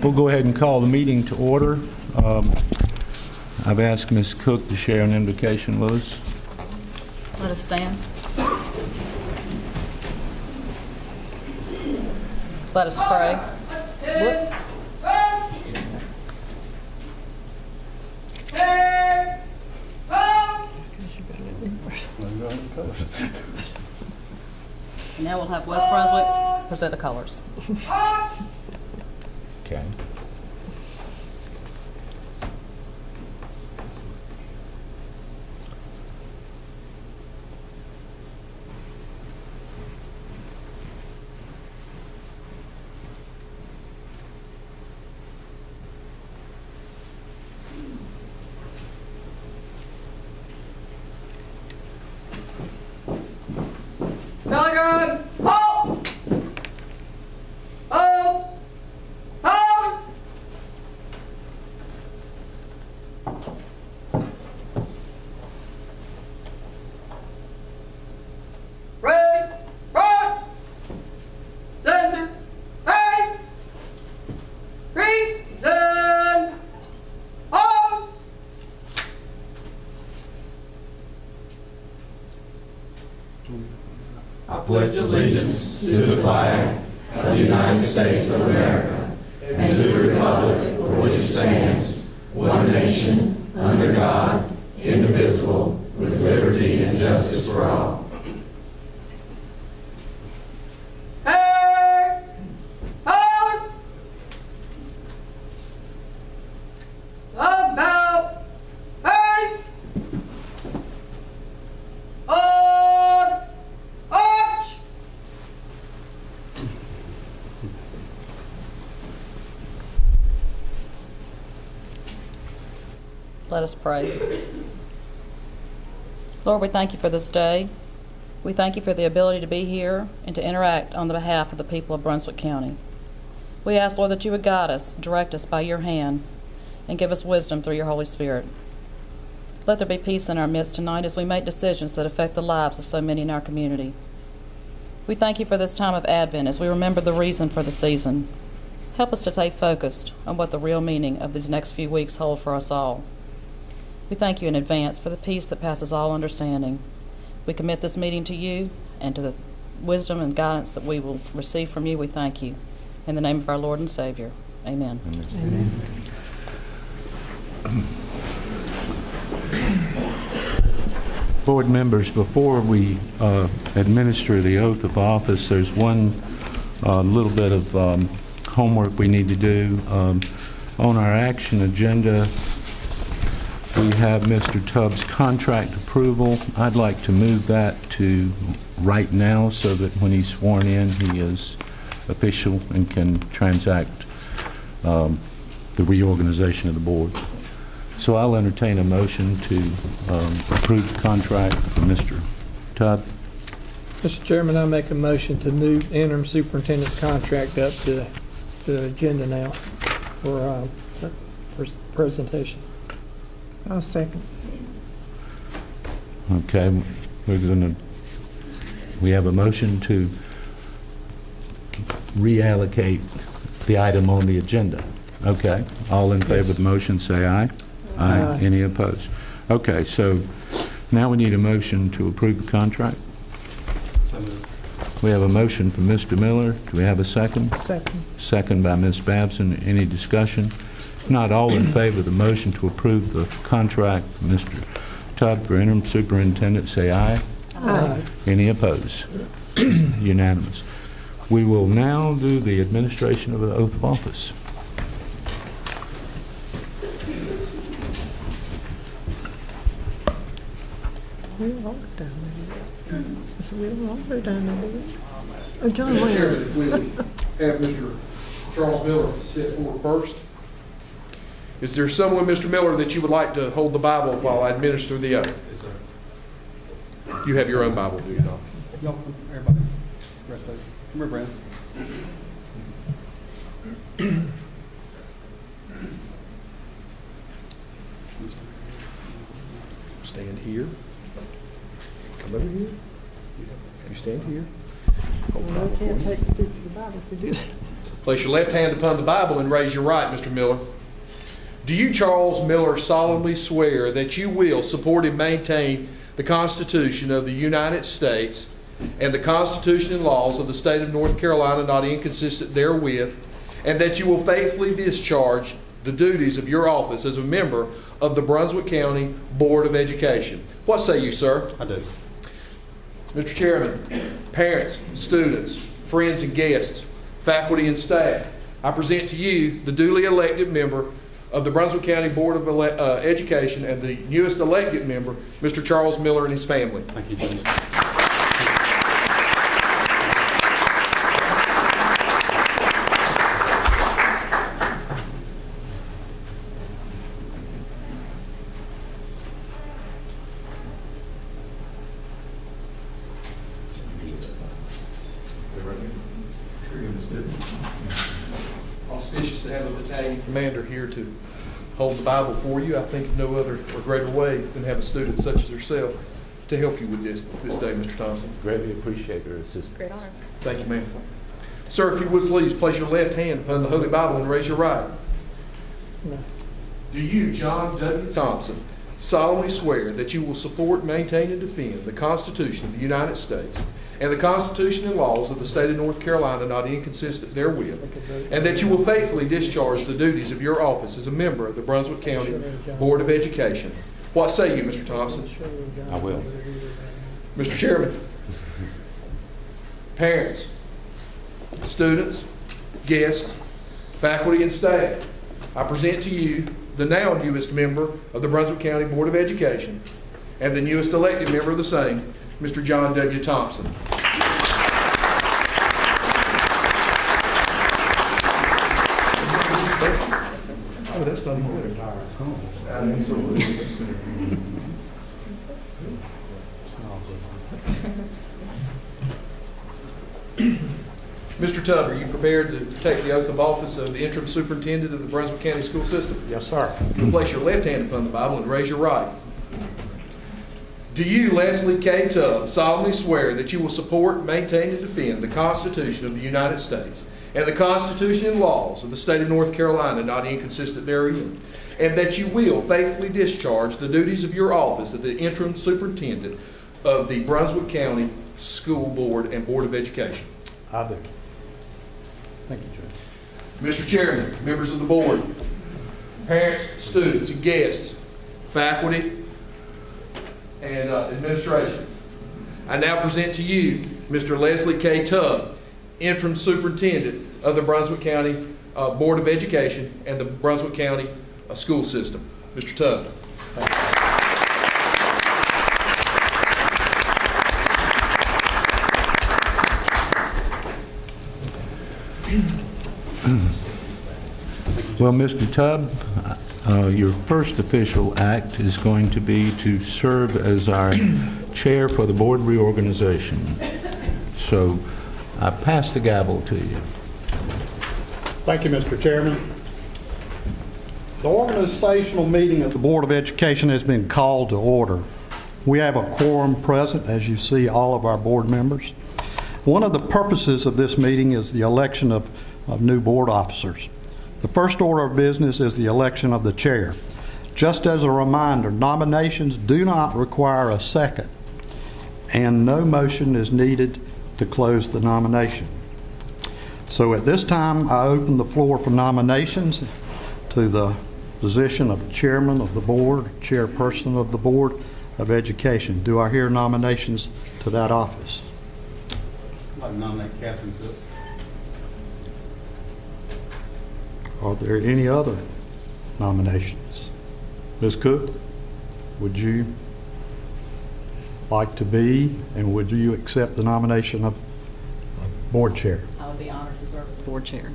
We'll go ahead and call the meeting to order. I've asked Ms. Cook to share an invocation with us. Let us stand. Let us pray. Whoop. And now we'll have West Brunswick present the colors. Okay. Belly good. Halt! Pose! Pose! Ready! Run! Censor! Face! Present! Pose! I pledge allegiance to the flag of the United States of America and to the republic for which it stands, one nation, under God, indivisible, with liberty and justice for all. Hey! Pose! About face! On! March! Let us pray. Lord, we thank you for this day. We thank you for the ability to be here and to interact on the behalf of the people of Brunswick County. We ask, Lord, that you would guide us, direct us by your hand, and give us wisdom through your Holy Spirit. Let there be peace in our midst tonight as we make decisions that affect the lives of so many in our community. We thank you for this time of Advent as we remember the reason for the season. Help us to stay focused on what the real meaning of these next few weeks hold for us all. We thank you in advance for the peace that passes all understanding. We commit this meeting to you and to the wisdom and guidance that we will receive from you. We thank you. In the name of our Lord and Savior, amen. Amen. Board members, before we administer the oath of office, there's one little bit of homework we need to do. On our action agenda, we have Mr. Tubbs' contract approval. I'd like to move that to right now so that when he's sworn in, he is official and can transact the reorganization of the board. So I'll entertain a motion to approve the contract for Mr. Tubbs. Mr. Chairman, I make a motion to move interim superintendent's contract up to the agenda now for presentation. I'll second. Okay, we have a motion to reallocate the item on the agenda. Okay, all in favor of the motion say aye. Aye. Any opposed? Okay, so now we need a motion to approve the contract. We have a motion from Mr. Miller. Do we have a second? Second. Second by Ms. Babson. Any discussion? If not, all in favor of the motion to approve the contract for Mr. Tubb for interim superintendent say aye. Aye. Any opposed? Unanimous. We will now do the administration of the oath of office. We're longer down there. So we're longer down there. Oh, John, Mr. wait. Chairman, if we would have Mr. Charles Miller sit forward first. Is there someone, Mr. Miller, that you would like to hold the Bible while I administer the oath? Yes, sir. You have your own Bible, do you not? No, everybody. Rest of it. Come here, Brandon. Stand here. Come over here. You stand here. Well, I can't take the picture of the Bible if you do that. Place your left hand upon the Bible and raise your right, Mr. Miller. Do you, Charles Miller, solemnly swear that you will support and maintain the Constitution of the United States and the Constitution and laws of the state of North Carolina not inconsistent therewith, and that you will faithfully discharge the duties of your office as a member of the Brunswick County Board of Education? What say you, sir? I do. Mr. Chairman, parents, students, friends and guests, faculty and staff, I present to you the duly elected member of the Brunswick County Board of Education and the newest elected member, Mr. Charles Miller, and his family. Thank you, Judge. Auspicious to have a battalion commander here to hold the Bible for you. I think of no other or greater way than have a student such as yourself to help you with this day, Mr. Thompson. Greatly appreciate your assistance. Great honor. Thank you, ma'am. Sir, if you would please place your left hand upon the Holy Bible and raise your right. No. Do you, John W. Thompson, solemnly swear that you will support, maintain, and defend the Constitution of the United States and the Constitution and laws of the state of North Carolina not inconsistent therewith, and that you will faithfully discharge the duties of your office as a member of the Brunswick County Board of Education? What say you, Mr. Thompson? I will. Mr. Chairman, parents, students, guests, faculty, and staff, I present to you the now newest member of the Brunswick County Board of Education and the newest elected member of the same, Mr. John W. Thompson. Oh, that's not even good. Mr. Tubb, are you prepared to take the oath of office of the interim superintendent of the Brunswick County School System? Yes, sir. Place your left hand upon the Bible and raise your right. Do you, Leslie K. Tubb, solemnly swear that you will support, maintain, and defend the Constitution of the United States and the Constitution and laws of the state of North Carolina not inconsistent therein, and that you will faithfully discharge the duties of your office of the interim superintendent of the Brunswick County School Board and Board of Education? I do. Thank you, Judge. Mr. Chairman, members of the board, parents, students, and guests, faculty, and administration, I now present to you Mr. Leslie K. Tubb, interim superintendent of the Brunswick County Board of Education and the Brunswick County School System. Mr. Tubb. Well, Mr. Tubb, your first official act is going to be to serve as our chair for the board reorganization. So I pass the gavel to you. Thank you, Mr. Chairman. The organizational meeting of the Board of Education has been called to order. We have a quorum present, as you see, all of our board members. One of the purposes of this meeting is the election of new board officers. The first order of business is the election of the chair. Just as a reminder, nominations do not require a second, and no motion is needed to close the nomination. So at this time, I open the floor for nominations to the position of chairman of the board, chairperson of the Board of Education. Do I hear nominations to that office? I'd like to nominate Catherine Cook. Are there any other nominations? Ms. Cook, would you like to be, and would you accept the nomination of board chair? I would be honored to serve as board chair.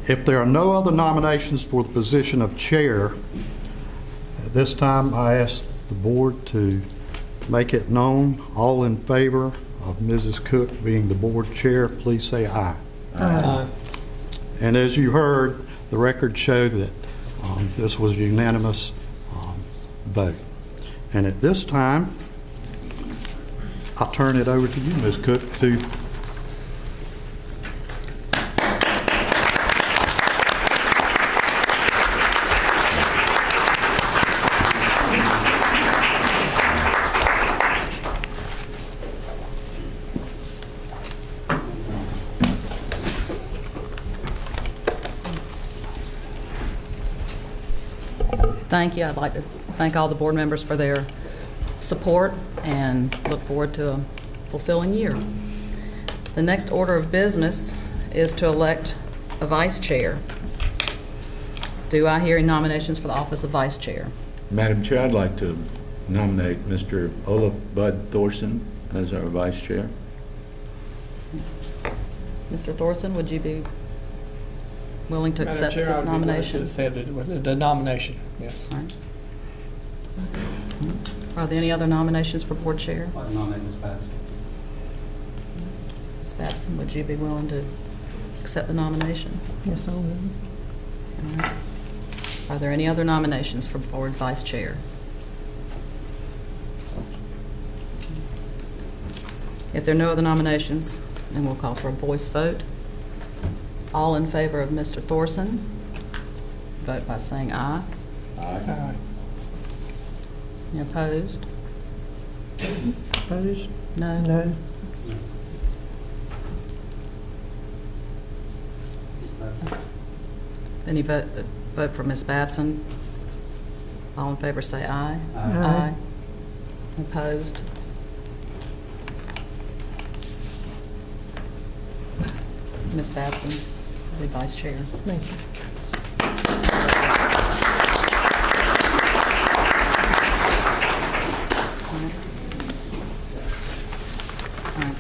If there are no other nominations for the position of chair, at this time I ask the board to make it known. All in favor of Mrs. Cook being the board chair, please say aye. Aye. And as you heard, the records show that this was a unanimous vote. And at this time, I'll turn it over to you, Ms. Cook, to thank you. I'd like to thank all the board members for their support and look forward to a fulfilling year. The next order of business is to elect a vice chair. Do I hear any nominations for the office of vice chair? Madam Chair, I'd like to nominate Mr. Olaf Bud Thorson as our vice chair. Mr. Thorson, would you be willing to Madam accept Chair, this I would be willing to nomination? accept the nomination, yes. All right. Are there any other nominations for board chair? I'd nominate Ms. Patterson. Ms. Babson, would you be willing to accept the nomination? Yes, I will. All right. Are there any other nominations for board vice chair? If there are no other nominations, then we'll call for a voice vote. All in favor of Mr. Thorson, vote by saying aye. Aye. Any opposed? Opposed? No? No. Any vote for Ms. Babson? All in favor say aye. Aye. Opposed? Ms. Babson, the vice chair. Thank you. All right.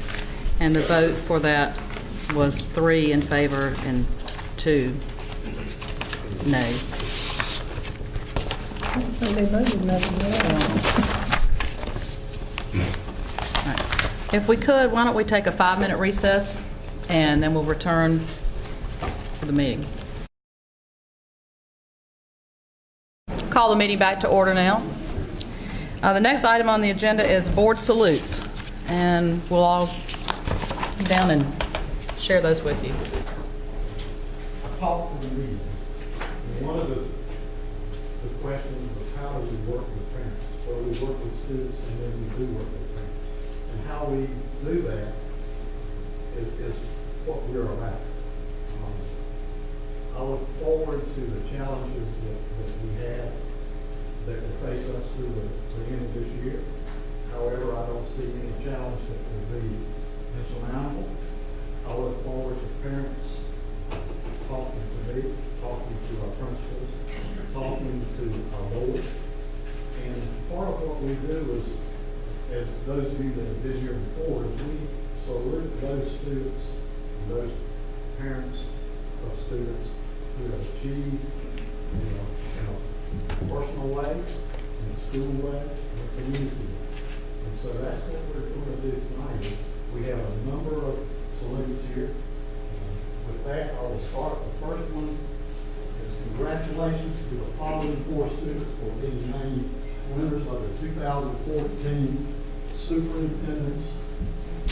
And the vote for that was 3 in favor and 2 nays. They voted nothing All right. If we could, why don't we take a 5-minute recess, and then we'll return to the meeting. Call the meeting back to order now. The next item on the agenda is board salutes, and we'll all come down and share those with you. I talked to the meeting, and one of the questions was how do we work with parents? Well, we work with students and then we do work with parents. And how we do that is what we're about. I look forward to the challenges that we have that will face us through the end of this year. However, I don't see any challenge that will be insurmountable. I look forward to parents talking to me, talking to our principals, talking to our board. And part of what we do is, as those of you that have been here before, is we salute those students and those parents of students who have achieved in a personal way, in a school way, in a community way. And so that's what we're going to do tonight. Is we have a number of salutes here. With that, I will start. The first one is congratulations to the following 4 students for being named winners of the 2014 Superintendent's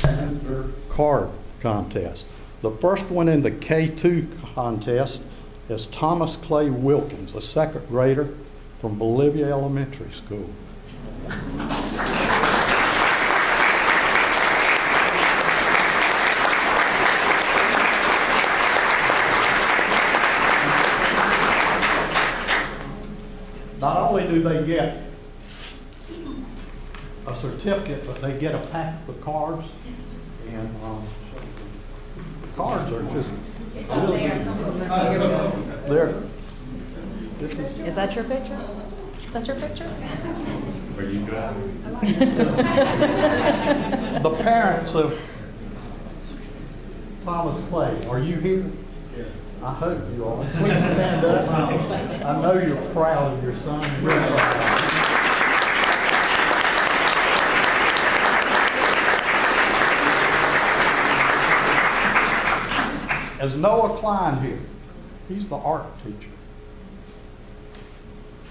Answer Card Contest. The first one in the K2 contest is Thomas Clay Wilkins, a 2nd grader from Bolivia Elementary School. Not only do they get a certificate, but they get a pack of cards, and the cards are just there. This Is that your picture? Is that your picture? Are you driving? the parents of Thomas Clay. Are you here? Yes. I hope you are. Please stand up. I know you're proud of your son. As Noah Klein here, he's the art teacher.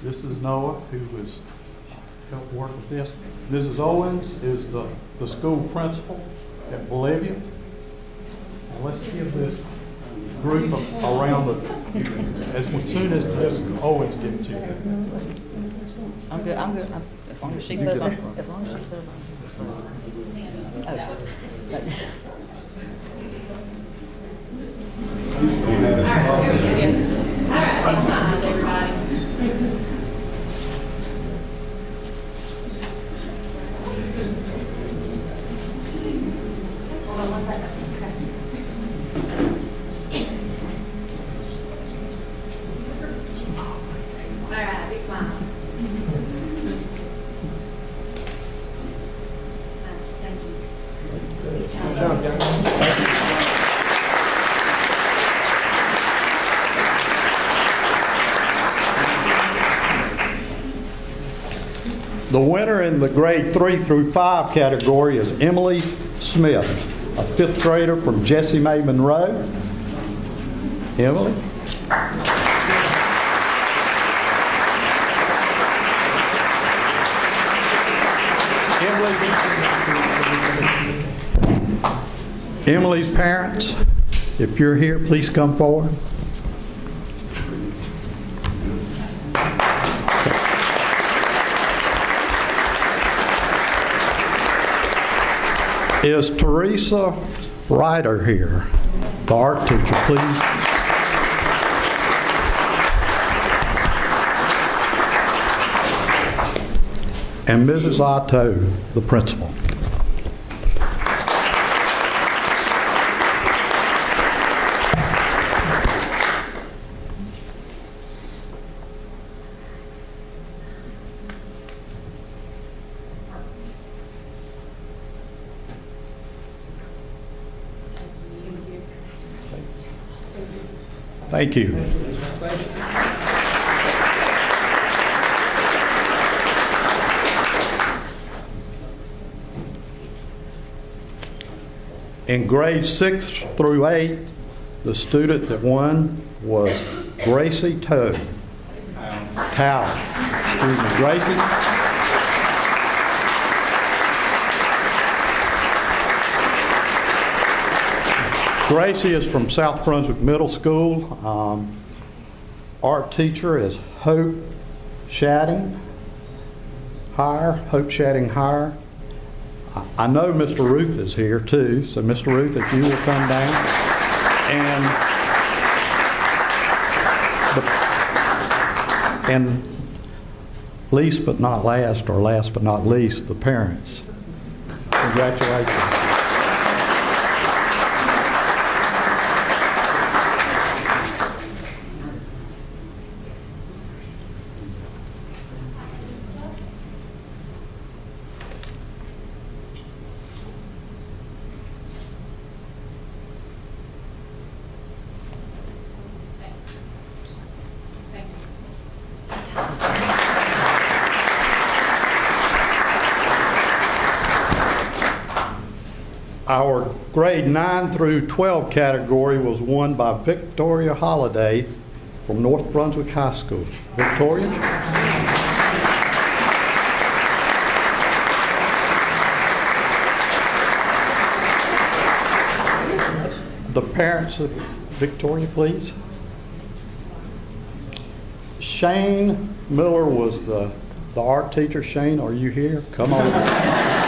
This is Noah, who has helped work with this. Mrs. Owens is the school principal at Bolivia. And let's give this group around as soon as Mrs. Owens gets here. I'm good. I'm good. As long as she says I'm. As long as she says I'm. Oh. The winner in the grade 3 through 5 category is Emily Smith, a 5th grader from Jessie May Monroe. Emily. Emily's parents, if you're here, please come forward. Is Teresa Ryder here? The art teacher, please. And Mrs. Otto, the principal. Thank you. In grades 6 through 8, the student that won was Gracie Toad. Tower. Excuse me, Gracie. Gracie is from South Brunswick Middle School. Art teacher is Hope Shadding Hire. I know Mr. Ruth is here too, so Mr. Ruth, if you will come down. And least but not last, or last but not least, the parents. Congratulations. Our grade 9 through 12 category was won by Victoria Holliday from North Brunswick High School. Victoria? The parents of Victoria, please. Shane Miller was the art teacher. Shane, are you here? Come on.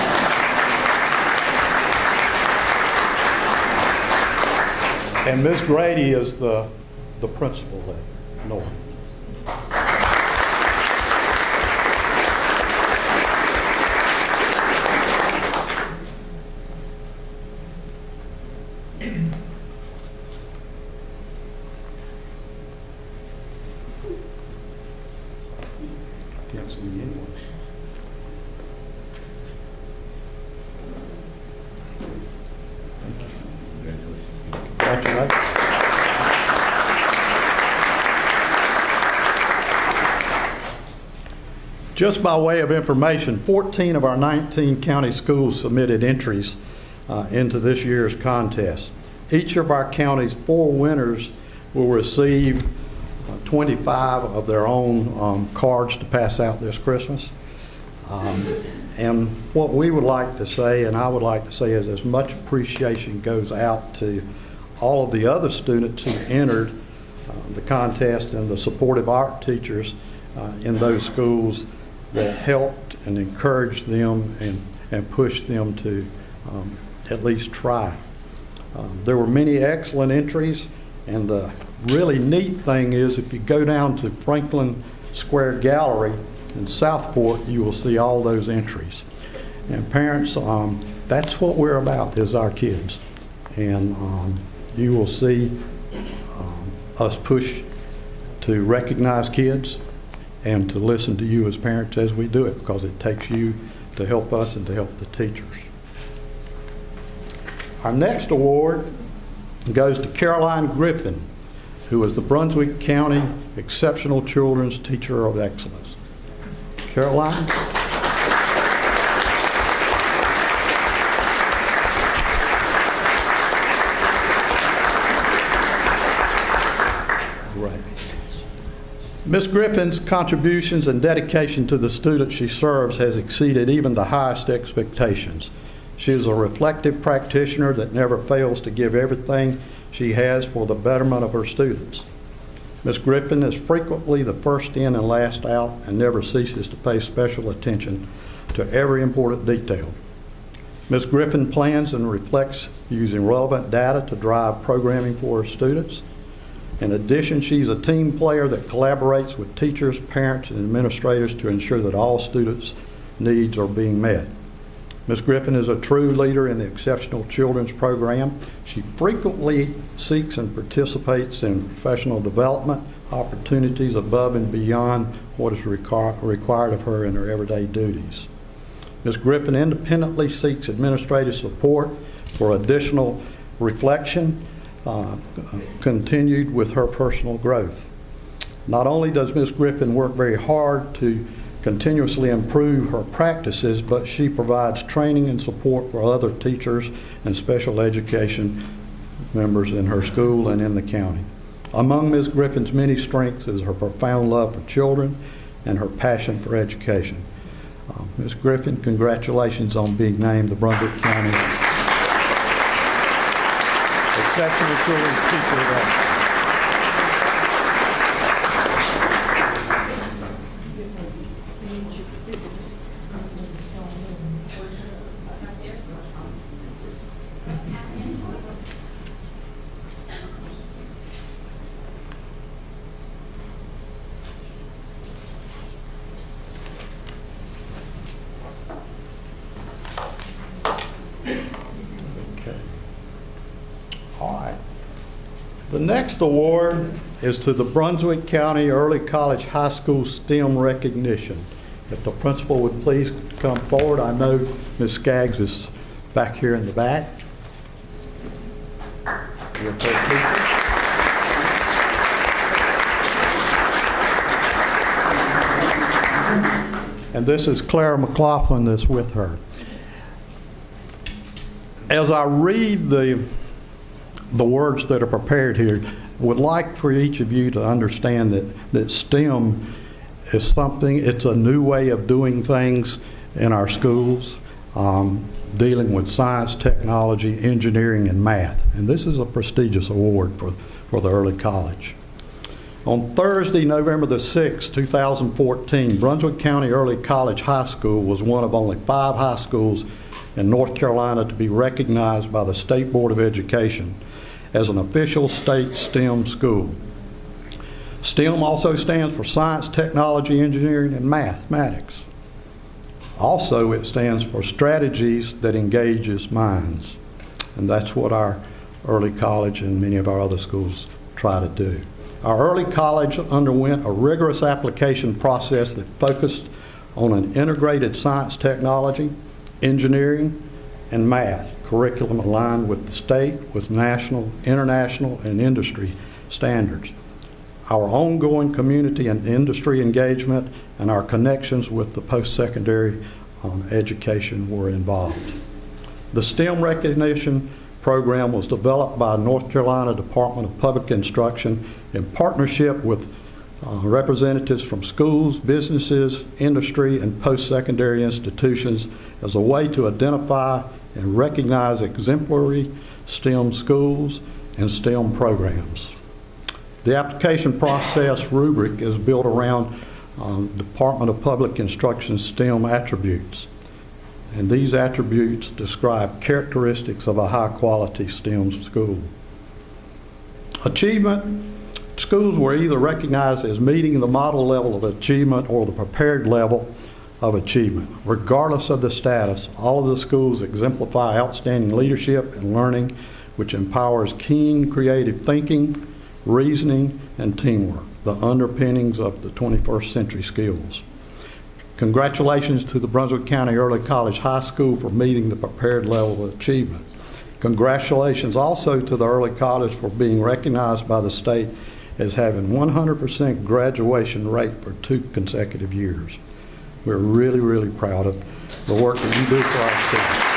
And Ms. Grady is the principal at North. Can't see anyone. Congratulations. Just by way of information, 14 of our 19 county schools submitted entries into this year's contest. Each of our county's 4 winners will receive 25 of their own cards to pass out this Christmas. And what we would like to say, and I would like to say, is as much appreciation goes out to all of the other students who entered the contest and the supportive art teachers in those schools that helped and encouraged them and pushed them to at least try. There were many excellent entries, and the really neat thing is if you go down to Franklin Square Gallery in Southport, you will see all those entries. And parents, that's what we're about, is our kids. And you will see us push to recognize kids and to listen to you as parents as we do it, because it takes you to help us and to help the teachers. Our next award goes to Caroline Griffin, who is the Brunswick County Exceptional Children's Teacher of Excellence. Caroline? Ms. Griffin's contributions and dedication to the students she serves has exceeded even the highest expectations. She is a reflective practitioner that never fails to give everything she has for the betterment of her students. Ms. Griffin is frequently the first in and last out and never ceases to pay special attention to every important detail. Ms. Griffin plans and reflects using relevant data to drive programming for her students. In addition, she's a team player that collaborates with teachers, parents, and administrators to ensure that all students' needs are being met. Ms. Griffin is a true leader in the Exceptional Children's Program. She frequently seeks and participates in professional development opportunities above and beyond what is required of her in her everyday duties. Ms. Griffin independently seeks administrative support for additional reflection continued with her personal growth. Not only does Ms. Griffin work very hard to continuously improve her practices, but she provides training and support for other teachers and special education members in her school and in the county. Among Ms. Griffin's many strengths is her profound love for children and her passion for education. Ms. Griffin, congratulations on being named the Brunswick County Exceptional Children's Teacher of Excellence. The next award is to the Brunswick County Early College High School STEM recognition. If the principal would please come forward. I know Ms. Skaggs is back here in the back. And this is Clara McLaughlin that's with her. As I read the words that are prepared here, would like for each of you to understand that STEM is something, it's a new way of doing things in our schools, dealing with science, technology, engineering, and math. And this is a prestigious award for the early college. On Thursday, November the 6th, 2014, Brunswick County Early College High School was one of only 5 high schools in North Carolina to be recognized by the State Board of Education as an official state STEM school. STEM also stands for science, technology, engineering, and mathematics. Also, it stands for strategies that engages minds. And that's what our early college and many of our other schools try to do. Our early college underwent a rigorous application process that focused on an integrated science, technology, engineering, and math curriculum aligned with the state, with national, international, and industry standards. Our ongoing community and industry engagement and our connections with the post-secondary education were involved. The STEM recognition program was developed by North Carolina Department of Public Instruction in partnership with representatives from schools, businesses, industry, and post-secondary institutions as a way to identify and recognize exemplary STEM schools and STEM programs. The application process rubric is built around Department of Public Instruction STEM attributes. And these attributes describe characteristics of a high-quality STEM school. Achievement. Schools were either recognized as meeting the model level of achievement or the prepared level of achievement. Regardless of the status, all of the schools exemplify outstanding leadership and learning, which empowers keen creative thinking, reasoning, and teamwork, the underpinnings of the 21st century skills. Congratulations to the Brunswick County Early College High School for meeting the prepared level of achievement. Congratulations also to the early college for being recognized by the state as having 100% graduation rate for 2 consecutive years. We're really, really proud of the work that you do for our students.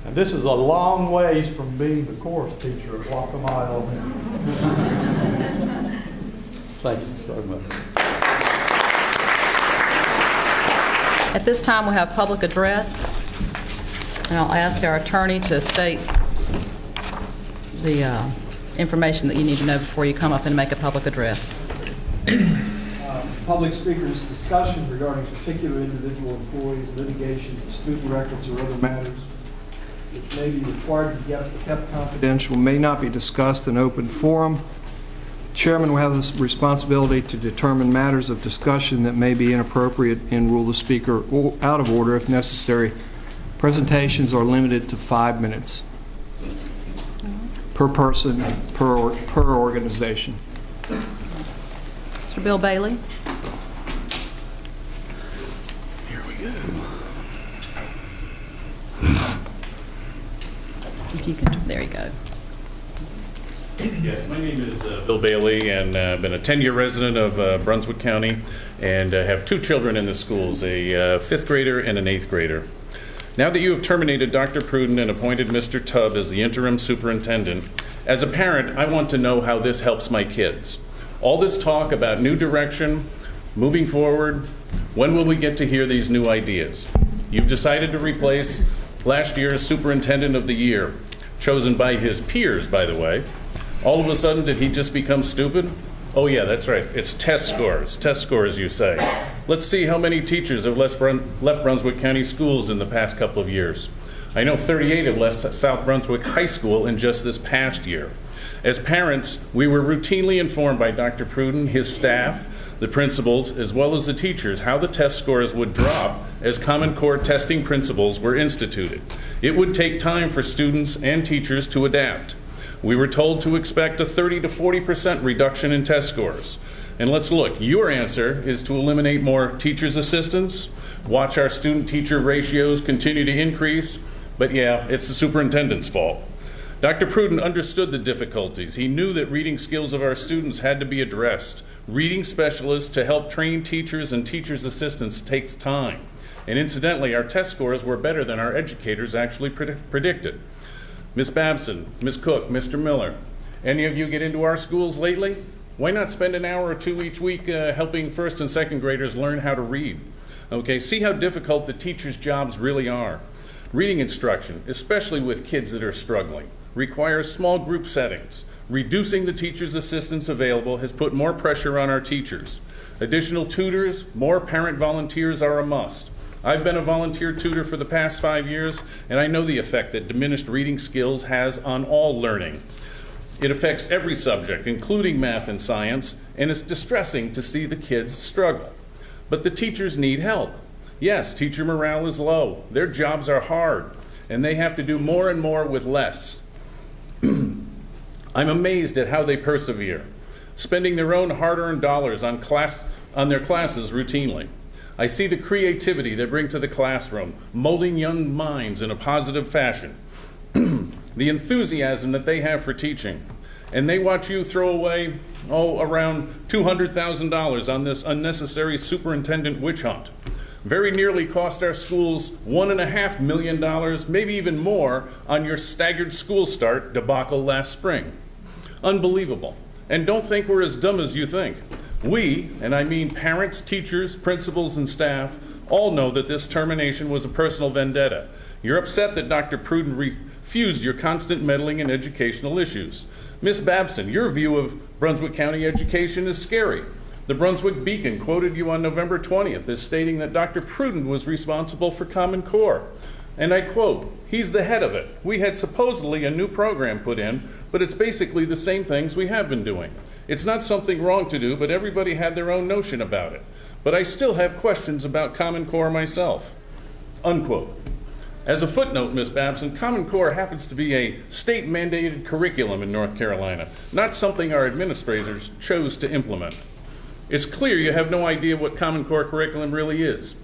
And this is a long ways from being the chorus teacher at Waccamaw Elementary. Thank you so much. At this time, we'll have public address, and I'll ask our attorney to state the information that you need to know before you come up and make a public address. Public speakers' discussions regarding particular individual employees, litigation, student records, or other matters which may be required to be kept confidential may not be discussed in open forum. Chairman will have this responsibility to determine matters of discussion that may be inappropriate and rule the speaker out of order if necessary. Presentations are limited to 5 minutes per person, per organization. Mr. Bill Bailey. Here we go. If you can, there you go. Yes, my name is Bill Bailey, and I've been a 10-year resident of Brunswick County, and have 2 children in the schools, a 5th grader and an 8th grader. Now that you have terminated Dr. Pruden and appointed Mr. Tubb as the interim superintendent, as a parent, I want to know how this helps my kids. All this talk about new direction, moving forward, when will we get to hear these new ideas? You've decided to replace last year's Superintendent of the Year, chosen by his peers, by the way. All of a sudden, did he just become stupid? Oh yeah, that's right. It's test scores, you say. Let's see how many teachers have left Brunswick County schools in the past couple of years. I know 38 have left South Brunswick High School in just this past year. As parents, we were routinely informed by Dr. Pruden, his staff, the principals, as well as the teachers, how the test scores would drop as Common Core testing principles were instituted. It would take time for students and teachers to adapt. We were told to expect a 30 to 40% reduction in test scores. And let's look, your answer is to eliminate more teachers' assistants, watch our student-teacher ratios continue to increase, but yeah, it's the superintendent's fault. Dr. Pruden understood the difficulties. He knew that reading skills of our students had to be addressed. Reading specialists to help train teachers and teachers' assistants takes time. And incidentally, our test scores were better than our educators actually predicted. Ms. Babson, Ms. Cook, Mr. Miller, any of you get into our schools lately? Why not spend an hour or 2 each week helping 1st and 2nd graders learn how to read? Okay, see how difficult the teachers' jobs really are. Reading instruction, especially with kids that are struggling, requires small group settings. Reducing the teachers' assistants available has put more pressure on our teachers. Additional tutors, more parent volunteers are a must. I've been a volunteer tutor for the past 5 years, and I know the effect that diminished reading skills has on all learning. It affects every subject, including math and science, and it's distressing to see the kids struggle. But the teachers need help. Yes, teacher morale is low. Their jobs are hard, and they have to do more and more with less. I'm amazed at how they persevere, spending their own hard-earned dollars on their classes routinely. I see the creativity they bring to the classroom, molding young minds in a positive fashion, the enthusiasm that they have for teaching, and they watch you throw away, around $200,000 on this unnecessary superintendent witch hunt. Very nearly cost our schools $1.5 million, maybe even more, on your staggered school start debacle last spring. Unbelievable. And don't think we're as dumb as you think. We, and I mean parents, teachers, principals, and staff, all know that this termination was a personal vendetta. You're upset that Dr. Pruden refused your constant meddling in educational issues. Ms. Babson, your view of Brunswick County education is scary. The Brunswick Beacon quoted you on November 20th as stating that Dr. Pruden was responsible for Common Core. And I quote, "He's the head of it. We had supposedly a new program put in, but it's basically the same things we have been doing. It's not something wrong to do, but everybody had their own notion about it. But I still have questions about Common Core myself." Unquote. As a footnote, Ms. Babson, Common Core happens to be a state-mandated curriculum in North Carolina, not something our administrators chose to implement. It's clear you have no idea what Common Core curriculum really is.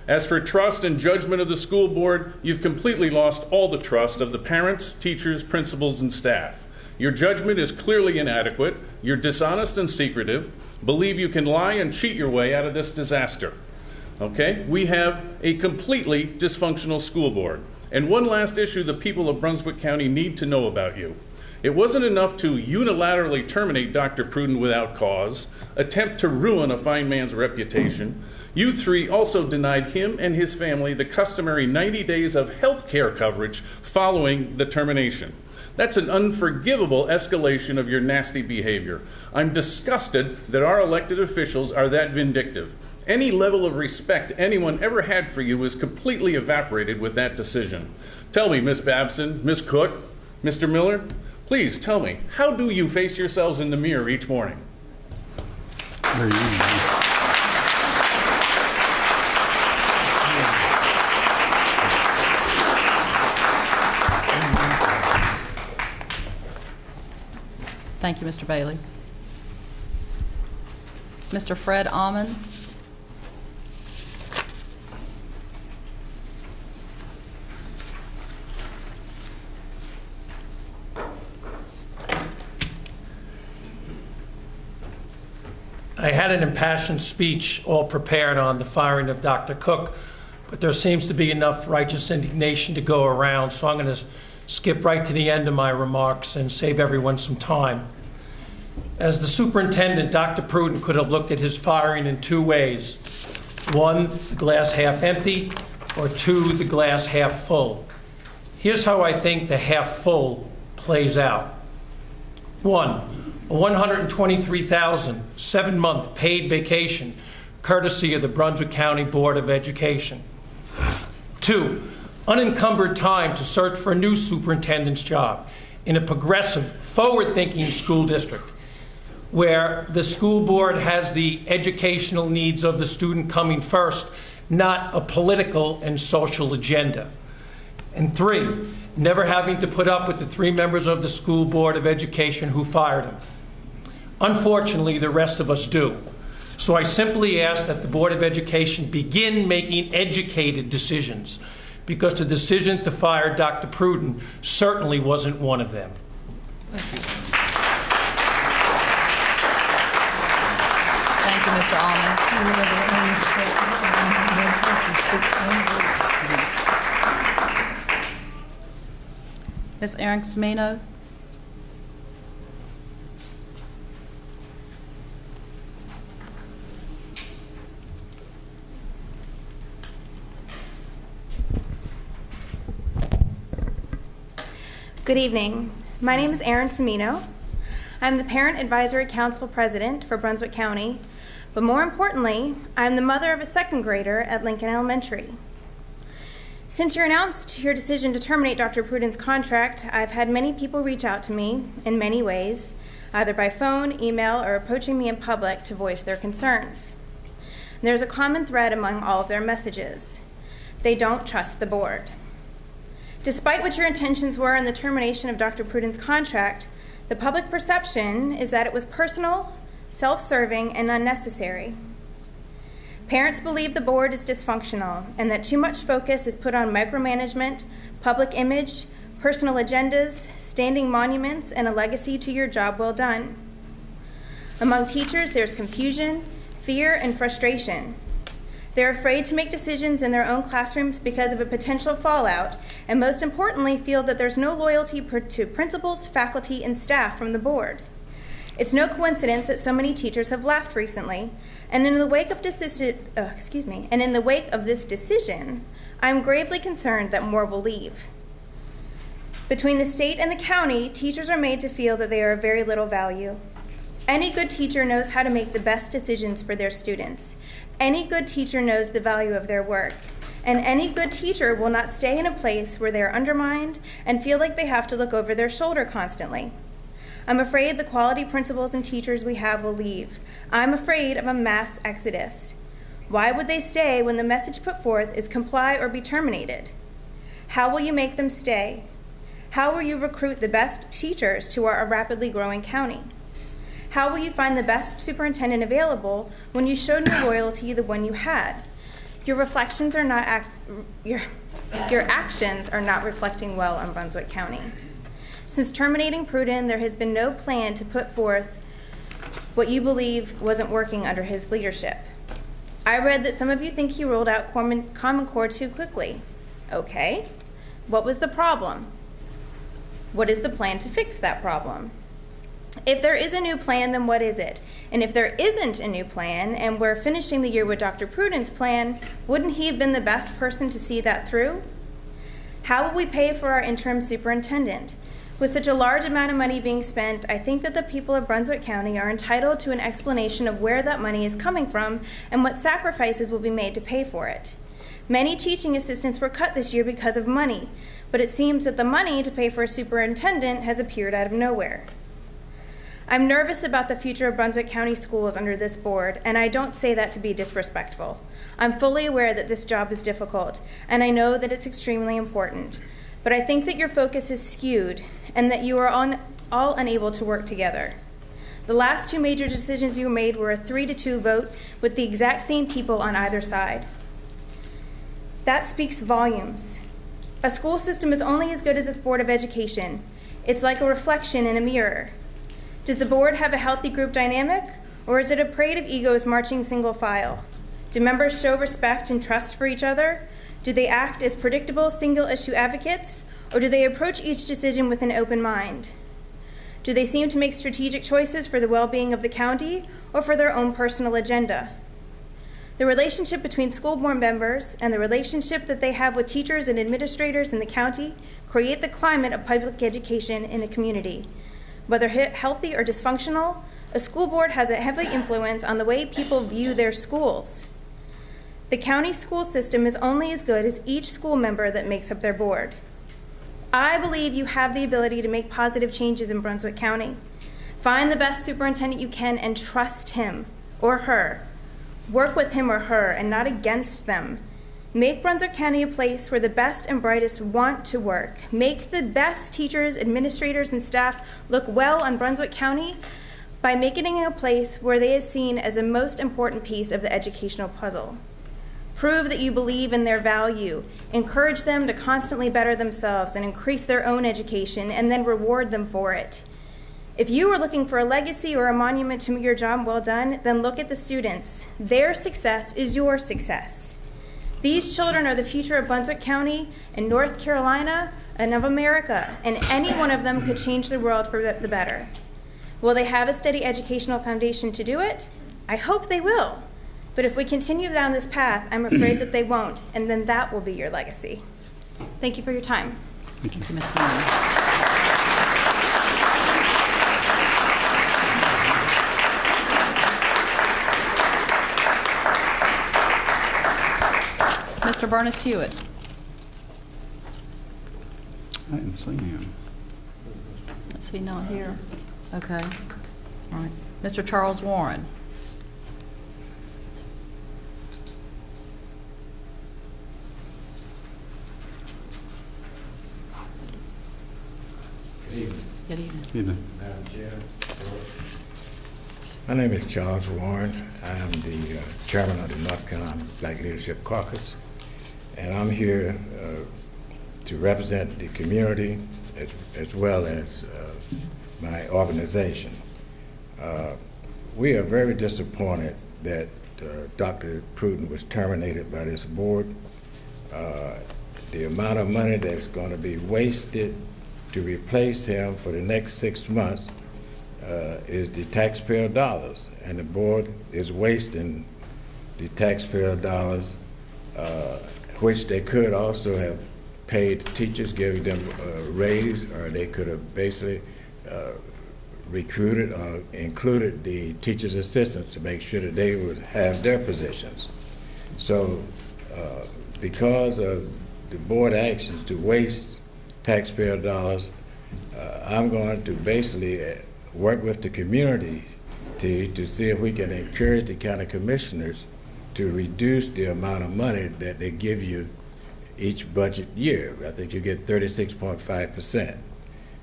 As for trust and judgment of the school board, you've completely lost all the trust of the parents, teachers, principals, and staff. Your judgment is clearly inadequate, you're dishonest and secretive, believe you can lie and cheat your way out of this disaster. Okay? We have a completely dysfunctional school board. And one last issue the people of Brunswick County need to know about you. It wasn't enough to unilaterally terminate Dr. Pruden without cause, attempt to ruin a fine man's reputation. You three also denied him and his family the customary 90 days of health care coverage following the termination. That's an unforgivable escalation of your nasty behavior. I'm disgusted that our elected officials are that vindictive. Any level of respect anyone ever had for you is completely evaporated with that decision. Tell me, Miss Babson, Miss Cook, Mr. Miller, please tell me, how do you face yourselves in the mirror each morning? Very easy. Thank you, Mr. Bailey. Mr. Fred Almond. I had an impassioned speech all prepared on the firing of Dr. Cook, but there seems to be enough righteous indignation to go around, so I'm going to skip right to the end of my remarks and save everyone some time. As the superintendent, Dr. Pruden could have looked at his firing in two ways. One, the glass half empty, or two, the glass half full. Here's how I think the half full plays out. One, a $123,000 7-month paid vacation, courtesy of the Brunswick County Board of Education. Two, unencumbered time to search for a new superintendent's job in a progressive, forward-thinking school district where the school board has the educational needs of the student coming first, not a political and social agenda. And three, never having to put up with the 3 members of the school board of education who fired him. Unfortunately, the rest of us do. So I simply ask that the Board of Education begin making educated decisions, because the decision to fire Dr. Pruden certainly wasn't one of them. Thank you, Mr. Almond. Ms. Erin Smino. Good evening. My name is Erin Semino. I'm the Parent Advisory Council President for Brunswick County, but more importantly, I'm the mother of a 2nd grader at Lincoln Elementary. Since you announced your decision to terminate Dr. Pruden's contract, I've had many people reach out to me in many ways, either by phone, email, or approaching me in public to voice their concerns. There's a common thread among all of their messages. They don't trust the board. Despite what your intentions were in the termination of Dr. Pruden's contract, the public perception is that it was personal, self-serving, and unnecessary. Parents believe the board is dysfunctional and that too much focus is put on micromanagement, public image, personal agendas, standing monuments, and a legacy to your job well done. Among teachers, there's confusion, fear, and frustration. They're afraid to make decisions in their own classrooms because of a potential fallout, and most importantly, feel that there's no loyalty to principals, faculty, and staff from the board. It's no coincidence that so many teachers have left recently, and in the wake of this decision, I'm gravely concerned that more will leave. Between the state and the county, teachers are made to feel that they are of very little value. Any good teacher knows how to make the best decisions for their students. Any good teacher knows the value of their work. And any good teacher will not stay in a place where they are undermined and feel like they have to look over their shoulder constantly. I'm afraid the quality principals and teachers we have will leave. I'm afraid of a mass exodus. Why would they stay when the message put forth is comply or be terminated? How will you make them stay? How will you recruit the best teachers to our rapidly growing county? How will you find the best superintendent available when you showed no loyalty to the one you had? Your actions are not reflecting well on Brunswick County. Since terminating Pruden, there has been no plan to put forth what you believe wasn't working under his leadership. I read that some of you think he rolled out Common Core too quickly. Okay. What was the problem? What is the plan to fix that problem? If there is a new plan, then what is it? And if there isn't a new plan, and we're finishing the year with Dr. Pruden's plan, wouldn't he have been the best person to see that through? How will we pay for our interim superintendent? With such a large amount of money being spent, I think that the people of Brunswick County are entitled to an explanation of where that money is coming from and what sacrifices will be made to pay for it. Many teaching assistants were cut this year because of money, but it seems that the money to pay for a superintendent has appeared out of nowhere. I'm nervous about the future of Brunswick County schools under this board, and I don't say that to be disrespectful. I'm fully aware that this job is difficult, and I know that it's extremely important. But I think that your focus is skewed, and that you are all unable to work together. The last two major decisions you made were a 3-2 vote with the exact same people on either side. That speaks volumes. A school system is only as good as its Board of Education. It's like a reflection in a mirror. Does the board have a healthy group dynamic, or is it a parade of egos marching single file? Do members show respect and trust for each other? Do they act as predictable single-issue advocates, or do they approach each decision with an open mind? Do they seem to make strategic choices for the well-being of the county or for their own personal agenda? The relationship between school board members and the relationship that they have with teachers and administrators in the county create the climate of public education in a community. Whether healthy or dysfunctional, a school board has a heavy influence on the way people view their schools. The county school system is only as good as each school member that makes up their board. I believe you have the ability to make positive changes in Brunswick County. Find the best superintendent you can and trust him or her. Work with him or her and not against them. Make Brunswick County a place where the best and brightest want to work. Make the best teachers, administrators, and staff look well on Brunswick County by making it a place where they are seen as the most important piece of the educational puzzle. Prove that you believe in their value. Encourage them to constantly better themselves and increase their own education, and then reward them for it. If you are looking for a legacy or a monument to your job well done, then look at the students. Their success is your success. These children are the future of Brunswick County and North Carolina and of America, and any one of them could change the world for the better. Will they have a steady educational foundation to do it? I hope they will. But if we continue down this path, I'm afraid that they won't, and then that will be your legacy. Thank you for your time. Thank you, Ms. Simon. Mr. Bernice Hewitt. I didn't see him. Is he not here? Okay. All right. Mr. Charles Warren. Good evening. Evening. Madam Chair, my name is Charles Warren. I'm the chairman of the North Carolina Black Leadership Caucus, and I'm here to represent the community as well as my organization. We are very disappointed that Dr. Pruden was terminated by this board. The amount of money that's going to be wasted to replace him for the next 6 months is the taxpayer dollars, and the board is wasting the taxpayer dollars, which they could also have paid teachers, giving them a raise, or they could have basically recruited or included the teachers' assistants to make sure that they would have their positions. So because of the board actions to waste taxpayer dollars, I'm going to basically work with the community to see if we can encourage the county commissioners to reduce the amount of money that they give you each budget year. I think you get 36.5%.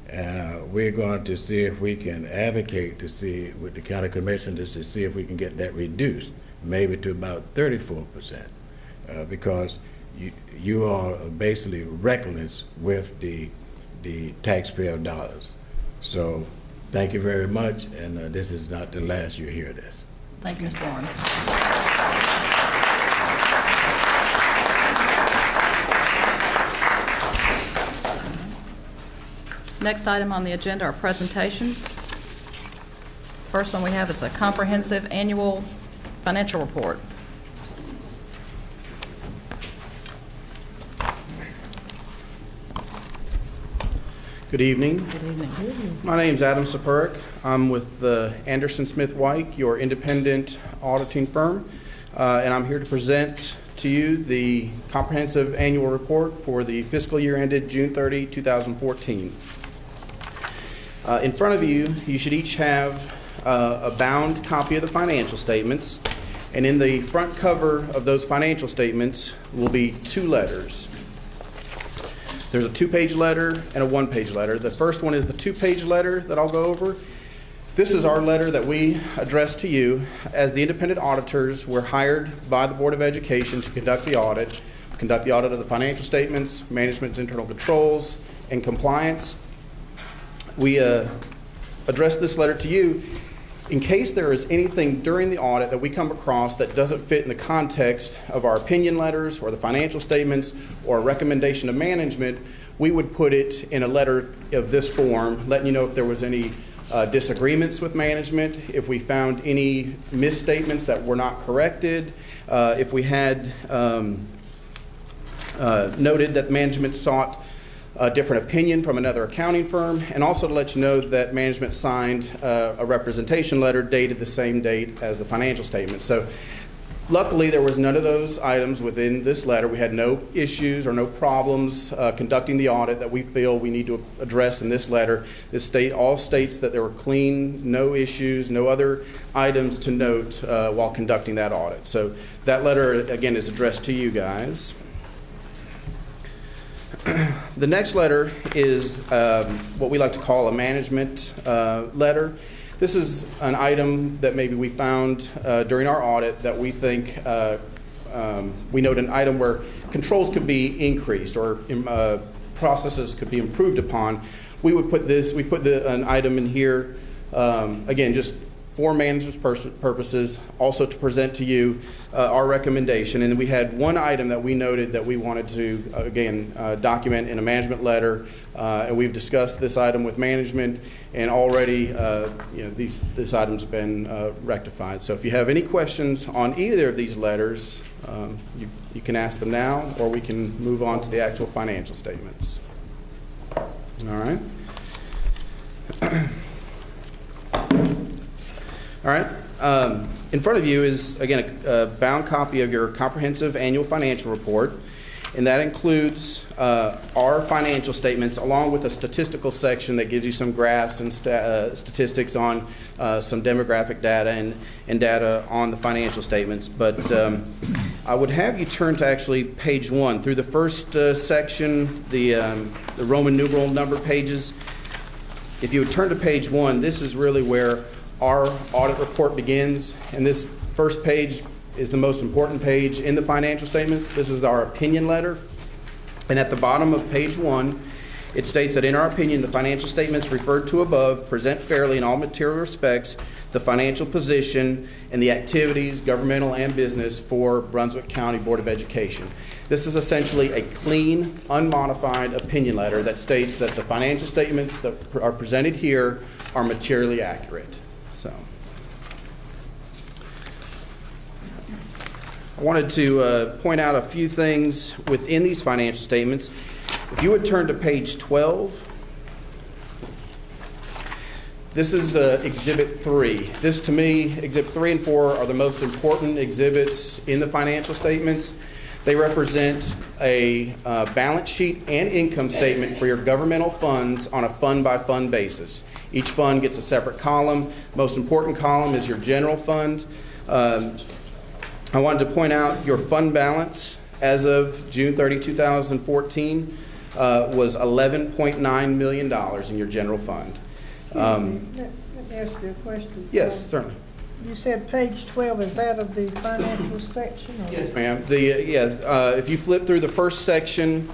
And we're going to see if we can advocate to see with the county commissioners to see if we can get that reduced, maybe to about 34%, because you are basically reckless with the taxpayer dollars. So thank you very much, and this is not the last you hear this. Thank you, Mr. Warren. Next item on the agenda are presentations. First one we have is a comprehensive annual financial report. Good evening. Good evening. My name is Adam Sapurik. I'm with Anderson Smith White, your independent auditing firm, and I'm here to present to you the comprehensive annual report for the fiscal year ended June 30, 2014. In front of you, you should each have a bound copy of the financial statements, and in the front cover of those financial statements will be two letters. There's a two-page letter and a one-page letter. The first one is the two-page letter that I'll go over. This is our letter that we address to you. As the independent auditors, we're hired by the Board of Education to conduct the audit of the financial statements, management's internal controls, and compliance. We address this letter to you in case there is anything during the audit that we come across that doesn't fit in the context of our opinion letters or the financial statements or a recommendation of management. We would put it in a letter of this form, letting you know if there was any disagreements with management, if we found any misstatements that were not corrected, if we had noted that management sought a different opinion from another accounting firm, and also to let you know that management signed a representation letter dated the same date as the financial statement. So luckily there was none of those items within this letter. We had no issues or no problems conducting the audit that we feel we need to address in this letter. This all states that there were clean, no issues, no other items to note while conducting that audit. So that letter again is addressed to you guys. The next letter is what we like to call a management letter. This is an item that maybe we found during our audit that we think we note an item where controls could be increased or processes could be improved upon. We put an item in here, again, just for management's purposes, also to present to you our recommendation. And we had one item that we noted that we wanted to, again, document in a management letter. And we've discussed this item with management, and already this item's been rectified. So if you have any questions on either of these letters, you can ask them now, or we can move on to the actual financial statements. All right. All right. In front of you is, again, a bound copy of your comprehensive annual financial report, and that includes our financial statements along with a statistical section that gives you some graphs and statistics on some demographic data and data on the financial statements. But I would have you turn to actually page 1. Through the first section, the Roman numeral number pages, if you would turn to page 1, this is really where our audit report begins, and this first page is the most important page in the financial statements. This is our opinion letter, and at the bottom of page 1, it states that in our opinion, the financial statements referred to above present fairly in all material respects the financial position and the activities, governmental and business, for Brunswick County Board of Education. This is essentially a clean, unmodified opinion letter that states that the financial statements that are presented here are materially accurate. So, I wanted to point out a few things within these financial statements. If you would turn to page 12, this is Exhibit 3. This, to me, Exhibit 3 and 4 are the most important exhibits in the financial statements. They represent a balance sheet and income statement for your governmental funds on a fund-by-fund basis. Each fund gets a separate column. Most important column is your general fund. I wanted to point out your fund balance as of June 30, 2014 was $11.9 million in your general fund. Let me ask you a question. Yes, certainly. You said page 12, is that of the financial section? Or? Yes, ma'am. If you flip through the first section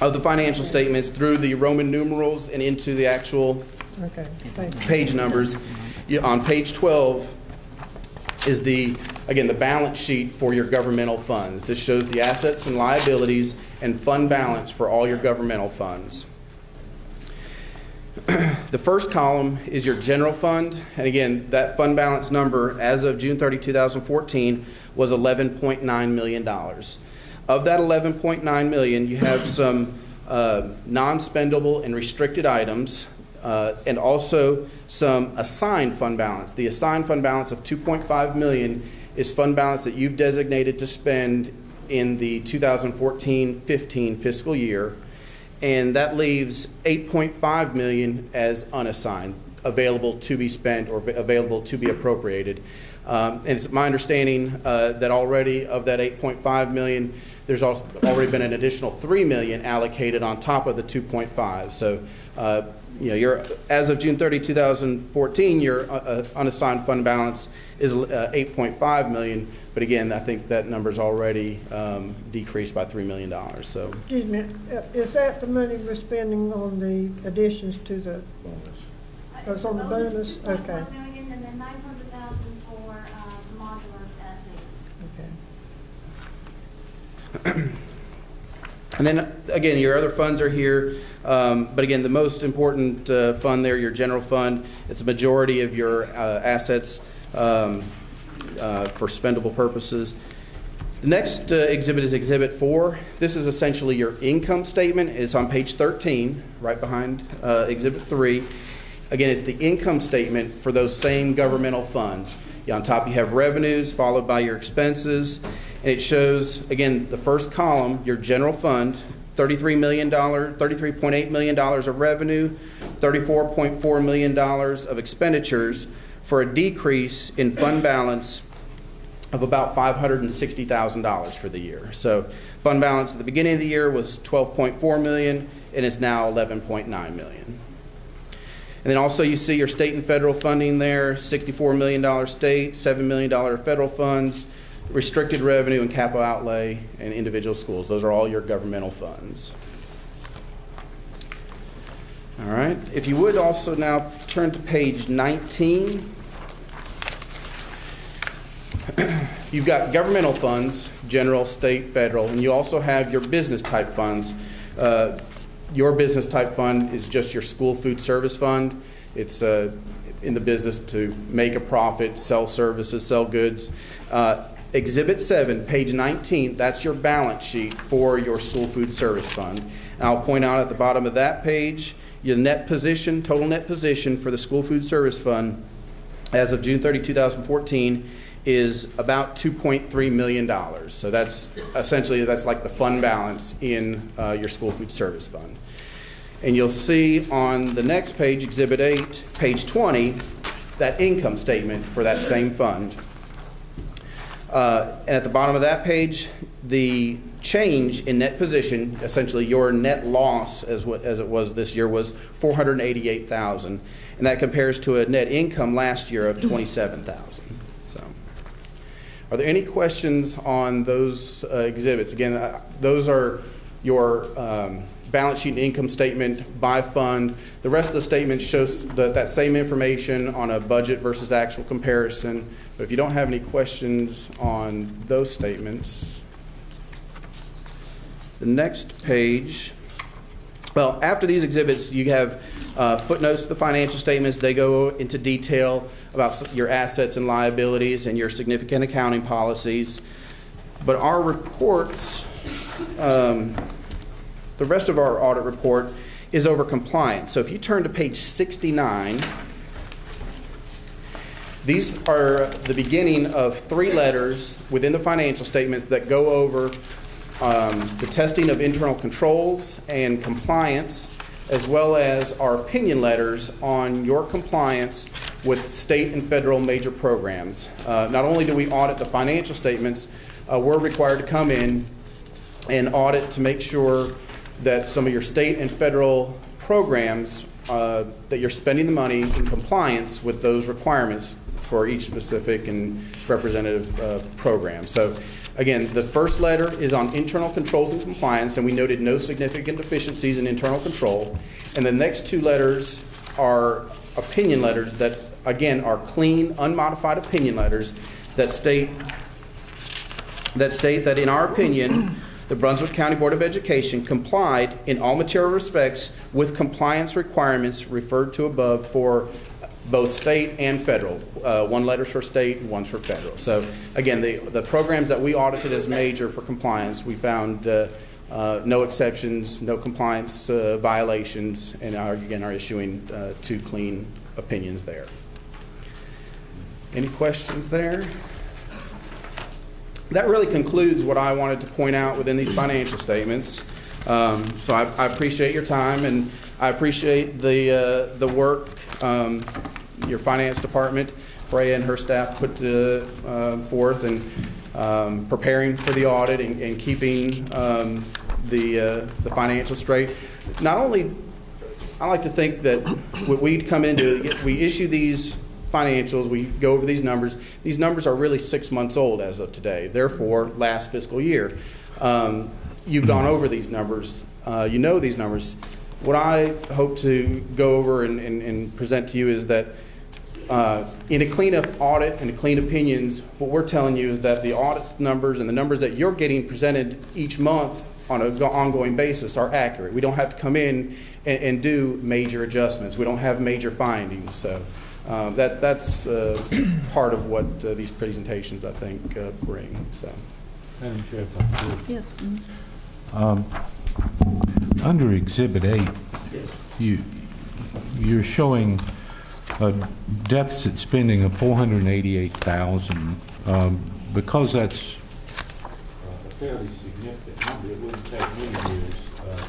of the financial statements through the Roman numerals and into the actual page numbers, on page 12 is the balance sheet for your governmental funds. This shows the assets and liabilities and fund balance for all your governmental funds. The first column is your general fund, and again, that fund balance number as of June 30, 2014 was $11.9 million. Of that $11.9 million, you have some non-spendable and restricted items, and also some assigned fund balance. The assigned fund balance of $2.5 million is fund balance that you've designated to spend in the 2014-15 fiscal year. And that leaves $8.5 million as unassigned, available to be spent or available to be appropriated. And it's my understanding that already of that $8.5 million, there's also already been an additional $3 million allocated on top of the $2.5. So, as of June 30, 2014, your unassigned fund balance is $8.5 million. But again, I think that number's already decreased by $3 million. So, excuse me, is that the money we're spending on the additions to the bonus? It's on the bonus? Okay. $2.5 million and then $900,000 for modulars at the. Okay. And then again, your other funds are here. But again, the most important fund there, your general fund, it's a majority of your assets for spendable purposes. The next exhibit is Exhibit 4. This is essentially your income statement. It's on page 13, right behind Exhibit 3. Again, it's the income statement for those same governmental funds. On top you have revenues, followed by your expenses. And it shows, again, the first column, your general fund, $33.8 million of revenue, $34.4 million of expenditures, for a decrease in fund balance of about $560,000 for the year. So fund balance at the beginning of the year was $12.4 million, and it's now $11.9 million. And then also you see your state and federal funding there, $64 million state, $7 million federal funds, restricted revenue and capital outlay, and individual schools. Those are all your governmental funds. All right. If you would also now turn to page 19. You've got governmental funds, general, state, federal, and you also have your business type funds. Your business type fund is just your school food service fund. It's in the business to make a profit, sell services, sell goods. Exhibit 7, page 19, that's your balance sheet for your school food service fund. And I'll point out at the bottom of that page, your net position, total net position for the school food service fund as of June 30, 2014 is about $2.3 million. So that's essentially, that's like the fund balance in your school food service fund. And you'll see on the next page, Exhibit 8, page 20, that income statement for that same fund. And at the bottom of that page, the change in net position, essentially your net loss as it was this year, was $488,000. And that compares to a net income last year of $27,000. So, are there any questions on those exhibits? Again, those are your balance sheet and income statement by fund. The rest of the statement shows that same information on a budget versus actual comparison. But if you don't have any questions on those statements, the next page, well, after these exhibits, you have footnotes to the financial statements. They go into detail about your assets and liabilities and your significant accounting policies. But our reports, the rest of our audit report is over compliance. So if you turn to page 69, These are the beginning of 3 letters within the financial statements that go over the testing of internal controls and compliance, as well as our opinion letters on your compliance with state and federal major programs. Not only do we audit the financial statements, we're required to come in and audit to make sure that some of your state and federal programs, that you're spending the money in compliance with those requirements for each specific and representative program. So again, the first letter is on internal controls and compliance, and we noted no significant deficiencies in internal control. And the next 2 letters are opinion letters that, again, are clean, unmodified opinion letters that state that in our opinion, the Brunswick County Board of Education complied in all material respects with compliance requirements referred to above for both state and federal. 1 letter's for state and 1's for federal. So again, the programs that we audited as major for compliance, we found no exceptions, no compliance violations, and are issuing 2 clean opinions there. Any questions there? That really concludes what I wanted to point out within these financial statements. So I appreciate your time, and I appreciate the work your finance department, Freya and her staff, put forth and preparing for the audit and keeping the financials straight. Not only, I like to think that we come into, we issue these financials, we go over these numbers. These numbers are really 6 months old as of today, therefore last fiscal year. You've gone over these numbers. You know these numbers. What I hope to go over and present to you is that in a cleanup audit and a clean opinions, what we're telling you is that the audit numbers and the numbers that you're getting presented each month on an ongoing basis are accurate. We don't have to come in and do major adjustments. We don't have major findings. So that's part of what these presentations, I think, bring. So, Madam Chair, if I could. Yes. Under Exhibit 8, you're showing a deficit spending of $488,000. Because that's a fairly significant number, it wouldn't take many years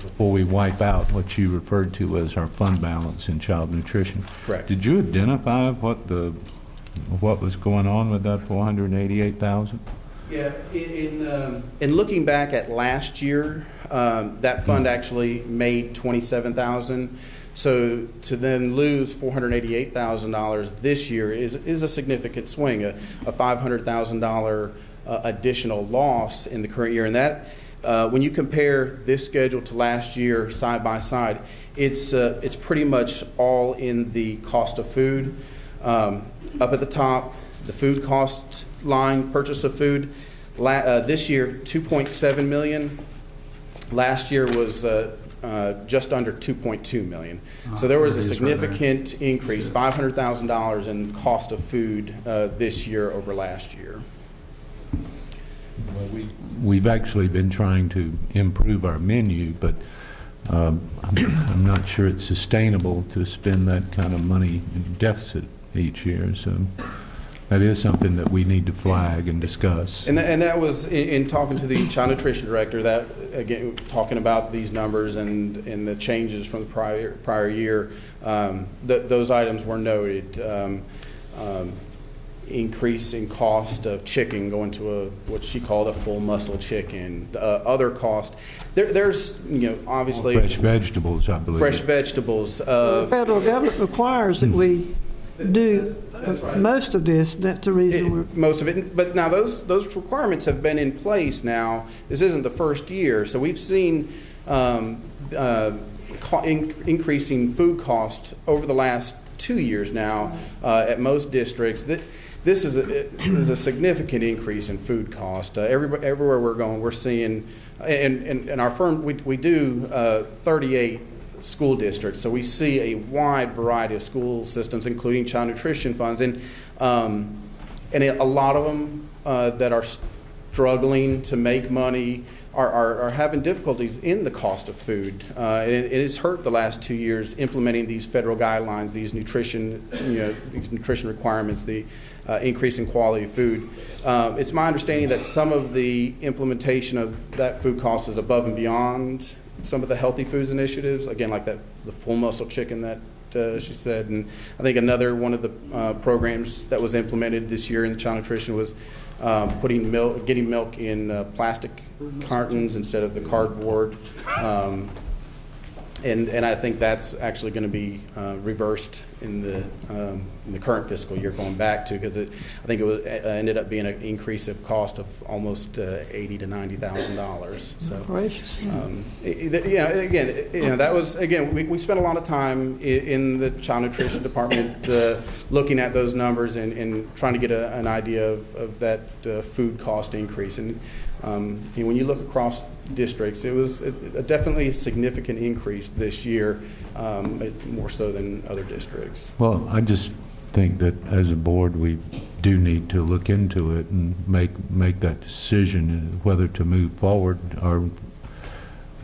before we wipe out what you referred to as our fund balance in child nutrition. Correct. Did you identify what was going on with that $488,000? Yeah, in looking back at last year, that fund actually made $27,000. So to then lose $488,000 this year is a significant swing, a $500,000 additional loss in the current year. And that, when you compare this schedule to last year side by side, it's pretty much all in the cost of food. Up at the top, the food cost line, purchase of food, this year $2.7 million. Last year was just under $2.2 million. So there was a significant increase, $500,000 in cost of food this year over last year. Well, we've actually been trying to improve our menu, but I'm not sure it's sustainable to spend that kind of money in deficit each year. So that is something that we need to flag and discuss. And that was in talking to the child nutrition director, that again talking about these numbers and the changes from the prior year. Those items were noted. Increase in cost of chicken, going to what she called a full muscle chicken. Other cost. There's obviously fresh vegetables, I believe. Fresh vegetables. The federal government requires that we do most of this. That's the reason most of it. But now those requirements have been in place now. This isn't the first year, so we've seen increasing food cost over the last 2 years now at most districts. This is a significant increase in food cost. Everywhere we're going, we're seeing, and our firm, we do 38 school districts, so we see a wide variety of school systems, including child nutrition funds, and a lot of them that are struggling to make money are having difficulties in the cost of food. It has hurt the last 2 years implementing these federal guidelines, these nutrition requirements, the increase in quality of food. It's my understanding that some of the implementation of that food cost is above and beyond some of the healthy foods initiatives, again, like the full muscle chicken that she said. And I think another one of the programs that was implemented this year in the child nutrition was getting milk in plastic cartons instead of the cardboard. And I think that's actually going to be reversed in the current fiscal year going back to, because I think it ended up being an increase of cost of almost $80,000 to $90,000. So, gracious. That was, again, we spent a lot of time in the child nutrition department looking at those numbers and trying to get an idea of that food cost increase. And when you look across districts, it was definitely a significant increase this year, more so than other districts. Well, I just think that as a board, we do need to look into it and make that decision whether to move forward or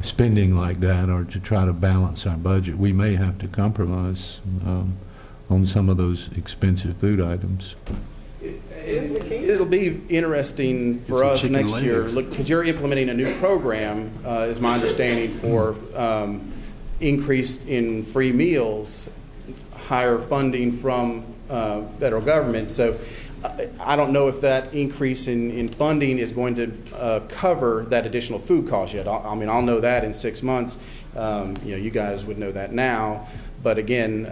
spending like that or to try to balance our budget. We may have to compromise on some of those expensive food items. It'll be interesting for us next year, because you're implementing a new program, is my understanding, for increase in free meals, higher funding from federal government. So I don't know if that increase in funding is going to cover that additional food cost yet. I mean, I'll know that in 6 months. You guys would know that now. But again,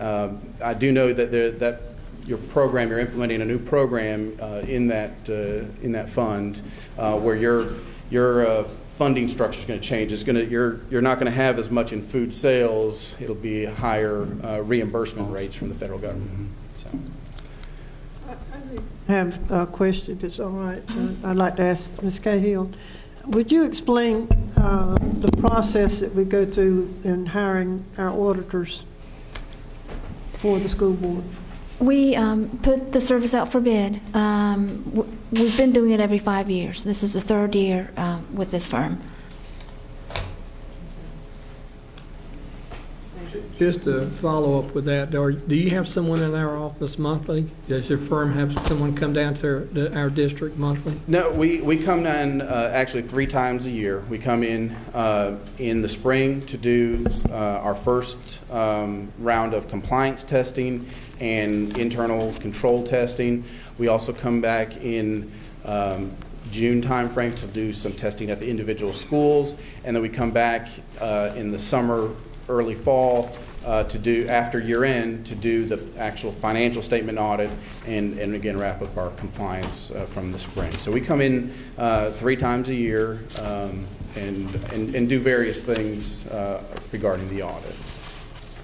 I do know that you're implementing a new program in that fund where your funding structure is going to change. You're not going to have as much in food sales. It'll be higher reimbursement rates from the federal government. So. I have a question, if it's all right. I'd like to ask Ms. Cahill. Would you explain the process that we go through in hiring our auditors for the school board? We put the service out for bid. We've been doing it every 5 years. This is the third year with this firm. Just to follow up with that, do you have someone in our office monthly? Does your firm have someone come down to our district monthly? No, we come in actually 3 times a year. We come in the spring to do our first round of compliance testing and internal control testing. We also come back in June timeframe to do some testing at the individual schools, and then we come back in the summer, early fall to do, after year end, to do the actual financial statement audit and again wrap up our compliance from the spring. So we come in 3 times a year and do various things regarding the audit.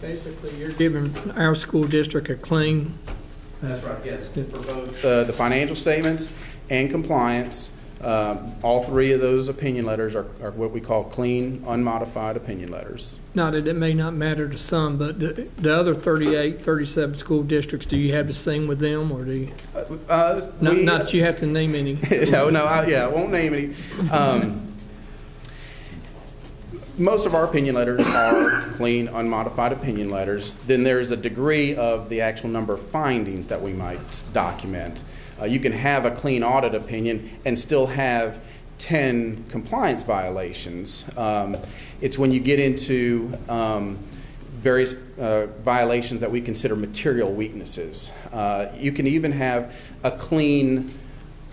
Basically, you're giving our school district a clean. That's right, yes. For both the financial statements and compliance, all 3 of those opinion letters are what we call clean, unmodified opinion letters. Not that it may not matter to some, but the other 38, 37 school districts, do you have the same with them, or do you? Not that you have to name any. I won't name any. Most of our opinion letters are clean, unmodified opinion letters. Then there's a degree of the actual number of findings that we might document. You can have a clean audit opinion and still have 10 compliance violations. It's when you get into various violations that we consider material weaknesses. You can even have a clean,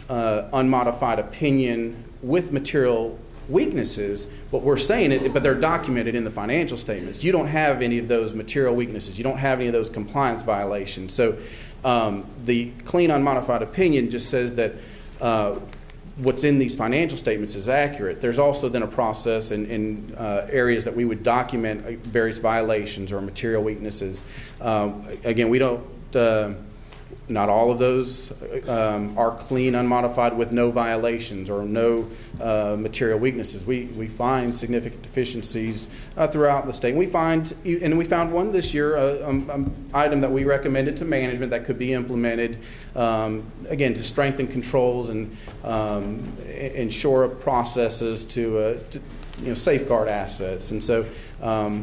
unmodified opinion with material weaknesses, but we're saying it, but they're documented in the financial statements. You don't have any of those material weaknesses. You don't have any of those compliance violations. So the clean, unmodified opinion just says that what's in these financial statements is accurate. There's also then a process in areas that we would document various violations or material weaknesses. Again, we don't Not all of those are clean, unmodified, with no violations or no material weaknesses. We find significant deficiencies throughout the state. And we found one this year, an item that we recommended to management that could be implemented, again, to strengthen controls and ensure processes to safeguard assets. And so,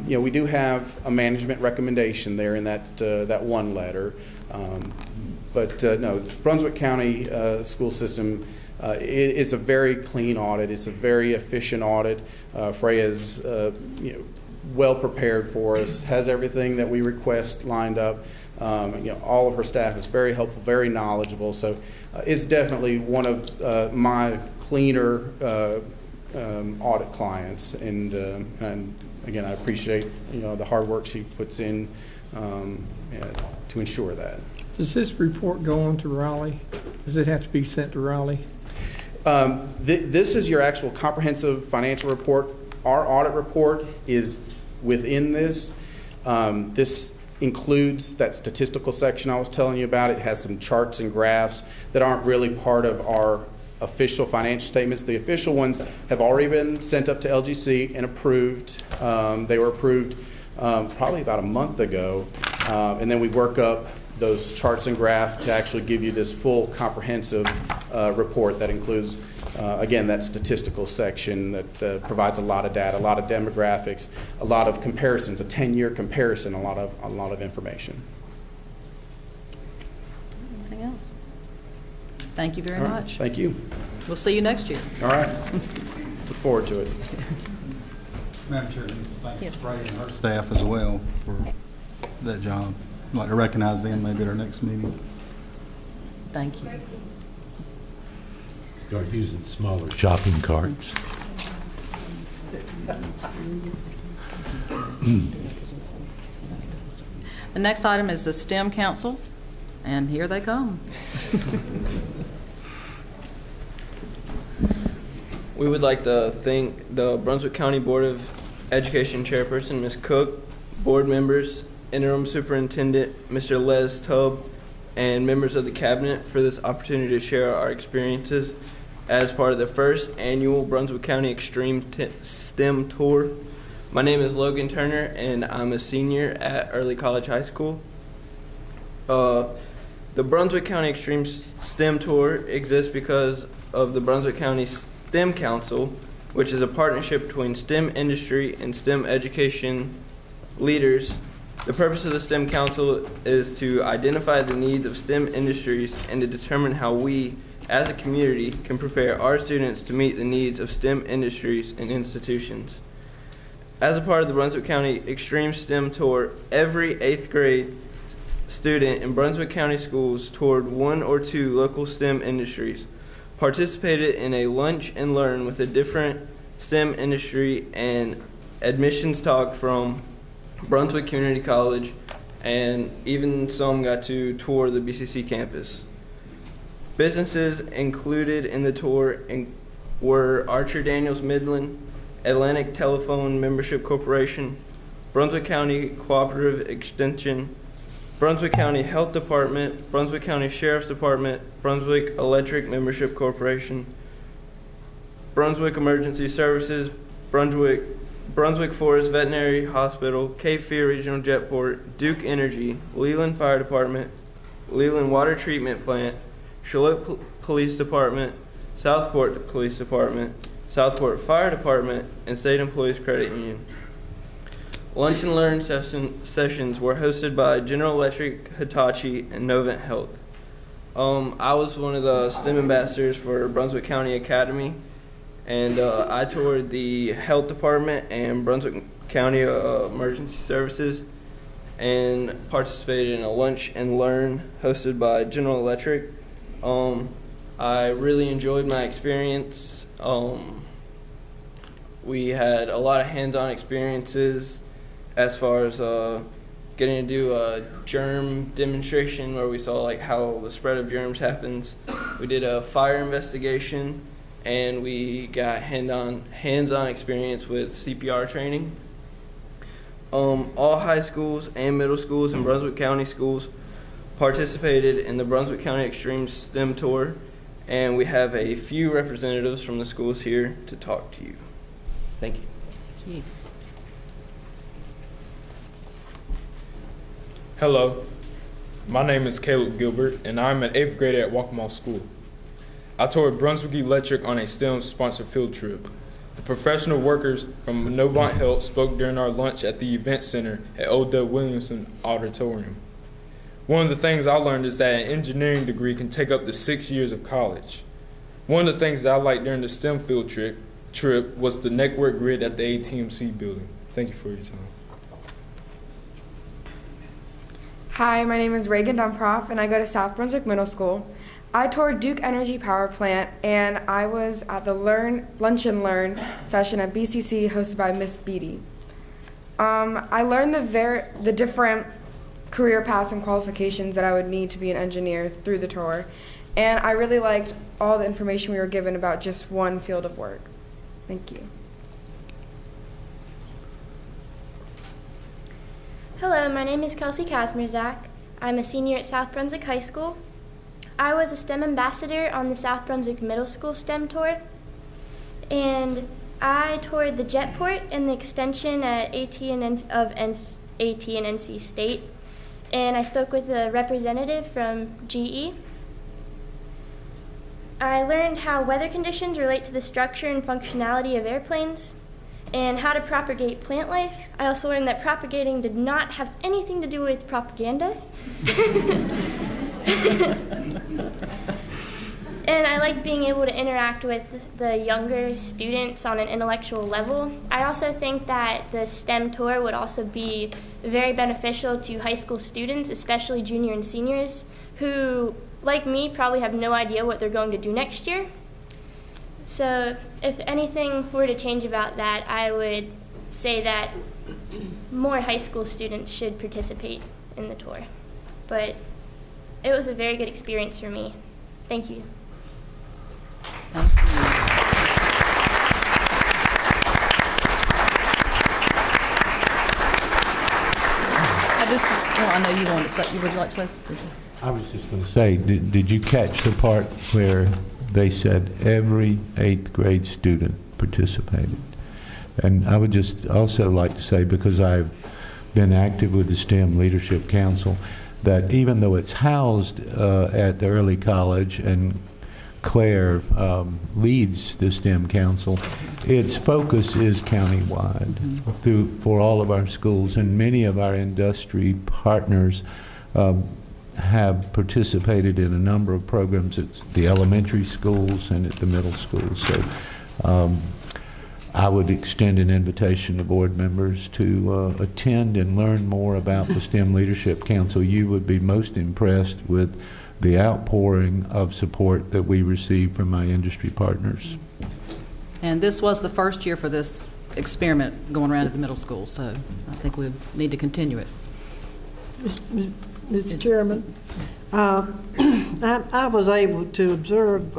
we do have a management recommendation there in that one letter. But no, Brunswick County school system, it's a very clean audit. It's a very efficient audit. Freya's well prepared for us, has everything that we request lined up. All of her staff is very helpful, very knowledgeable. So it's definitely one of my cleaner audit clients. And again, I appreciate the hard work she puts in to ensure that. Does this report go on to Raleigh? Does it have to be sent to Raleigh? This is your actual comprehensive financial report. Our audit report is within this. This includes that statistical section I was telling you about. It has some charts and graphs that aren't really part of our official financial statements. The official ones have already been sent up to LGC and approved. They were approved probably about a month ago. And then we work up those charts and graphs to actually give you this full comprehensive report that includes, again, that statistical section that provides a lot of data, a lot of demographics, a lot of comparisons, a 10-year comparison, a lot of information. Anything else? Thank you very much. Thank you. We'll see you next year. All right. Look forward to it. Madam Chair, thank Yes. Ray and her staff as well for that job. I'd like to recognize them maybe at our next meeting. Thank you. Start using smaller shopping carts. The next item is the STEM Council, and here they come. We would like to thank the Brunswick County Board of Education Chairperson, Ms. Cook, board members, Interim Superintendent, Mr. Les Tubb, and members of the Cabinet for this opportunity to share our experiences as part of the first annual Brunswick County Extreme STEM Tour. My name is Logan Turner, and I'm a senior at Early College High School. The Brunswick County Extreme STEM Tour exists because of the Brunswick County STEM Council, which is a partnership between STEM industry and STEM education leaders. The purpose of the STEM Council is to identify the needs of STEM industries and to determine how we, as a community, can prepare our students to meet the needs of STEM industries and institutions. As a part of the Brunswick County Extreme STEM Tour, every 8th grade student in Brunswick County schools toured 1 or 2 local STEM industries, participated in a lunch and learn with a different STEM industry, and admissions talk from Brunswick Community College, and even some got to tour the BCC campus. Businesses included in the tour were Archer Daniels Midland, Atlantic Telephone Membership Corporation, Brunswick County Cooperative Extension, Brunswick County Health Department, Brunswick County Sheriff's Department, Brunswick Electric Membership Corporation, Brunswick Emergency Services, Brunswick Forest Veterinary Hospital, Cape Fear Regional Jetport, Duke Energy, Leland Fire Department, Leland Water Treatment Plant, Charlotte Police Department, Southport Police Department, Southport Fire Department, and State Employees Credit Union. Lunch and learn sessions were hosted by General Electric, Hitachi, and Novant Health. I was one of the STEM ambassadors for Brunswick County Academy, and I toured the health department and Brunswick County Emergency Services and participated in a lunch and learn hosted by General Electric. I really enjoyed my experience. We had a lot of hands-on experiences as far as getting to do a germ demonstration where we saw like how the spread of germs happens. We did a fire investigation, and we got hands-on experience with CPR training. All high schools and middle schools in Brunswick County schools participated in the Brunswick County Extreme STEM Tour, and we have a few representatives from the schools here to talk to you. Thank you. Thank you. Hello, my name is Caleb Gilbert, and I'm an 8th grader at Waccamaw School. I toured Brunswick Electric on a STEM-sponsored field trip. The professional workers from Novant Health spoke during our lunch at the event center at Old Doug Williamson Auditorium. One of the things I learned is that an engineering degree can take up to 6 years of college. One of the things that I liked during the STEM field trip was the network grid at the ATMC building. Thank you for your time. Hi, my name is Reagan Dunproff, and I go to South Brunswick Middle School. I toured Duke Energy Power Plant, and I was at the Lunch and Learn session at BCC hosted by Miss Beatty. I learned the different career paths and qualifications that I would need to be an engineer through the tour, and I really liked all the information we were given about just one field of work. Thank you. Hello, my name is Kelsey Kazmierzak. I'm a senior at South Brunswick High School. I was a STEM ambassador on the South Brunswick Middle School STEM tour, and I toured the Jetport and the extension at AT and NC State, and I spoke with a representative from GE. I learned how weather conditions relate to the structure and functionality of airplanes, and how to propagate plant life. I also learned that propagating did not have anything to do with propaganda. And I liked being able to interact with the younger students on an intellectual level. I also think that the STEM tour would also be very beneficial to high school students, especially junior and seniors, who, like me, probably have no idea what they're going to do next year. So if anything were to change about that, I would say that more high school students should participate in the tour. But it was a very good experience for me. Thank you. Thank you. I know you wanted to say, would you like to say something? I was just going to say, did you catch the part where they said every 8th grade student participated? And I would just also like to say, because I've been active with the STEM Leadership Council, that even though it's housed at the early college and Claire leads the STEM Council, its focus is countywide for all of our schools, and many of our industry partners have participated in a number of programs at the elementary schools and at the middle schools. So I would extend an invitation to board members to attend and learn more about the STEM Leadership Council. You would be most impressed with the outpouring of support that we receive from my industry partners. And this was the first year for this experiment going around at the middle school, so I think we need to continue it. Mr. Chairman, I was able to observe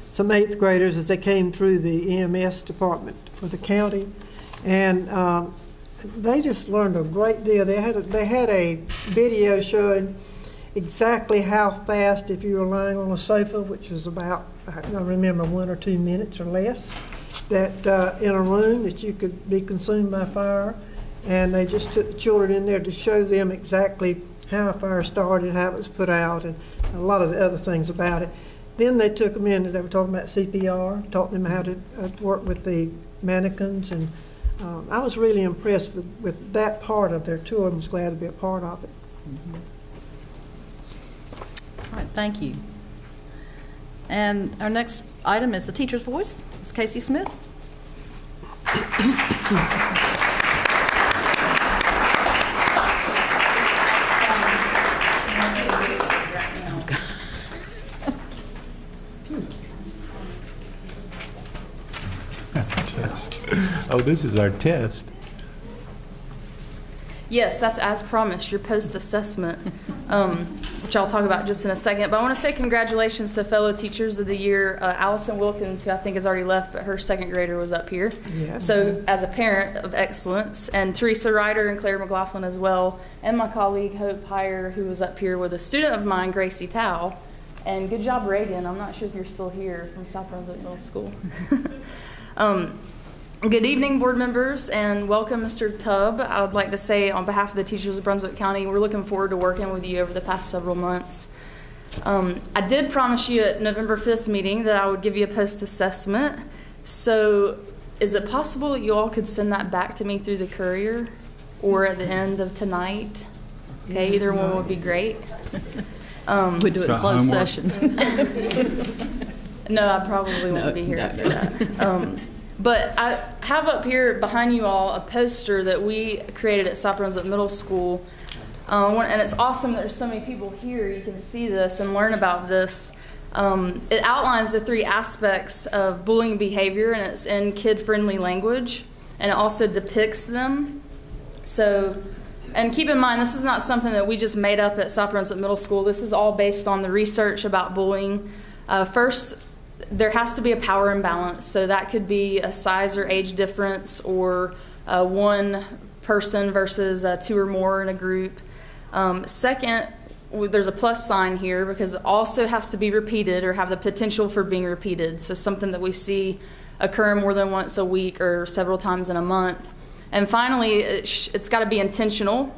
some 8th graders as they came through the EMS department for the county, and they just learned a great deal. They had a video showing exactly how fast, if you were lying on a sofa, which was about, I don't remember, 1 or 2 minutes or less, that in a room that you could be consumed by fire. And they just took the children in there to show them exactly how a fire started, how it was put out, and a lot of the other things about it. Then they took them in, as they were talking about CPR, taught them how to work with the mannequins, and I was really impressed with that part of their tour and was glad to be a part of it. Mm-hmm. All right, thank you. And our next item is the teacher's voice. Ms. Casey Smith. Oh, this is our test. Yes, that's as promised, your post-assessment. which I'll talk about just in a second. But I want to say congratulations to fellow Teachers of the Year, Allison Wilkins, who I think has already left, but her second grader was up here. Yeah. So as a parent of excellence, and Teresa Ryder and Claire McLaughlin as well, and my colleague Hope Heyer, who was up here with a student of mine, Gracie Tao. And good job, Reagan. I'm not sure if you're still here from South Brunswick Middle School. Good evening, board members, and welcome, Mr. Tubb. I would like to say on behalf of the teachers of Brunswick County, we're looking forward to working with you over the past several months. I did promise you at November 5th meeting that I would give you a post-assessment. So is it possible that you all could send that back to me through the courier or at the end of tonight? Okay, either one would be great. We do it in closed session. No, I probably won't be here after that. But I have up here behind you all a poster that we created at South Brunswick Middle School. And it's awesome that there's so many people here. You can see this and learn about this. It outlines the 3 aspects of bullying behavior, and it's in kid-friendly language, and it also depicts them. So, and keep in mind, this is not something that we just made up at South Brunswick Middle School. This is all based on the research about bullying. First, there has to be a power imbalance, so that could be a size or age difference, or one person versus 2 or more in a group. Second, there's a plus sign here because it also has to be repeated or have the potential for being repeated, so something that we see occur more than once a week or several times in a month. And finally, it's got to be intentional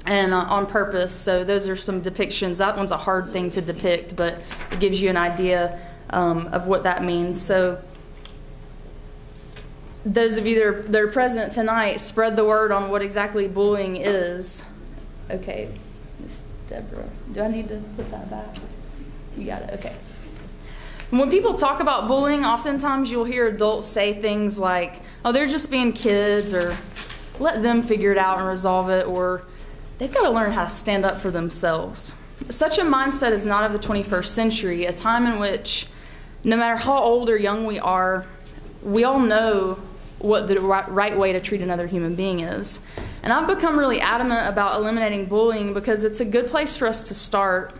and on purpose, so those are some depictions. That one's a hard thing to depict, but it gives you an idea of what that means. So those of you that are present tonight, spread the word on what exactly bullying is. Okay, Miss Deborah, do I need to put that back? You got it, okay. When people talk about bullying, oftentimes you'll hear adults say things like, oh, they're just being kids, or let them figure it out and resolve it, or they've got to learn how to stand up for themselves. Such a mindset is not of the 21st century, a time in which no matter how old or young we are, we all know what the right way to treat another human being is. And I've become really adamant about eliminating bullying because it's a good place for us to start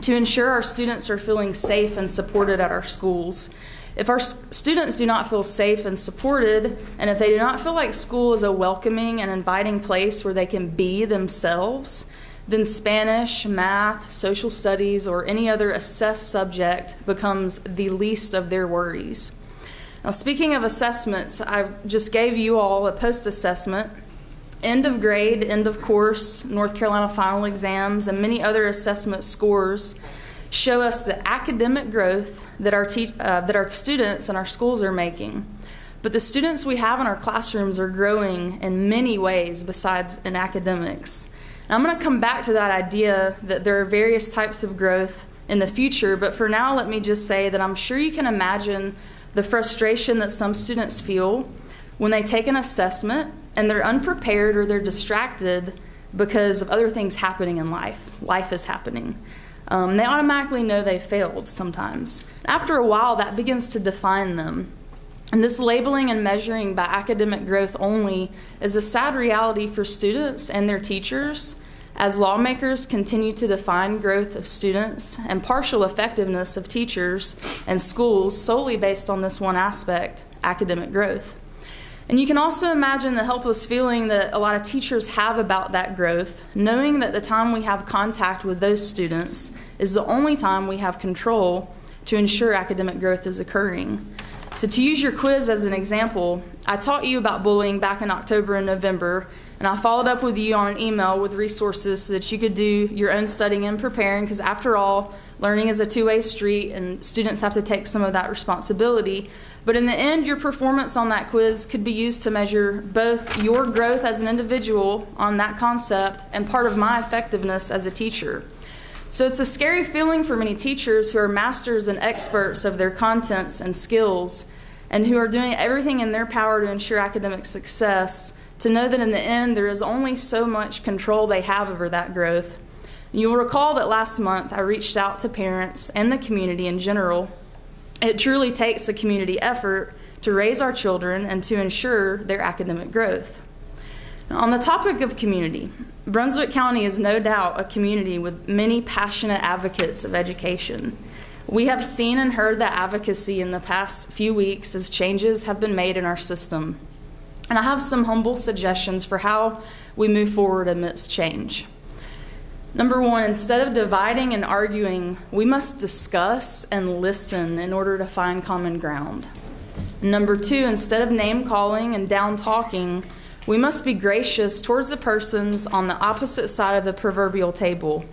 to ensure our students are feeling safe and supported at our schools. If our students do not feel safe and supported, and if they do not feel like school is a welcoming and inviting place where they can be themselves, then Spanish, math, social studies, or any other assessed subject becomes the least of their worries. Now, speaking of assessments, I just gave you all a post-assessment. End of grade, end of course, North Carolina final exams, and many other assessment scores show us the academic growth that our students and our schools are making. But the students we have in our classrooms are growing in many ways besides in academics. And I'm going to come back to that idea that there are various types of growth in the future, but for now let me just say that I'm sure you can imagine the frustration that some students feel when they take an assessment and they're unprepared or they're distracted because of other things happening in life. Life is happening. They automatically know they failed sometimes. After a while, that begins to define them. And this labeling and measuring by academic growth only is a sad reality for students and their teachers as lawmakers continue to define growth of students and partial effectiveness of teachers and schools solely based on this one aspect, academic growth. And you can also imagine the helpless feeling that a lot of teachers have about that growth, knowing that the time we have contact with those students is the only time we have control to ensure academic growth is occurring. So to use your quiz as an example, I taught you about bullying back in October and November, and I followed up with you on an email with resources so that you could do your own studying and preparing, because after all, learning is a two-way street and students have to take some of that responsibility. But in the end, your performance on that quiz could be used to measure both your growth as an individual on that concept and part of my effectiveness as a teacher. So it's a scary feeling for many teachers who are masters and experts of their contents and skills and who are doing everything in their power to ensure academic success, to know that in the end there is only so much control they have over that growth. And you'll recall that last month I reached out to parents and the community in general. It truly takes a community effort to raise our children and to ensure their academic growth. On the topic of community, Brunswick County is no doubt a community with many passionate advocates of education. We have seen and heard that advocacy in the past few weeks as changes have been made in our system. And I have some humble suggestions for how we move forward amidst change. Number one, instead of dividing and arguing, we must discuss and listen in order to find common ground. Number two, instead of name-calling and down-talking, we must be gracious towards the persons on the opposite side of the proverbial table.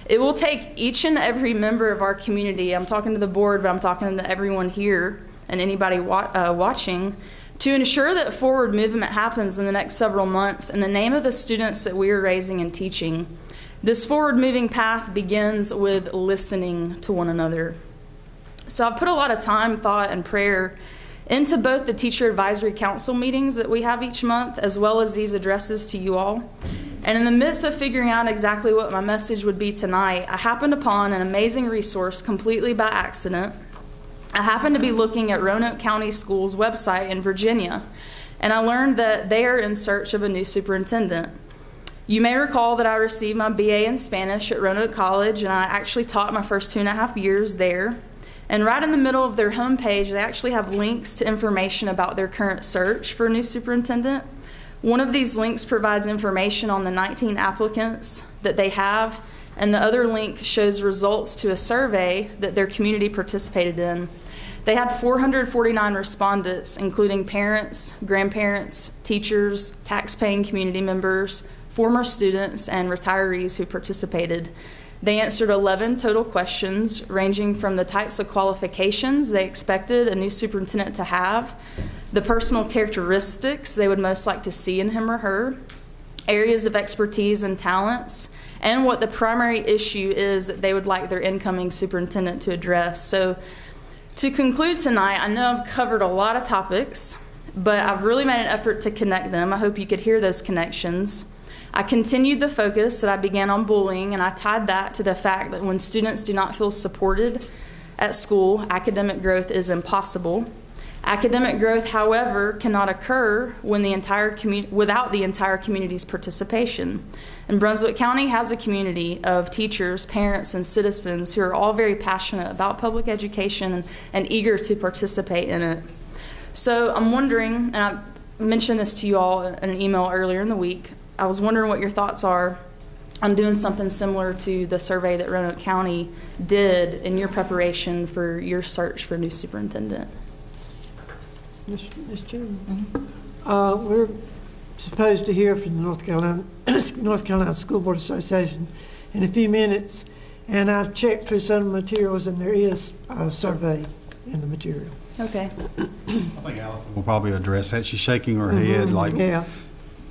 It will take each and every member of our community, I'm talking to the board, but I'm talking to everyone here and anybody watching, to ensure that forward movement happens in the next several months in the name of the students that we are raising and teaching. This forward-moving path begins with listening to one another. So I've put a lot of time, thought, and prayer into both the Teacher Advisory Council meetings that we have each month, as well as these addresses to you all. And in the midst of figuring out exactly what my message would be tonight, I happened upon an amazing resource completely by accident. I happened to be looking at Roanoke County Schools' website in Virginia, and I learned that they are in search of a new superintendent. You may recall that I received my BA in Spanish at Roanoke College, and I actually taught my first 2.5 years there. And right in the middle of their homepage, they actually have links to information about their current search for a new superintendent. One of these links provides information on the 19 applicants that they have, and the other link shows results to a survey that their community participated in. They had 449 respondents, including parents, grandparents, teachers, tax-paying community members, former students, and retirees who participated. They answered 11 total questions, ranging from the types of qualifications they expected a new superintendent to have, the personal characteristics they would most like to see in him or her, areas of expertise and talents, and what the primary issue is that they would like their incoming superintendent to address. So to conclude tonight, I know I've covered a lot of topics, but I've really made an effort to connect them. I hope you could hear those connections. I continued the focus that I began on bullying, and I tied that to the fact that when students do not feel supported at school, academic growth is impossible. Academic growth, however, cannot occur when without the entire community's participation. And Brunswick County has a community of teachers, parents, and citizens who are all very passionate about public education and eager to participate in it. So I'm wondering, and I mentioned this to you all in an email earlier in the week, I was wondering what your thoughts are on doing something similar to the survey that Roanoke County did in your preparation for your search for a new superintendent. Ms. Chairman, we're supposed to hear from the North Carolina School Board Association in a few minutes, and I've checked through some of the materials, and there is a survey in the material. Okay. I think Allison will probably address that. She's shaking her head like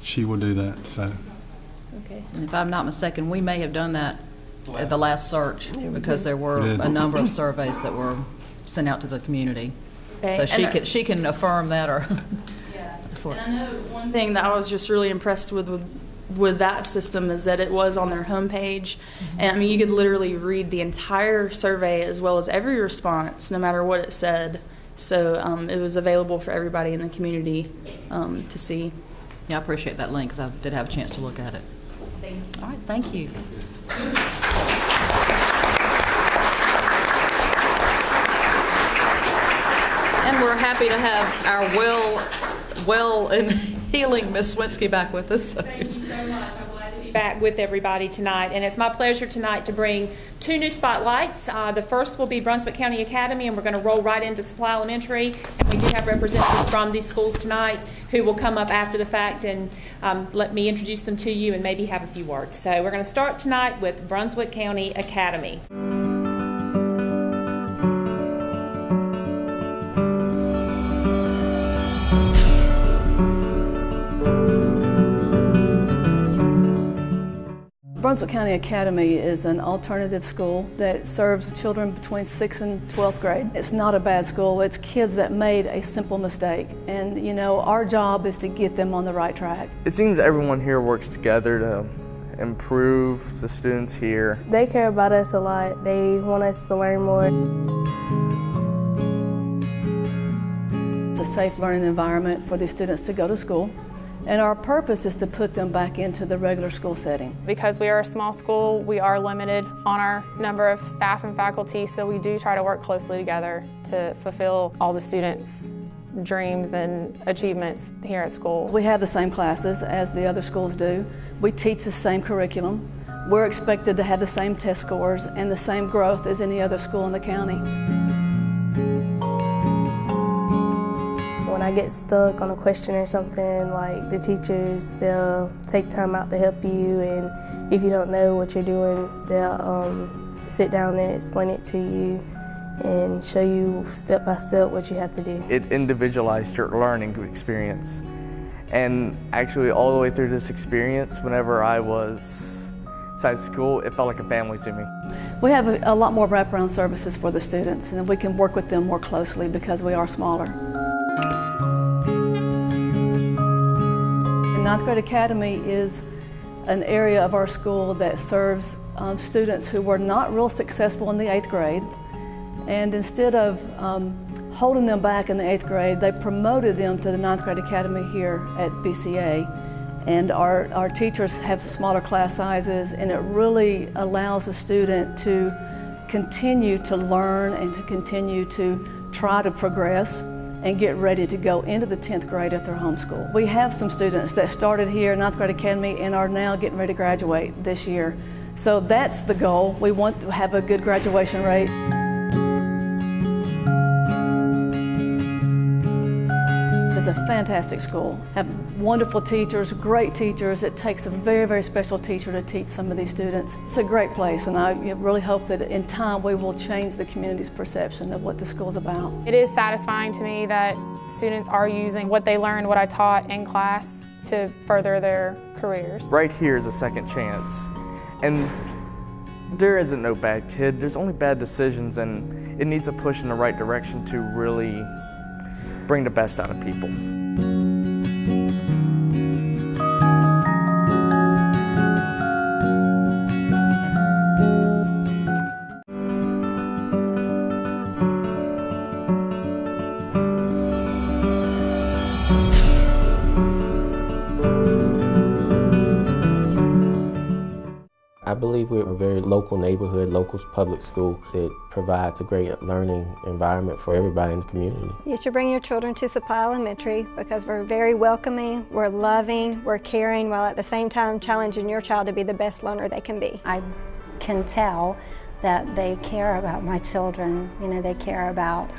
she will do that. So. Okay. And if I'm not mistaken, we may have done that at the last search because there were a number of surveys that were sent out to the community. Okay. So she can affirm that or. Yeah. And I know one thing that I was just really impressed with that system is that it was on their homepage. And I mean, you could literally read the entire survey as well as every response, no matter what it said. So it was available for everybody in the community to see. Yeah, I appreciate that link because I did have a chance to look at it. Thank you. All right, thank you. And we're happy to have our well and healing Miss Swinsky back with us. Thank you so much. I'm glad to be back with everybody tonight. And it's my pleasure tonight to bring 2 new spotlights. The first will be Brunswick County Academy, and we're going to roll right into Supply Elementary. And we do have representatives from these schools tonight who will come up after the fact and let me introduce them to you and maybe have a few words. So we're going to start tonight with Brunswick County Academy. Brunswick County Academy is an alternative school that serves children between 6th and 12th grade. It's not a bad school. It's kids that made a simple mistake. And, you know, our job is to get them on the right track. It seems everyone here works together to improve the students here. They care about us a lot. They want us to learn more. It's a safe learning environment for the students to go to school. And our purpose is to put them back into the regular school setting. Because we are a small school, we are limited on our number of staff and faculty, so we do try to work closely together to fulfill all the students' dreams and achievements here at school. We have the same classes as the other schools do. We teach the same curriculum. We're expected to have the same test scores and the same growth as any other school in the county. When I get stuck on a question or something, like the teachers, they'll take time out to help you, and if you don't know what you're doing, they'll sit down and explain it to you and show you step by step what you have to do. It individualized your learning experience. And actually all the way through this experience, whenever I was inside school, it felt like a family to me. We have a lot more wraparound services for the students, and we can work with them more closely because we are smaller. Ninth Grade Academy is an area of our school that serves students who were not real successful in the 8th grade. And instead of holding them back in the 8th grade, they promoted them to the 9th Grade Academy here at BCA. And our teachers have smaller class sizes, and it really allows the student to continue to learn and to continue to try to progress and get ready to go into the 10th grade at their home school. We have some students that started here at 9th Grade Academy and are now getting ready to graduate this year. So that's the goal. We want to have a good graduation rate. It's a fantastic school. Have wonderful teachers, great teachers. It takes a very, very special teacher to teach some of these students. It's a great place, and I really hope that in time we will change the community's perception of what the school's about. It is satisfying to me that students are using what they learned, what I taught in class, to further their careers. Right here is a second chance. And there isn't no bad kid, there's only bad decisions, and it needs a push in the right direction to really bring the best out of people. I believe we're a very local neighborhood, local public school that provides a great learning environment for everybody in the community. You should bring your children to Supply Elementary because we're very welcoming, we're loving, we're caring, while at the same time challenging your child to be the best learner they can be. I can tell that they care about my children. You know, they care about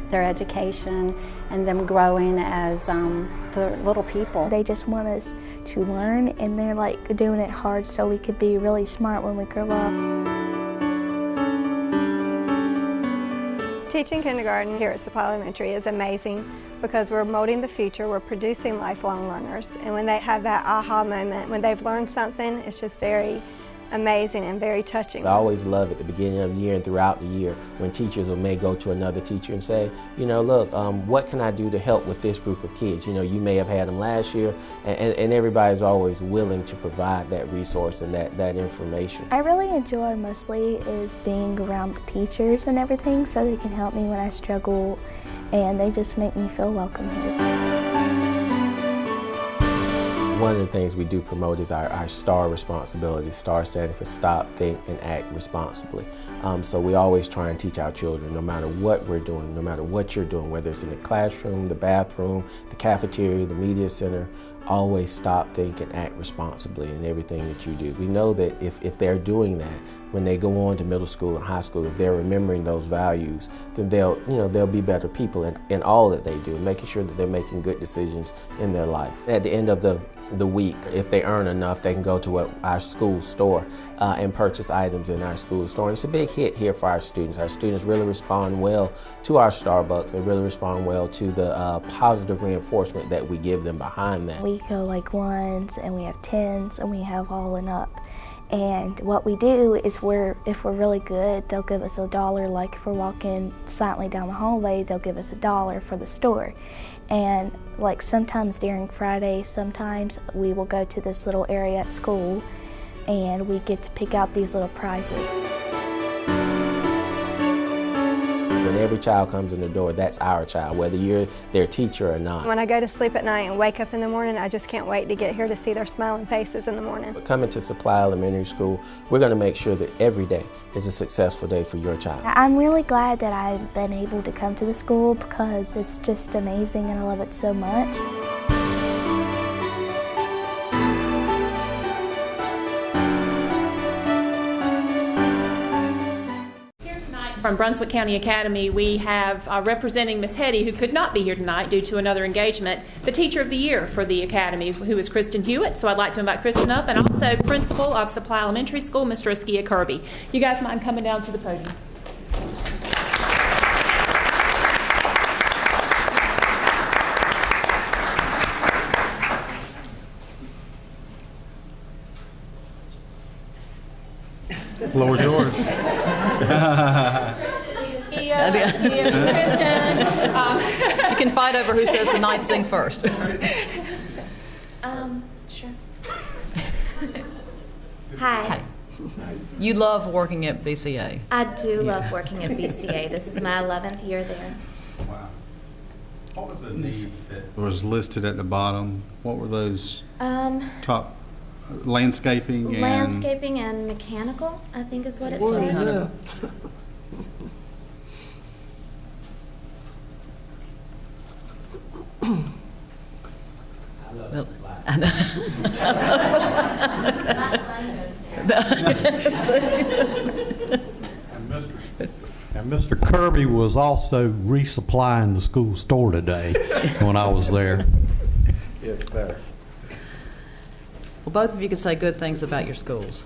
their education and them growing as the little people. They just want us to learn, and they're like doing it hard so we could be really smart when we grow up. Teaching kindergarten here at Supply Elementary is amazing because we're molding the future, we're producing lifelong learners, and when they have that aha moment, when they've learned something, it's just very amazing and very touching. I always love at the beginning of the year and throughout the year when teachers may go to another teacher and say, you know, look, what can I do to help with this group of kids? You know, you may have had them last year, and everybody's always willing to provide that resource and that information. I really enjoy mostly is being around the teachers and everything so they can help me when I struggle, and they just make me feel welcome here. One of the things we do promote is our STAR responsibility. STAR standing for Stop, Think, and Act Responsibly. So we always try and teach our children, no matter what we're doing, no matter what you're doing, whether it's in the classroom, the bathroom, the cafeteria, the media center, always stop, think, and act responsibly in everything that you do. We know that if they're doing that, when they go on to middle school and high school, if they're remembering those values, then they'll be better people in all that they do, making sure that they're making good decisions in their life. At the end of the week, if they earn enough, they can go to our school store and purchase items in our school store. And it's a big hit here for our students. Our students really respond well to our Starbucks. They really respond well to the positive reinforcement that we give them behind that. We go like ones, and we have tens, and we have all and up. And what we do is if we're really good, they'll give us $1. Like if we're walking silently down the hallway, they'll give us $1 for the store. And like sometimes during Friday, sometimes we will go to this little area at school and we get to pick out these little prizes. When every child comes in the door, that's our child, whether you're their teacher or not. When I go to sleep at night and wake up in the morning, I just can't wait to get here to see their smiling faces in the morning. But coming to Supply Elementary School, we're going to make sure that every day is a successful day for your child. I'm really glad that I've been able to come to the school because it's just amazing and I love it so much. From Brunswick County Academy, we have representing Miss Hetty, who could not be here tonight due to another engagement, the Teacher of the Year for the Academy, who is Kristen Hewitt. So I'd like to invite Kristen up, and also Principal of Supply Elementary School, Mr. Askia Kirby. You guys mind coming down to the podium? The floor is yours. You can fight over who says the nice thing first. Sure. Hi. You love working at BCA. I do love working at BCA. This is my 11th year there. Wow. What was the needs that was listed at the bottom? What were those top? Landscaping and mechanical, I think is what it said. I know. And Mr. Kirby was also resupplying the school store today when I was there. Yes, sir. Well, both of you could say good things about your schools.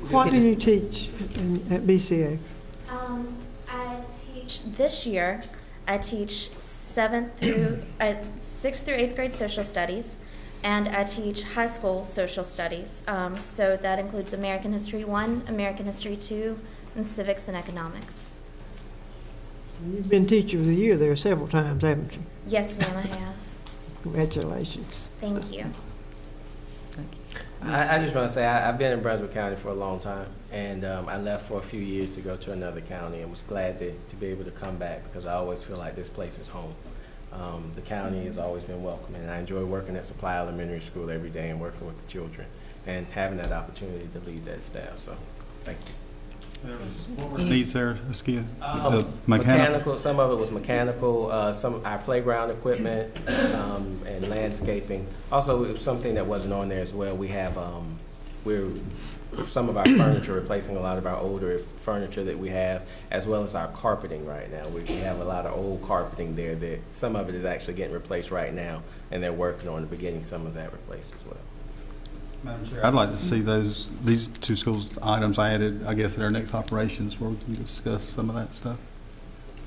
What do you teach at BCA? I teach this year. I teach 6th through 8th grade social studies, and I teach high school social studies. So that includes American History 1, American History 2, and civics and economics. You've been Teacher of the Year there several times, haven't you? Yes, ma'am, I have. Congratulations. Thank you. I just want to say I've been in Brunswick County for a long time, and I left for a few years to go to another county and was glad to be able to come back because I always feel like this place is home. The county has always been welcoming, and I enjoy working at Supply Elementary School every day and working with the children and having that opportunity to lead that staff. So, thank you. What were the needs there, Askia? Mechanical. Some of it was mechanical. Some of our playground equipment and landscaping. Also, it was something that wasn't on there as well. We have some of our furniture, replacing a lot of our older furniture that we have, as well as our carpeting right now. We have a lot of old carpeting there that some of it is actually getting replaced right now, and they're working on getting some of that replaced as well. Madam Chair, I'd like to see these two schools items added, I guess, at our next operations where we can discuss some of that stuff.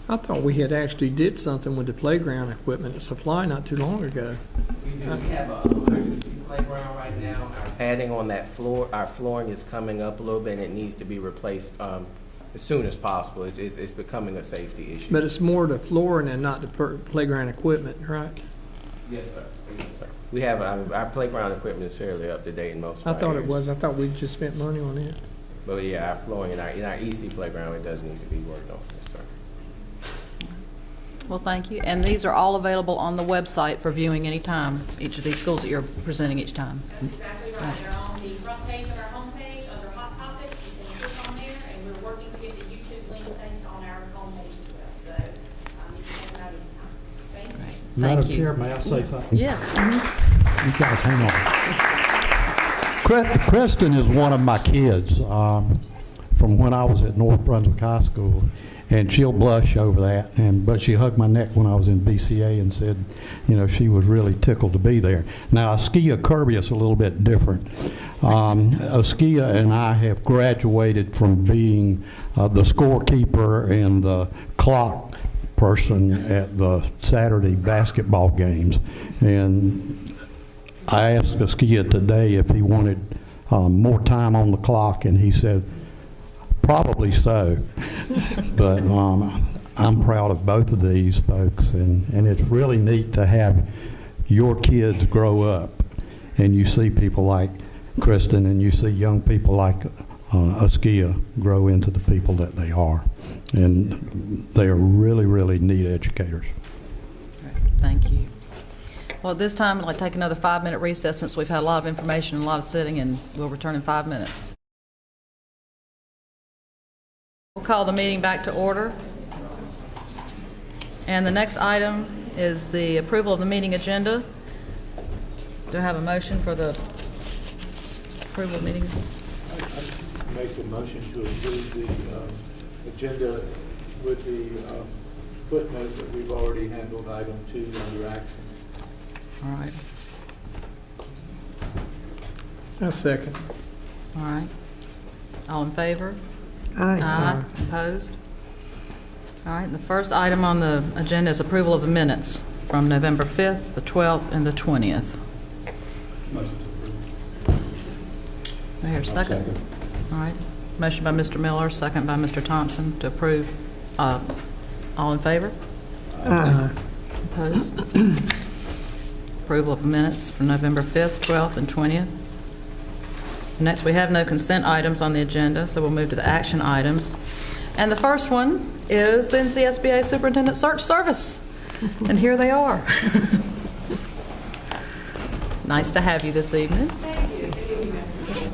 I thought we had actually did something with the playground equipment at Supply not too long ago. We do. We have a emergency playground right now. Our padding on that floor, our flooring is coming up a little bit, and it needs to be replaced as soon as possible. It's becoming a safety issue. But it's more the flooring and not the playground equipment, right? Yes, sir. Yes, sir. We have our playground equipment is fairly up to date in most of our I thought areas. it was. I thought we just spent money on it. But yeah, our flooring in our EC playground, it does need to be worked on. Yes, sir. Well, thank you. And these are all available on the website for viewing anytime, each of these schools that you're presenting each time. That's exactly right. They're on the front page of our homepage under Hot Topics. You can click on there, and we're working to get the YouTube link placed on our homepage as well. So you can check it out anytime. Thank you. Madam Chair, may I say something? Yes. You guys hang on. Kristen is one of my kids from when I was at North Brunswick High School, and she'll blush over that. But she hugged my neck when I was in BCA and said, you know, she was really tickled to be there. Now, Askia Kirby is a little bit different. Askia and I have graduated from being the scorekeeper and the clock person at the Saturday basketball games, and I asked Askia today if he wanted more time on the clock, and he said probably so. But I'm proud of both of these folks, and it's really neat to have your kids grow up and you see people like Kristen and you see young people like Askia grow into the people that they are. And they are really, really neat educators. Thank you. Well, at this time, I'd like to take another 5-minute recess since we've had a lot of information and a lot of sitting, and we'll return in 5 minutes. We'll call the meeting back to order. And the next item is the approval of the meeting agenda. Do I have a motion for the approval of meeting? Make a motion to approve the agenda with the footnote that we've already handled item 2 under action. All right. A second. All right. All in favor? Aye. Aye. Opposed? All right. And the first item on the agenda is approval of the minutes from November 5th, the 12th, and the 20th. Motion to approve. Do I hear a second? All right. Motion by Mr. Miller, second by Mr. Thompson to approve. All in favor? Aye. Opposed? Approval of minutes for November 5th, 12th, and 20th. Next, we have no consent items on the agenda, so we'll move to the action items. And the first one is the NCSBA Superintendent Search Service. And here they are. Nice to have you this evening. Thank you.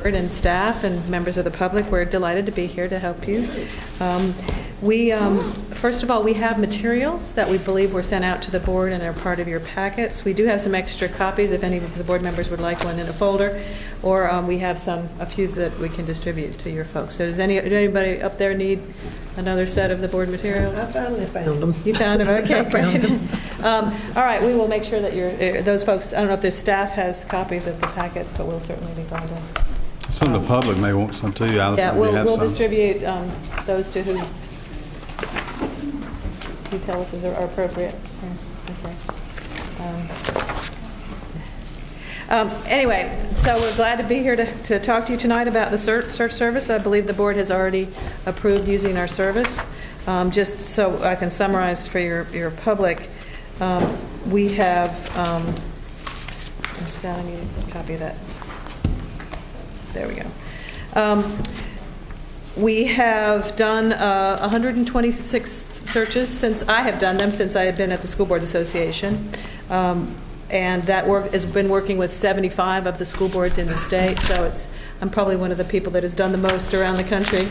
And staff and members of the public, we're delighted to be here to help you. First of all, we have materials that we believe were sent out to the board and are part of your packets. We do have some extra copies if any of the board members would like one in a folder, or we have a few that we can distribute to your folks. So does anybody up there need another set of the board materials? I finally found them. You found them? Okay, I found great. All right, we will make sure that those folks, I don't know if the staff has copies of the packets, but we'll certainly be glad to. Some of the public may want some too. Allison, Yeah, do you have we'll some? distribute those to who you tell us are appropriate. Okay. Anyway, so we're glad to be here to talk to you tonight about the search service. I believe the board has already approved using our service. Just so I can summarize for your public, we have, Scott, I need a copy of that. There we go. We have done 126 searches since I have done them, since I have been at the School Boards Association. And that work has been working with 75 of the school boards in the state, so I'm probably one of the people that has done the most around the country.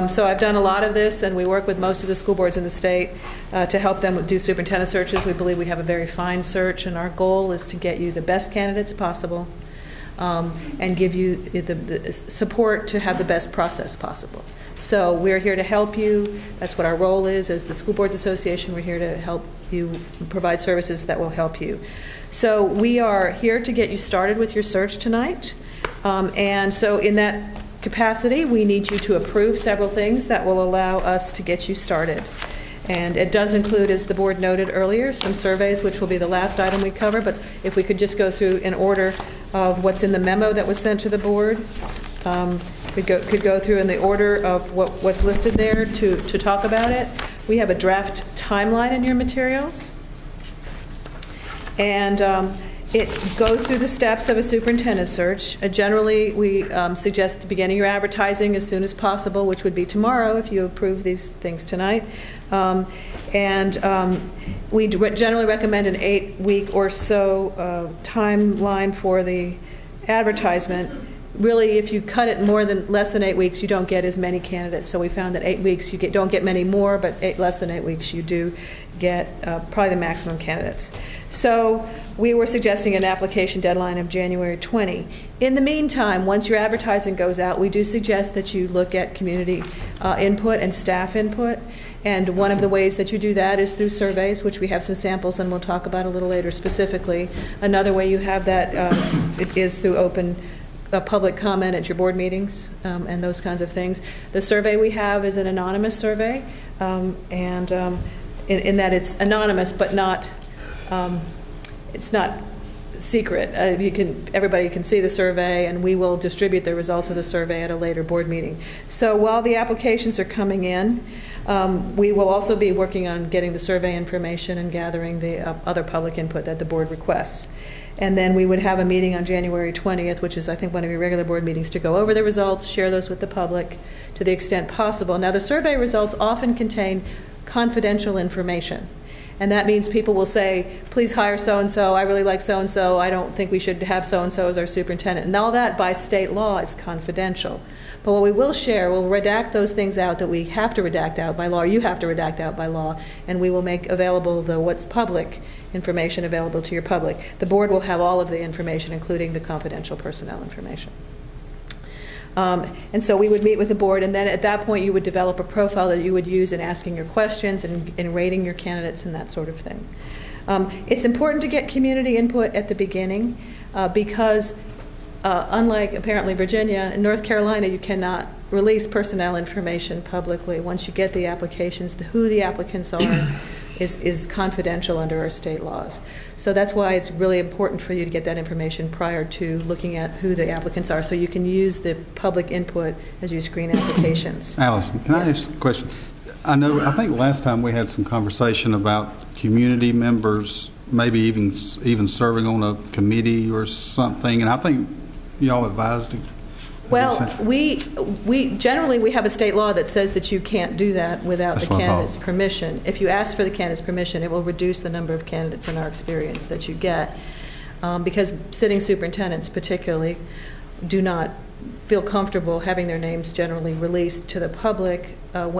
So I've done a lot of this, and we work with most of the school boards in the state to help them do superintendent searches. We believe we have a very fine search, and our goal is to get you the best candidates possible. And give you the support to have the best process possible. So we're here to help you. That's what our role is as the School Boards Association. We're here to help you provide services that will help you. So we are here to get you started with your search tonight. And so in that capacity, we need you to approve several things that will allow us to get you started. And it does include, as the board noted earlier, some surveys, which will be the last item we cover. But if we could just go through in order of what's in the memo that was sent to the board, we could go through in the order of what's listed there to talk about it. We have a draft timeline in your materials. And it goes through the steps of a superintendent search. Generally, we suggest beginning your advertising as soon as possible, which would be tomorrow if you approve these things tonight. We generally recommend an 8-week or so timeline for the advertisement. Really, if you cut it less than 8 weeks, you don't get as many candidates. So we found that 8 weeks you don't get many more, but less than 8 weeks you do get probably the maximum candidates. So we were suggesting an application deadline of January 20. In the meantime, once your advertising goes out, we do suggest that you look at community input and staff input. And one of the ways that you do that is through surveys, which we have some samples and we'll talk about a little later specifically. Another way you have that is through open public comment at your board meetings and those kinds of things. The survey we have is an anonymous survey, in that it's anonymous, but not it's not secret. Everybody can see the survey, and we will distribute the results of the survey at a later board meeting. So while the applications are coming in, we will also be working on getting the survey information and gathering the other public input that the board requests. And then we would have a meeting on January 20th, which is, I think, one of your regular board meetings, to go over the results, share those with the public to the extent possible. Now, the survey results often contain confidential information. And that means people will say, please hire so-and-so, I really like so-and-so, I don't think we should have so-and-so as our superintendent. And all that, by state law, is confidential. But what we will share, we'll redact those things out that we have to redact out by law, or you have to redact out by law, and we will make available the what's public information available to your public. The board will have all of the information, including the confidential personnel information. And so we would meet with the board, and then at that point you would develop a profile that you would use in asking your questions and rating your candidates and that sort of thing. It's important to get community input at the beginning because unlike apparently Virginia, in North Carolina you cannot release personnel information publicly. Once you get the applications, who the applicants are is confidential under our state laws. So that's why it's really important for you to get that information prior to looking at who the applicants are, so you can use the public input as you screen applications. Allison, can I ask a question? I think last time we had some conversation about community members maybe even serving on a committee or something, and I think y'all advised it. Well, we generally we have a state law that says that you can't do that without the candidate's permission. If you ask for the candidate's permission, it will reduce the number of candidates in our experience that you get, because sitting superintendents particularly do not feel comfortable having their names generally released to the public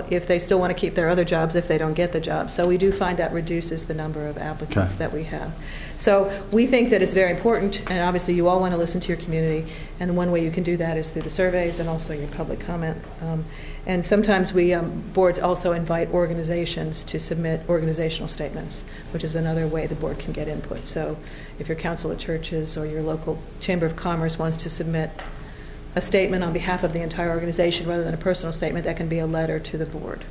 if they still want to keep their other jobs if they don't get the job. So we do find that reduces the number of applicants that we have. So we think that it's very important, and obviously you all want to listen to your community, and one way you can do that is through the surveys and also your public comment. And sometimes we, boards also invite organizations to submit organizational statements, which is another way the board can get input. So if your council of churches or your local chamber of commerce wants to submit a statement on behalf of the entire organization rather than a personal statement, that can be a letter to the board.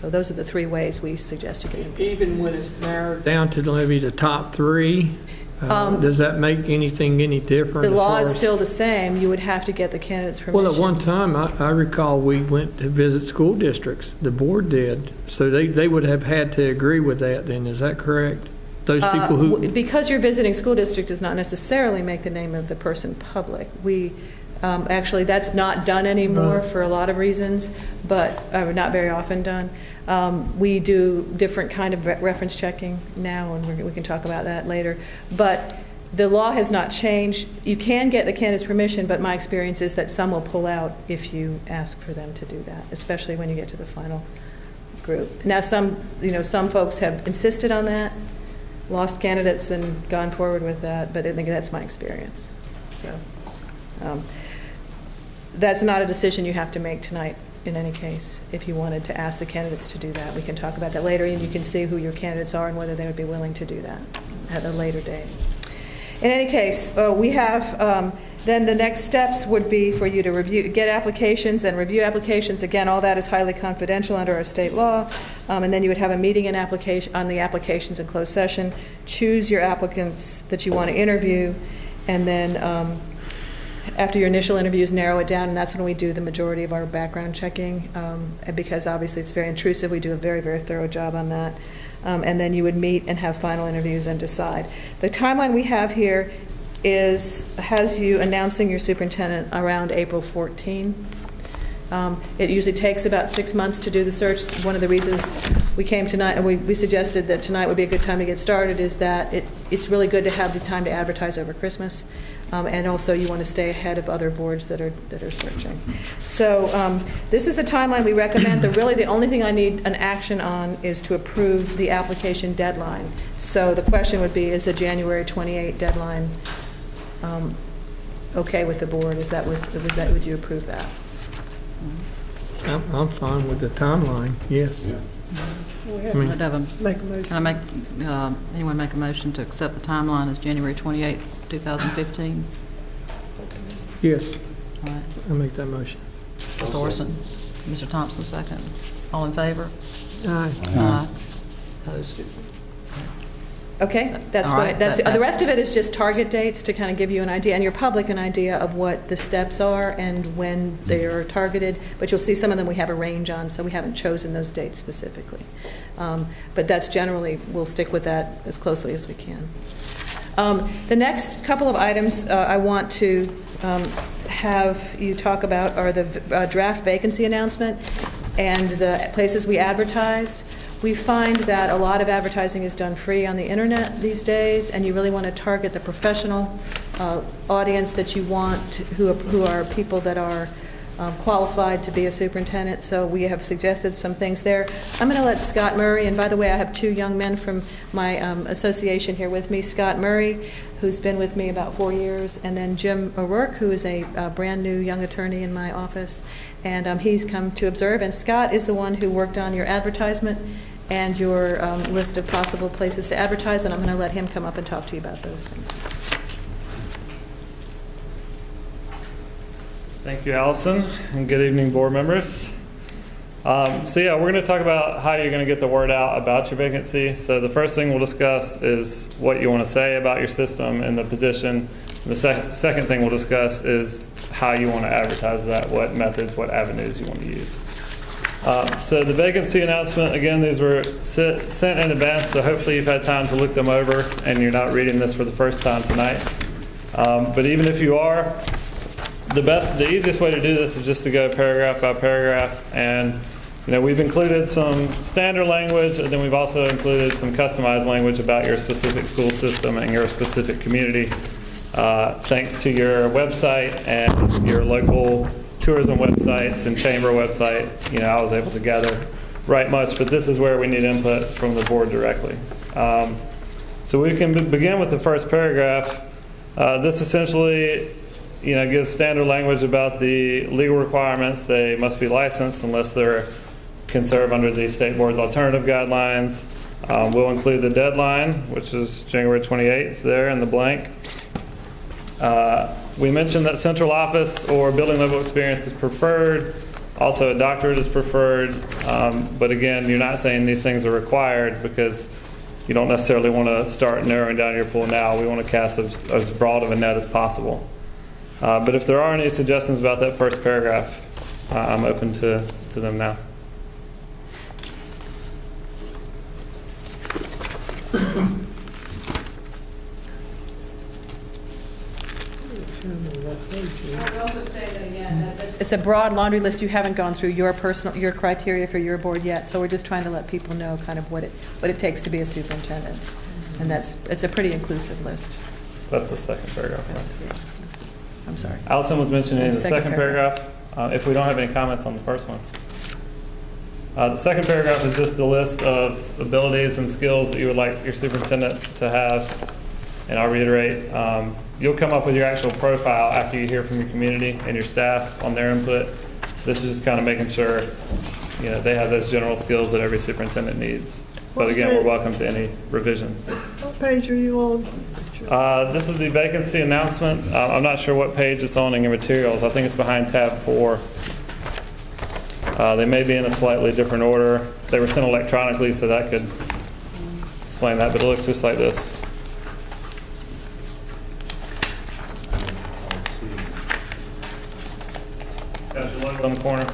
So those are the three ways we suggest you get input. Even when it's narrowed down to maybe the top three, does that make anything any different? The law is still the same. You would have to get the candidate's permission. Well, at one time, I recall we went to visit school districts. The board did. So they would have had to agree with that then. Is that correct? Those people who... Because you're visiting school district does not necessarily make the name of the person public. Actually, that's not done anymore for a lot of reasons, but not very often done. We do different kind of reference checking now, and we can talk about that later. But the law has not changed. You can get the candidate's permission, but my experience is that some will pull out if you ask for them to do that, especially when you get to the final group. Now, some folks have insisted on that, lost candidates and gone forward with that, but I think that's my experience. So. That's not a decision you have to make tonight in any case. If you wanted to ask the candidates to do that, we can talk about that later, and you can see who your candidates are and whether they would be willing to do that at a later date. In any case, we have then the next steps would be for you to get applications and review applications. Again, all that is highly confidential under our state law. And then you would have a meeting on the applications in closed session, choose your applicants that you want to interview, and then after your initial interviews, narrow it down, and that's when we do the majority of our background checking, because obviously it's very intrusive. We do a very, very thorough job on that. And then you would meet and have final interviews and decide. The timeline we have here has you announcing your superintendent around April 14. It usually takes about 6 months to do the search. One of the reasons we came tonight, and we suggested that tonight would be a good time to get started, is that it's really good to have the time to advertise over Christmas. And also you want to stay ahead of other boards that are searching. So this is the timeline we recommend. Really the only thing I need an action on is to approve the application deadline. So the question would be, is the January 28 deadline okay with the board? Would you approve that? I'm fine with the timeline, yes. Yeah. Can anyone make a motion to accept the timeline as January 28, 2015? Yes. All right. I'll make that motion. Mr. Thorson, Mr. Thompson, second. All in favor? Aye. Aye. Opposed? Okay, that's right. The rest of it is just target dates to kind of give you an idea, and your public an idea of what the steps are and when they are targeted. But you'll see some of them we have a range on, so we haven't chosen those dates specifically. But that's generally, we'll stick with that as closely as we can. The next couple of items I want to have you talk about are the draft vacancy announcement and the places we advertise. We find that a lot of advertising is done free on the internet these days, and you really want to target the professional audience that you want, who are people that are qualified to be a superintendent. So we have suggested some things there. I'm going to let Scott Murray, and by the way, I have two young men from my association here with me, Scott Murray, who's been with me about 4 years, and then Jim O'Rourke, who is a brand new young attorney in my office, and he's come to observe. And Scott is the one who worked on your advertisement and your list of possible places to advertise, and I'm going to let him come up and talk to you about those things. Thank you, Allison, and good evening, board members. We're going to talk about how you're going to get the word out about your vacancy. So the first thing we'll discuss is what you want to say about your system and the position. The second thing we'll discuss is how you want to advertise that, what methods, what avenues you want to use. So the vacancy announcement, again, these were sent in advance, so hopefully you've had time to look them over and you're not reading this for the first time tonight. But even if you are, the easiest way to do this is just to go paragraph by paragraph, and we've included some standard language, and then we've also included some customized language about your specific school system and your specific community. Thanks to your website and your local tourism websites and chamber website, I was able to write much, but this is where we need input from the board directly. So we can begin with the first paragraph. This essentially gives standard language about the legal requirements. They must be licensed unless they can serve under the state board's alternative guidelines. We'll include the deadline, which is January 28th there in the blank. We mentioned that central office or building level experience is preferred. Also, a doctorate is preferred. But again, you're not saying these things are required because you don't necessarily want to start narrowing down your pool now. We want to cast as broad of a net as possible. But if there are any suggestions about that first paragraph, I'm open to them now. I would also say that again, it's a broad laundry list. You haven't gone through your criteria for your board yet, so we're just trying to let people know kind of what it takes to be a superintendent, and it's a pretty inclusive list. That's the second paragraph. I'm sorry. Allison was mentioning in the second paragraph. If we don't have any comments on the first one. The second paragraph is just the list of abilities and skills that you would like your superintendent to have. And I'll reiterate, you'll come up with your actual profile after you hear from your community and your staff on their input. This is just kind of making sure they have those general skills that every superintendent needs. But again, we're welcome to any revisions. What page are you on? This is the vacancy announcement. I'm not sure what page it's on in your materials. I think it's behind tab 4. They may be in a slightly different order. They were sent electronically, so that could explain that, but it looks just like this. It's got your logo on the corner.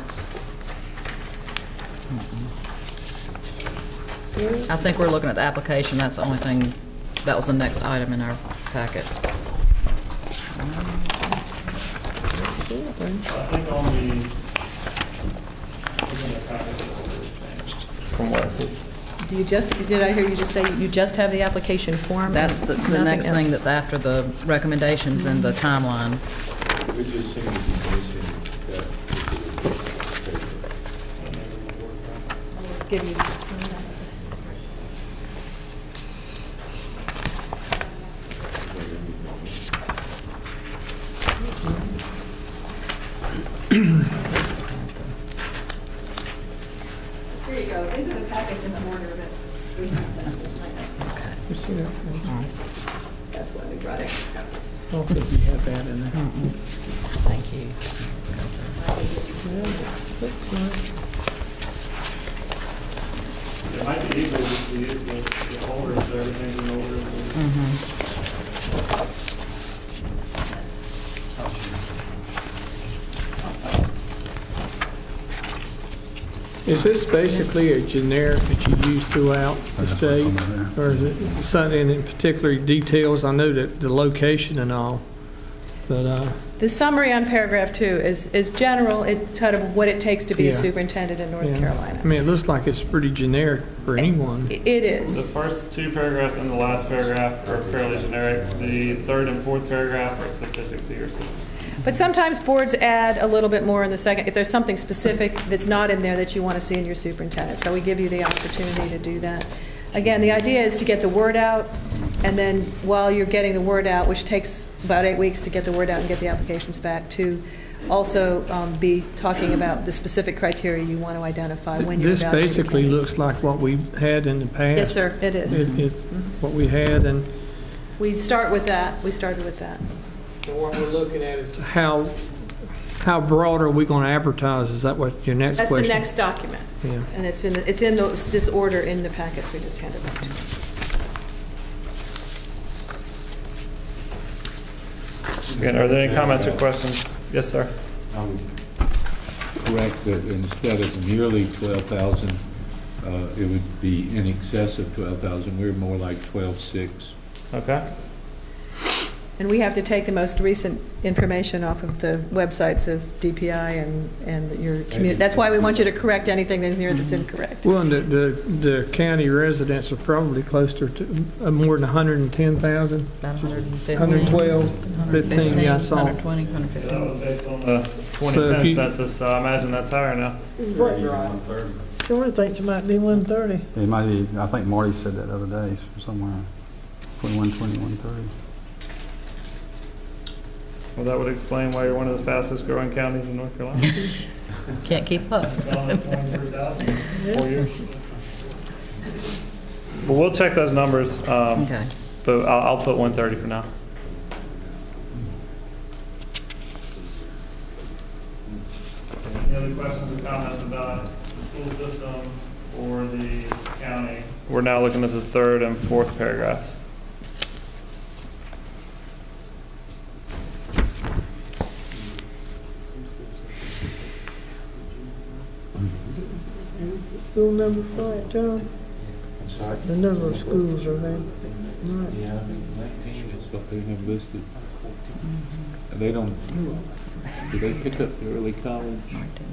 I think we're looking at the application. That's the only thing, that was the next item in our packet. I think on the from what it is. Did I hear you just say you just have the application form? That's the next thing that's after the recommendations and the timeline. We just seem to be basing that. Give you. Here you go. These are the packets in the order that we have this night. Okay. You see that? All right. That's why we brought extra copies. I don't think you have that in there. Thank you. It might be easier just to use the orders, so everything's in order. Is this basically a generic that you use throughout the state? Or is it something in particular details? I know that the location and all, but The summary on paragraph 2 is general. It's kind of what it takes to be a superintendent in North Carolina. I mean, it looks like it's pretty generic for anyone. It is. The first 2 paragraphs and the last paragraph are fairly generic. The 3rd and 4th paragraph are specific to your system. But sometimes boards add a little bit more in the second, if there's something specific that's not in there that you want to see in your superintendent. So we give you the opportunity to do that. Again, the idea is to get the word out, and then while you're getting the word out, which takes about 8 weeks to get the word out and get the applications back, to also be talking about the specific criteria you want to identify when you're This evaluating basically candidates. looks like what we've had in the past. Yes, sir, it is. It's what we had, and We start with that. We started with that. what we're looking at is how broad are we going to advertise? Is that what your next That's question? the next document. Yeah. And it's in this order in the packets we just handed out to you. Again, are there any comments or questions? Yes, sir. I would correct that instead of nearly 12,000, it would be in excess of 12,000. We're more like 12,600. Okay. And we have to take the most recent information off of the websites of DPI and your community. That's why we want you to correct anything in here that's incorrect. Well, and the county residents are probably closer to more than 110,000. About 115. 112, 15, yeah, I saw. 120, 115. That was based on the 2010 So if you- census, so I imagine that's higher now. Shorty thinks it might be 130. It might be, I think Marty said that the other day, somewhere, 120, 130. Well, that would explain why you're one of the fastest growing counties in North Carolina. Can't keep up. 23,000 in 4 years. Well, we'll check those numbers. Okay. But I'll put 130 for now. Any other questions or comments about the school system or the county? We're now looking at the 3rd and 4th paragraphs. School number for it, John? The number of schools are there. Right. Yeah, 19 is what they have listed. And they don't, do they pick up the early college?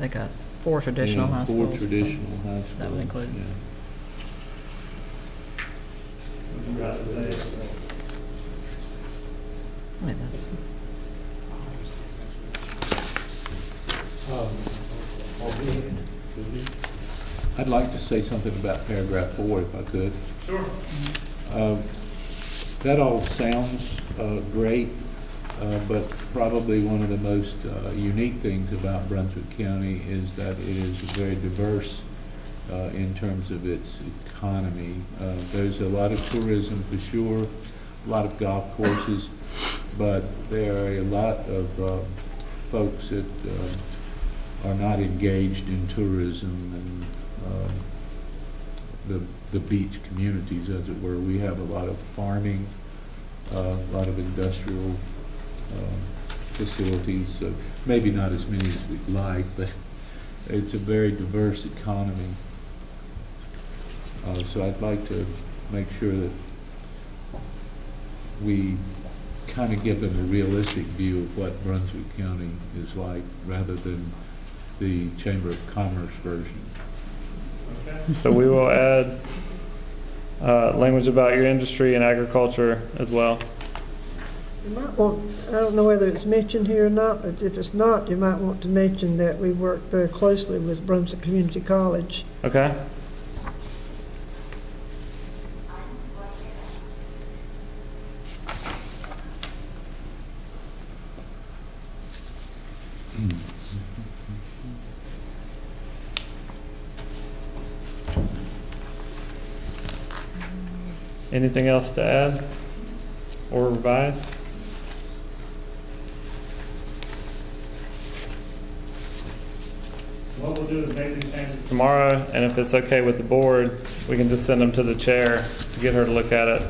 They got 4 traditional high schools. 4 traditional high schools. That would include. Yeah. I mean, that's. I'd like to say something about paragraph 4 if I could. Sure. That all sounds great, but probably one of the most unique things about Brunswick County is that it is very diverse in terms of its economy. There's a lot of tourism for sure, a lot of golf courses, but there are a lot of folks that are not engaged in tourism and the beach communities, as it were. We have a lot of farming, a lot of industrial facilities, maybe not as many as we'd like, but it's a very diverse economy. So I'd like to make sure that we kind of give them a realistic view of what Brunswick County is like, rather than the Chamber of Commerce version. So we will add language about your industry and agriculture as well. You might want, I don't know whether it's mentioned here or not, but if it's not, you might want to mention that we work very closely with Brunswick Community College. Okay. Anything else to add or revise? What we'll do is make these changes tomorrow, and if it's okay with the board, we can just send them to the chair to get her to look at it,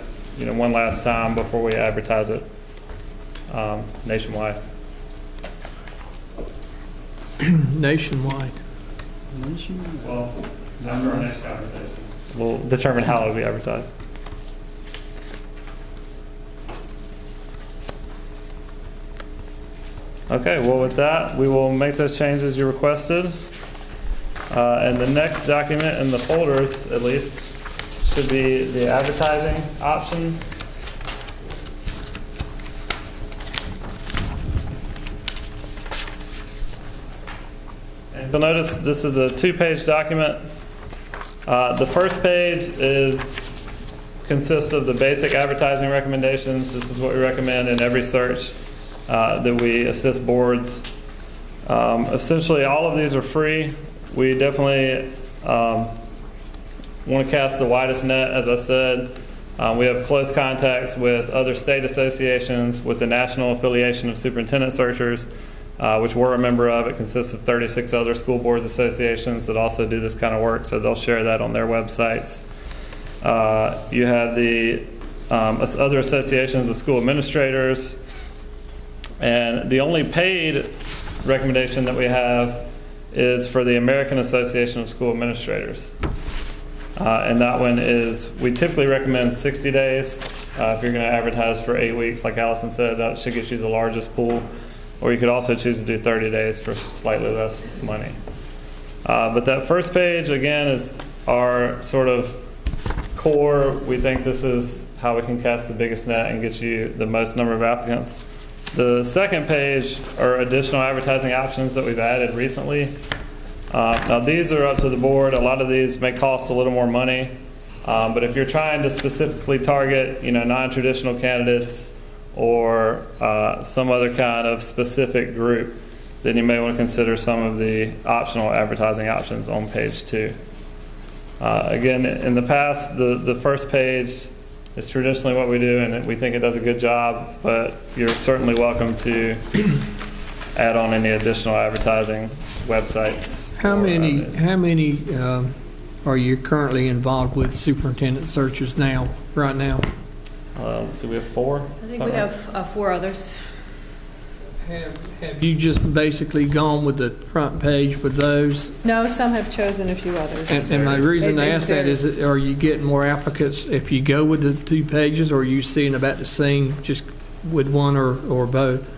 one last time before we advertise it nationwide. Nationwide. Well, after our next conversation, we'll determine how it will be advertised. Okay, well with that, we will make those changes you requested. And the next document in the folders, at least, should be the advertising options. And you'll notice this is a 2-page document. The first page consists of the basic advertising recommendations. This is what we recommend in every search that we assist boards. Essentially, all of these are free. We definitely want to cast the widest net, as I said. We have close contacts with other state associations, with the National Affiliation of Superintendent Searchers, which we're a member of. It consists of 36 other school boards associations that also do this kind of work, so they'll share that on their websites. You have the other associations of school administrators, and the only paid recommendation that we have is for the American Association of School Administrators. And that one is, we typically recommend 60 days. If you're going to advertise for 8 weeks, like Allison said, that should get you the largest pool. Or you could also choose to do 30 days for slightly less money. But that first page, again, is our sort of core. We think this is how we can cast the biggest net and get you the most number of applicants. The second page are additional advertising options that we've added recently. Now these are up to the board. A lot of these may cost a little more money, but if you're trying to specifically target, non-traditional candidates or some other kind of specific group, then you may want to consider some of the optional advertising options on page 2. Again, in the past, the first page is traditionally what we do, and we think it does a good job, but you're certainly welcome to add on any additional advertising websites. How many are you currently involved with superintendent searches right now? So we have 4. I think we have 4 others. Have you just basically gone with the front page with those? No, some have chosen a few others. And my reason to ask that is, are you getting more applicants if you go with the 2 pages, or are you seeing about the same just with one or both?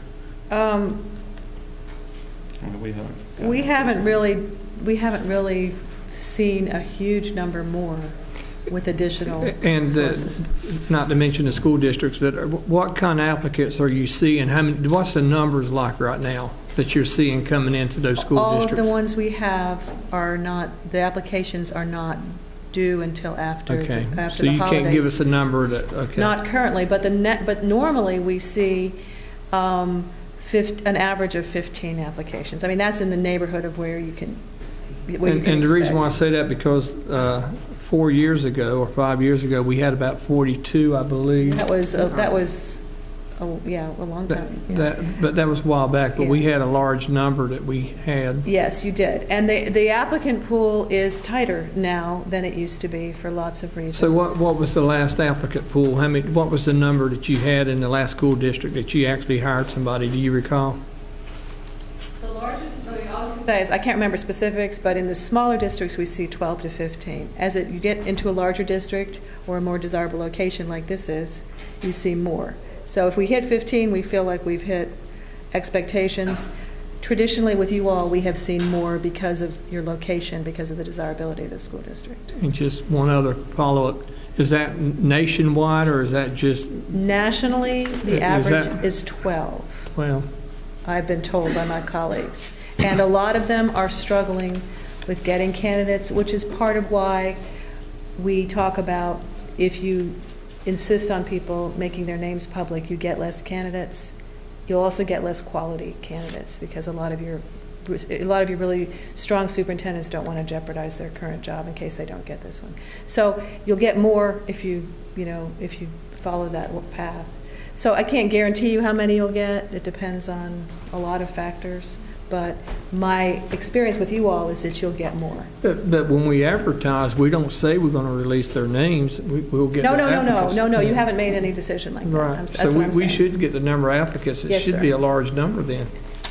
We haven't really seen a huge number more with additional sources. Not to mention the school districts, but what kind of applicants are you seeing? What's the numbers like right now that you're seeing coming into those school districts? All of the ones we have are not, the applications are not due until after the holidays. So you can't give us a number Not currently, but normally we see an average of 15 applications. I mean, that's in the neighborhood of where you can And the reason why I say that, because 4 years ago or 5 years ago, we had about 42, I believe. That was a long time. But that was a while back, but we had a large number that we had. Yes, you did. And the applicant pool is tighter now than it used to be for lots of reasons. So what was the last applicant pool? What was the number that you had in the last school district that you actually hired somebody? Do you recall? The largest, I can't remember specifics, but in the smaller districts we see 12 to 15. As you get into a larger district or a more desirable location like this is, you see more. So if we hit 15, we feel like we've hit expectations. Traditionally with you all, we have seen more because of your location, because of the desirability of the school district. And just one other follow-up. Is that nationwide, or is that just... Nationally, the average is 12. Well, I've been told by my colleagues. And a lot of them are struggling with getting candidates, which is part of why we talk about, if you insist on people making their names public, you get less candidates. You'll also get less quality candidates, because a lot of your really strong superintendents don't want to jeopardize their current job in case they don't get this one. So you'll get more if you follow that path. So I can't guarantee you how many you'll get. It depends on a lot of factors. But my experience with you all is that you'll get more. But when we advertise, we don't say we're going to release their names. We'll get No. Yeah. You haven't made any decision like that. Right. That's so what I'm we saying. should get the number of applicants. It Yes, should sir. be a large number then.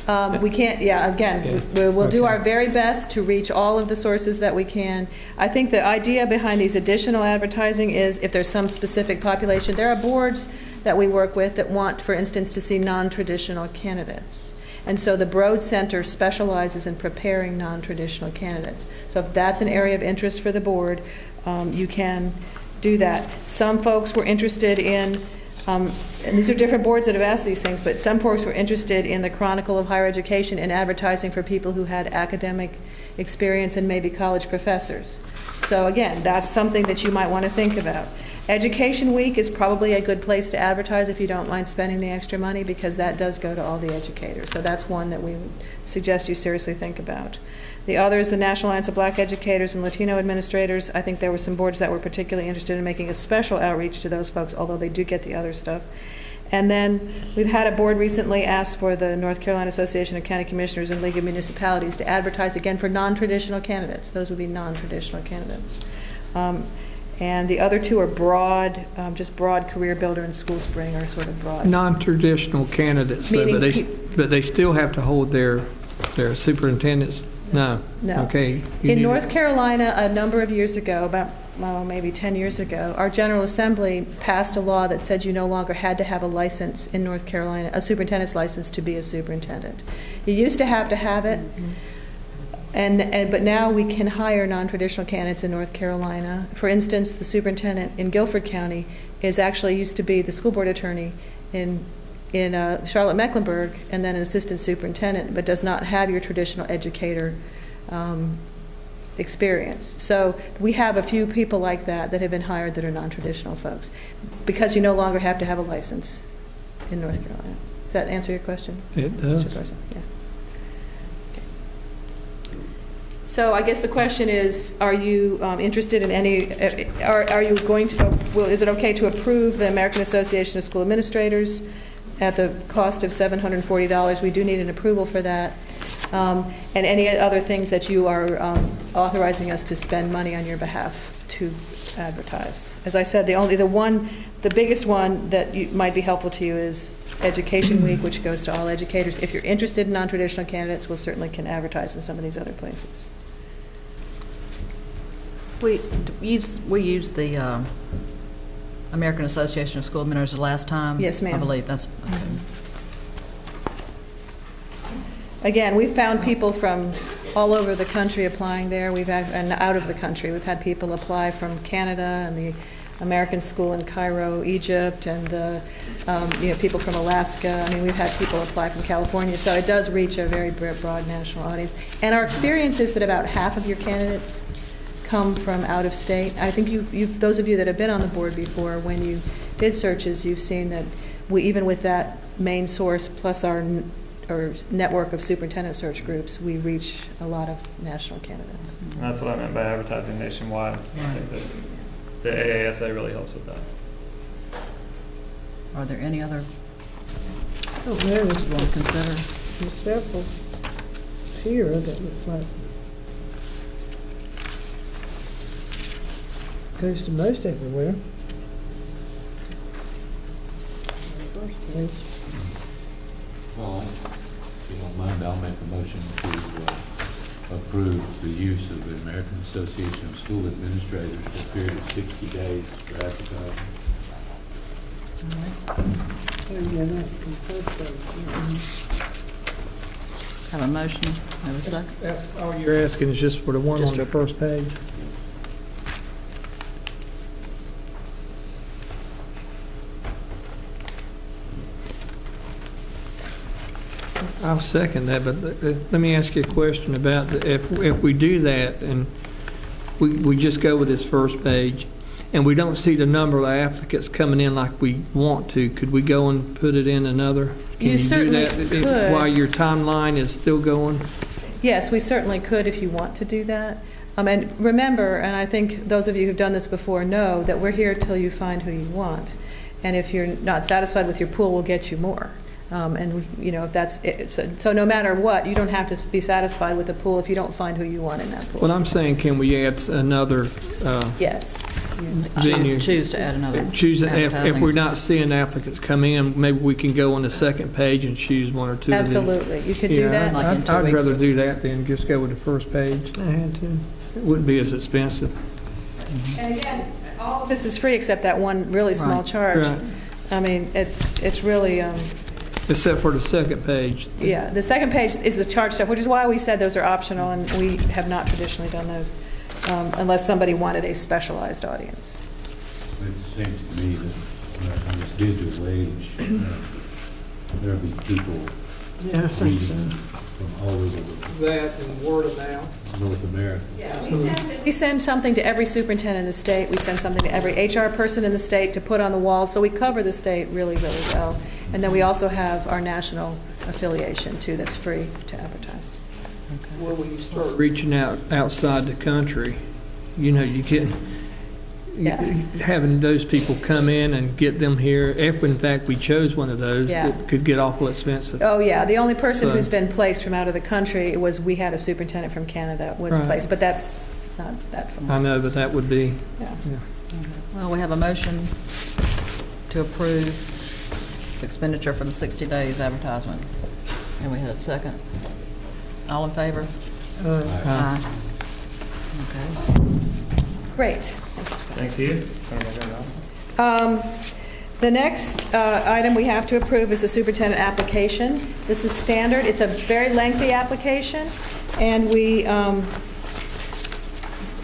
We can't, again, we'll do our very best to reach all of the sources that we can. I think the idea behind these additional advertising is if there's some specific population, there are boards that we work with that want, for instance, to see non-traditional candidates. And so the Broad Center specializes in preparing non-traditional candidates. So if that's an area of interest for the board, you can do that. Some folks were interested in, and these are different boards that have asked these things, but some folks were interested in the Chronicle of Higher Education and advertising for people who had academic experience and maybe college professors. So again, that's something that you might want to think about. Education Week is probably a good place to advertise if you don't mind spending the extra money, because that does go to all the educators. So that's one that we would suggest you seriously think about. The other is the National Alliance of Black Educators and Latino Administrators. I think there were some boards that were particularly interested in making a special outreach to those folks, although they do get the other stuff. And then we've had a board recently ask for the North Carolina Association of County Commissioners and League of Municipalities to advertise again for non-traditional candidates. Those would be non-traditional candidates. And the other two are broad, just broad career builder and school spring are sort of broad. Non-traditional candidates, but they still have to hold their superintendents? No. No. Okay. In North Carolina, a number of years ago, about maybe 10 years ago, our General Assembly passed a law that said you no longer had to have a license in North Carolina, a superintendent's license to be a superintendent. You used to have it. But now we can hire non-traditional candidates in North Carolina. For instance, the superintendent in Guilford County used to be the school board attorney in Charlotte-Mecklenburg, and then an assistant superintendent, but does not have your traditional educator experience. So we have a few people like that have been hired that are non-traditional folks, because you no longer have to have a license in North Carolina. Does that answer your question? It does. Yeah. So I guess the question is, are you interested in any, are you going to, is it okay to approve the American Association of School Administrators at the cost of $740? We do need an approval for that. And any other things that you are authorizing us to spend money on your behalf to advertise. As I said, the biggest one that might be helpful to you is Education Week, which goes to all educators. If you're interested in non-traditional candidates, we certainly can advertise in some of these other places. We used the American Association of School Administrators the last time. Yes, ma'am. I believe that's okay. Again, we've found people from all over the country applying there. And out of the country. We've had people apply from Canada and the American School in Cairo, Egypt, and the people from Alaska. I mean, we've had people apply from California, so it does reach a very broad national audience. And our experience is that about half of your candidates come from out of state. I think those of you that have been on the board before, when you did searches, you've seen that even with that main source plus our network of superintendent search groups, we reach a lot of national candidates. And that's what I meant by advertising nationwide. I think that the AASA really helps with that. Are there any other areas you want to consider? There's several here that look like goes to most everywhere. First page. Well, if you don't mind, I'll make a motion to approve the use of the American Association of School Administrators for a period of 60 days for advertising. Have a motion? Have a second? That's all you're asking is just for the one on the first page? I'll second that, but let me ask you a question about if we do that and we just go with this first page and we don't see the number of applicants coming in like we want to, could we go and put it in another? Can you certainly do that could. While your timeline is still going? Yes, we certainly could if you want to do that. And remember, and I think those of you who've done this before know that we're here till you find who you want. And if you're not satisfied with your pool, we'll get you more. And, if that's it. So no matter what, you don't have to be satisfied with the pool if you don't find who you want in that pool. Well, I'm saying, can we add another Yes. venue? Choose to add another. If we're not seeing applicants come in, maybe we can go on the second page and choose one or two of these. Absolutely. You could do that. Like in 2 I'd weeks. rather do that than just go with the first page. I had to. It wouldn't be as expensive. And again, all of this is free except that one really small charge. Right. I mean, it's really, Except for the second page. yeah. The second page is the charge stuff, which is why we said those are optional, and we have not traditionally done those unless somebody wanted a specialized audience. It seems to me that in this digital age, there'll be people Yeah, I think so. reading from all over That and word of mouth. North America. We send something to every superintendent in the state. We send something to every HR person in the state to put on the walls. So we cover the state really, really well. And then we also have our national affiliation, too, that's free to advertise. Well, when you start reaching out outside the country, you get having those people come in and get them here. If in fact we chose one of those, Yeah. it could get awful expensive. Oh, yeah. The only person So- who's been placed from out of the country we had a superintendent from Canada was Right. placed, but that's not that far. I know, but that would be. Yeah. Well, we have a motion to approve expenditure for the 60 days advertisement. And we had a second. All in favor? Aye. Okay. Great. Thank you. The next item we have to approve is the superintendent application. This is standard. It's a very lengthy application, and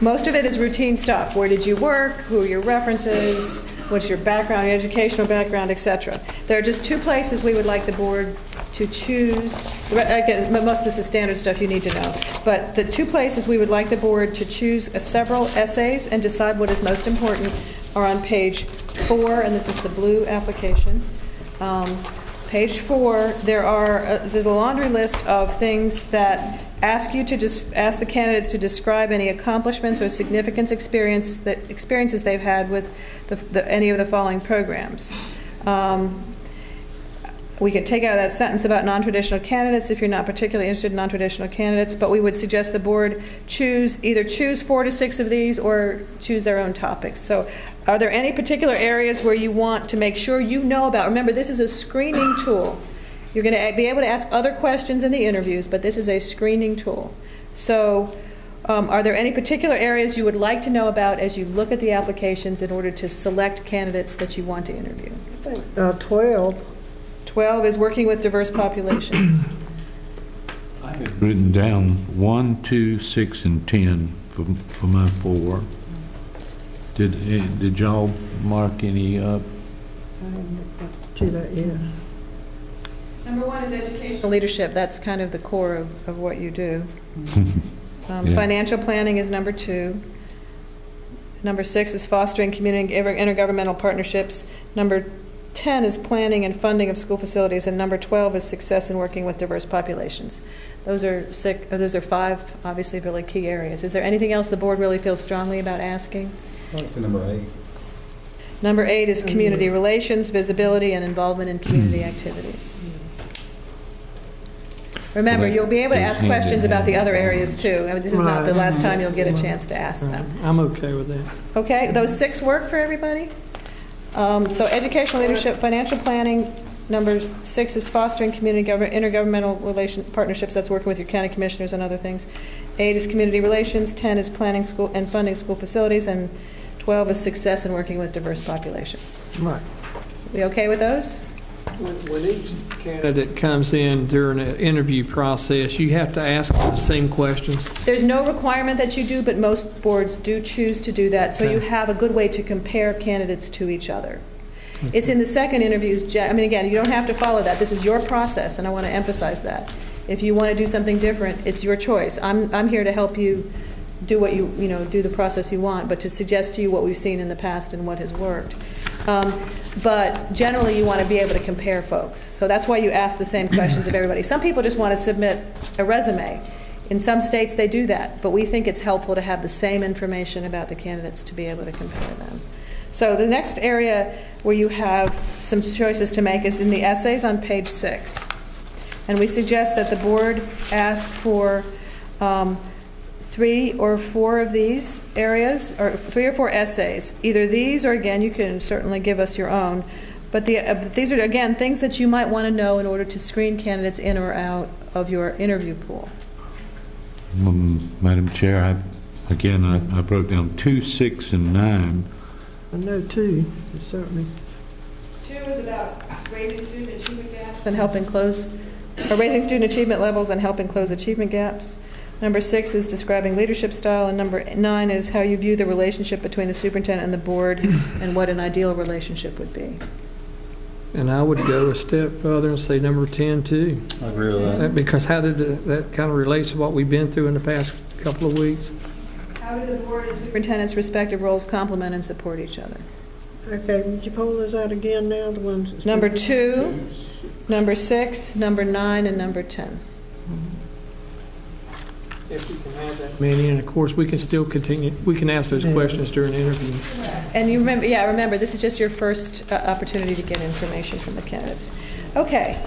most of it is routine stuff. Where did you work? Who are your references? What's your background, your educational background, etc. There are just 2 places we would like the board to choose. Again, most of this is standard stuff you need to know. But the 2 places we would like the board to choose several essays and decide what is most important are on page 4, and this is the blue application. Page 4, there's a laundry list of things that ask you to ask the candidates to describe any accomplishments or significant experiences they've had with any of the following programs. We could take out that sentence about non-traditional candidates if you're not particularly interested in non-traditional candidates, but we would suggest the board either choose 4 to 6 of these or choose their own topics. So are there any particular areas where you want to make sure you know about? Remember, this is a screening tool. You're going to be able to ask other questions in the interviews, but this is a screening tool. So are there any particular areas you would like to know about as you look at the applications in order to select candidates that you want to interview? I think 12. 12 is working with diverse populations. I had written down 1, 2, 6, and 10 for my 4. Did y'all mark any up? I didn't do that yet. Number 1 is educational leadership. That's kind of the core of what you do. Yeah. Financial planning is number 2. Number 6 is fostering community intergovernmental partnerships. Number 10 is planning and funding of school facilities, and number 12 is success in working with diverse populations. Those are 5 obviously really key areas. Is there anything else the board really feels strongly about asking? What's number 8? Number 8 is community relations, visibility, and involvement in community activities. Remember, you'll be able to ask questions about the other areas too. I mean, this is not the last time you'll get a chance to ask them. I'm okay with that. Okay, those 6 work for everybody? So educational leadership, financial planning. Number 6 is fostering community intergovernmental partnerships. That's working with your county commissioners and other things. 8 is community relations. 10 is planning school and funding school facilities. And 12 is success in working with diverse populations. Right. We okay with those? When each candidate comes in during an interview process, you have to ask them the same questions. There's no requirement that you do, but most boards do choose to do that, so Okay. you have a good way to compare candidates to each other. It's in the second interviews. I mean, again, you don't have to follow that. This is your process, and I want to emphasize that. If you want to do something different, it's your choice. I'm here to help you do what do the process you want, but to suggest to you what we've seen in the past and what has worked. But generally, you want to be able to compare folks. So that's why you ask the same questions of everybody. Some people just want to submit a resume. In some states, they do that. But we think it's helpful to have the same information about the candidates to be able to compare them. So the next area where you have some choices to make is in the essays on page 6. And we suggest that the board ask for 3 or 4 of these areas, or 3 or 4 essays. Either these, or again, you can certainly give us your own. But these are, again, things that you might want to know in order to screen candidates in or out of your interview pool. Madam Chair, I broke down 2, 6, and 9. I know 2, certainly. 2 is about raising student achievement gaps and helping close, or raising student achievement levels and helping close achievement gaps. Number 6 is describing leadership style, and number 9 is how you view the relationship between the superintendent and the board and what an ideal relationship would be. And I would go a step further and say number 10 too. I agree with that. Because how did that kind of relates to what we've been through in the past couple of weeks? How do the board and superintendent's respective roles complement and support each other? Okay, would you pull those out again now? The ones. Number 2, number 6, number 9, and number 10. If we can have that many, and of course we can still continue. We can ask those questions during the interview. And you remember, this is just your first opportunity to get information from the candidates. Okay,